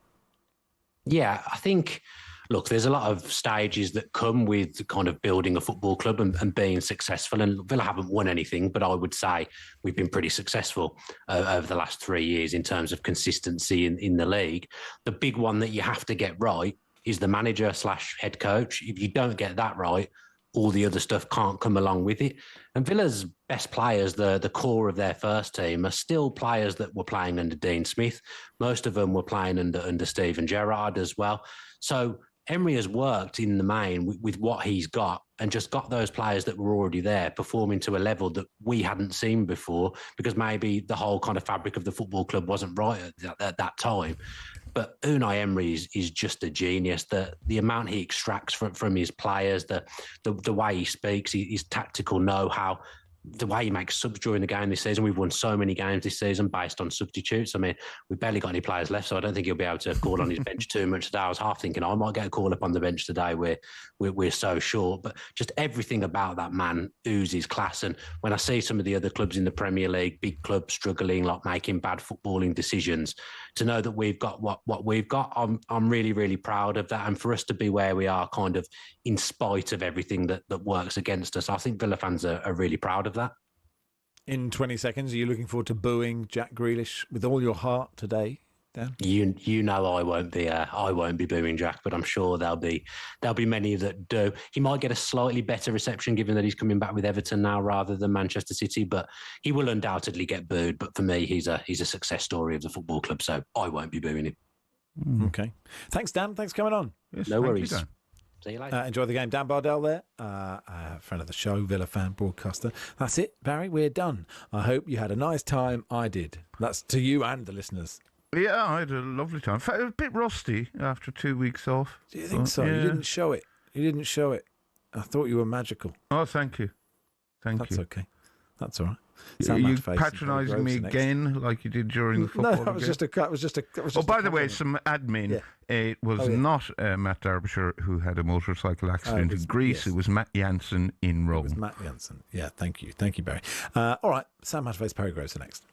Yeah, I think, look, there's a lot of stages that come with kind of building a football club and being successful. And Villa haven't won anything, but I would say we've been pretty successful over the last 3 years in terms of consistency in the league. The big one that you have to get right is the manager/head coach. If you don't get that right, all the other stuff can't come along with it. And Villa's best players, the core of their first team, are still players that were playing under Dean Smith. Most of them were playing under Steven Gerrard as well. So Emery has worked in the main with what he's got and just got those players that were already there performing to a level that we hadn't seen before, because maybe the whole kind of fabric of the football club wasn't right at that time. But Unai Emery is just a genius. The amount he extracts from his players, the way he speaks, his tactical know-how, the way he makes subs during the game this season. We've won so many games this season based on substitutes. I mean, we've barely got any players left, so I don't think he'll be able to call on his bench too much today. I was half thinking I might get a call up on the bench today. We're so short, but just everything about that man oozes class. And when I see some of the other clubs in the Premier League, big clubs struggling, like making bad footballing decisions, to know that we've got what we've got, I'm really, really proud of that. And for us to be where we are, kind of in spite of everything that works against us, I think Villa fans are really proud of that. In 20 seconds, are you looking forward to booing Jack Grealish with all your heart today? Dan? You know I won't be booing Jack, but I'm sure there'll be many that do. He might get a slightly better reception given that he's coming back with Everton now rather than Manchester City, but he will undoubtedly get booed. But for me, he's a success story of the football club, so I won't be booing him. Okay. Thanks, Dan. Thanks for coming on. Yes, no worries. See you later. Enjoy the game. Dan Bardell there, friend of the show, Villa fan, broadcaster. That's it, Barry. We're done. I hope you had a nice time. I did. That's to you and the listeners. Yeah, I had a lovely time. A bit rusty after 2 weeks off. Do you think so? Yeah. You didn't show it. I thought you were magical. Oh, thank you. That's okay. That's all right. Are you patronising me again, like you did during the football? No, that was just a. By the way, some admin. Yeah. It was not Matt Derbyshire who had a motorcycle accident in Greece. Yes. It was Matt Jansen in Rome. It was Matt Jansen. Yeah, thank you, Barry. All right, Sam Matterface, Perry Groves, next.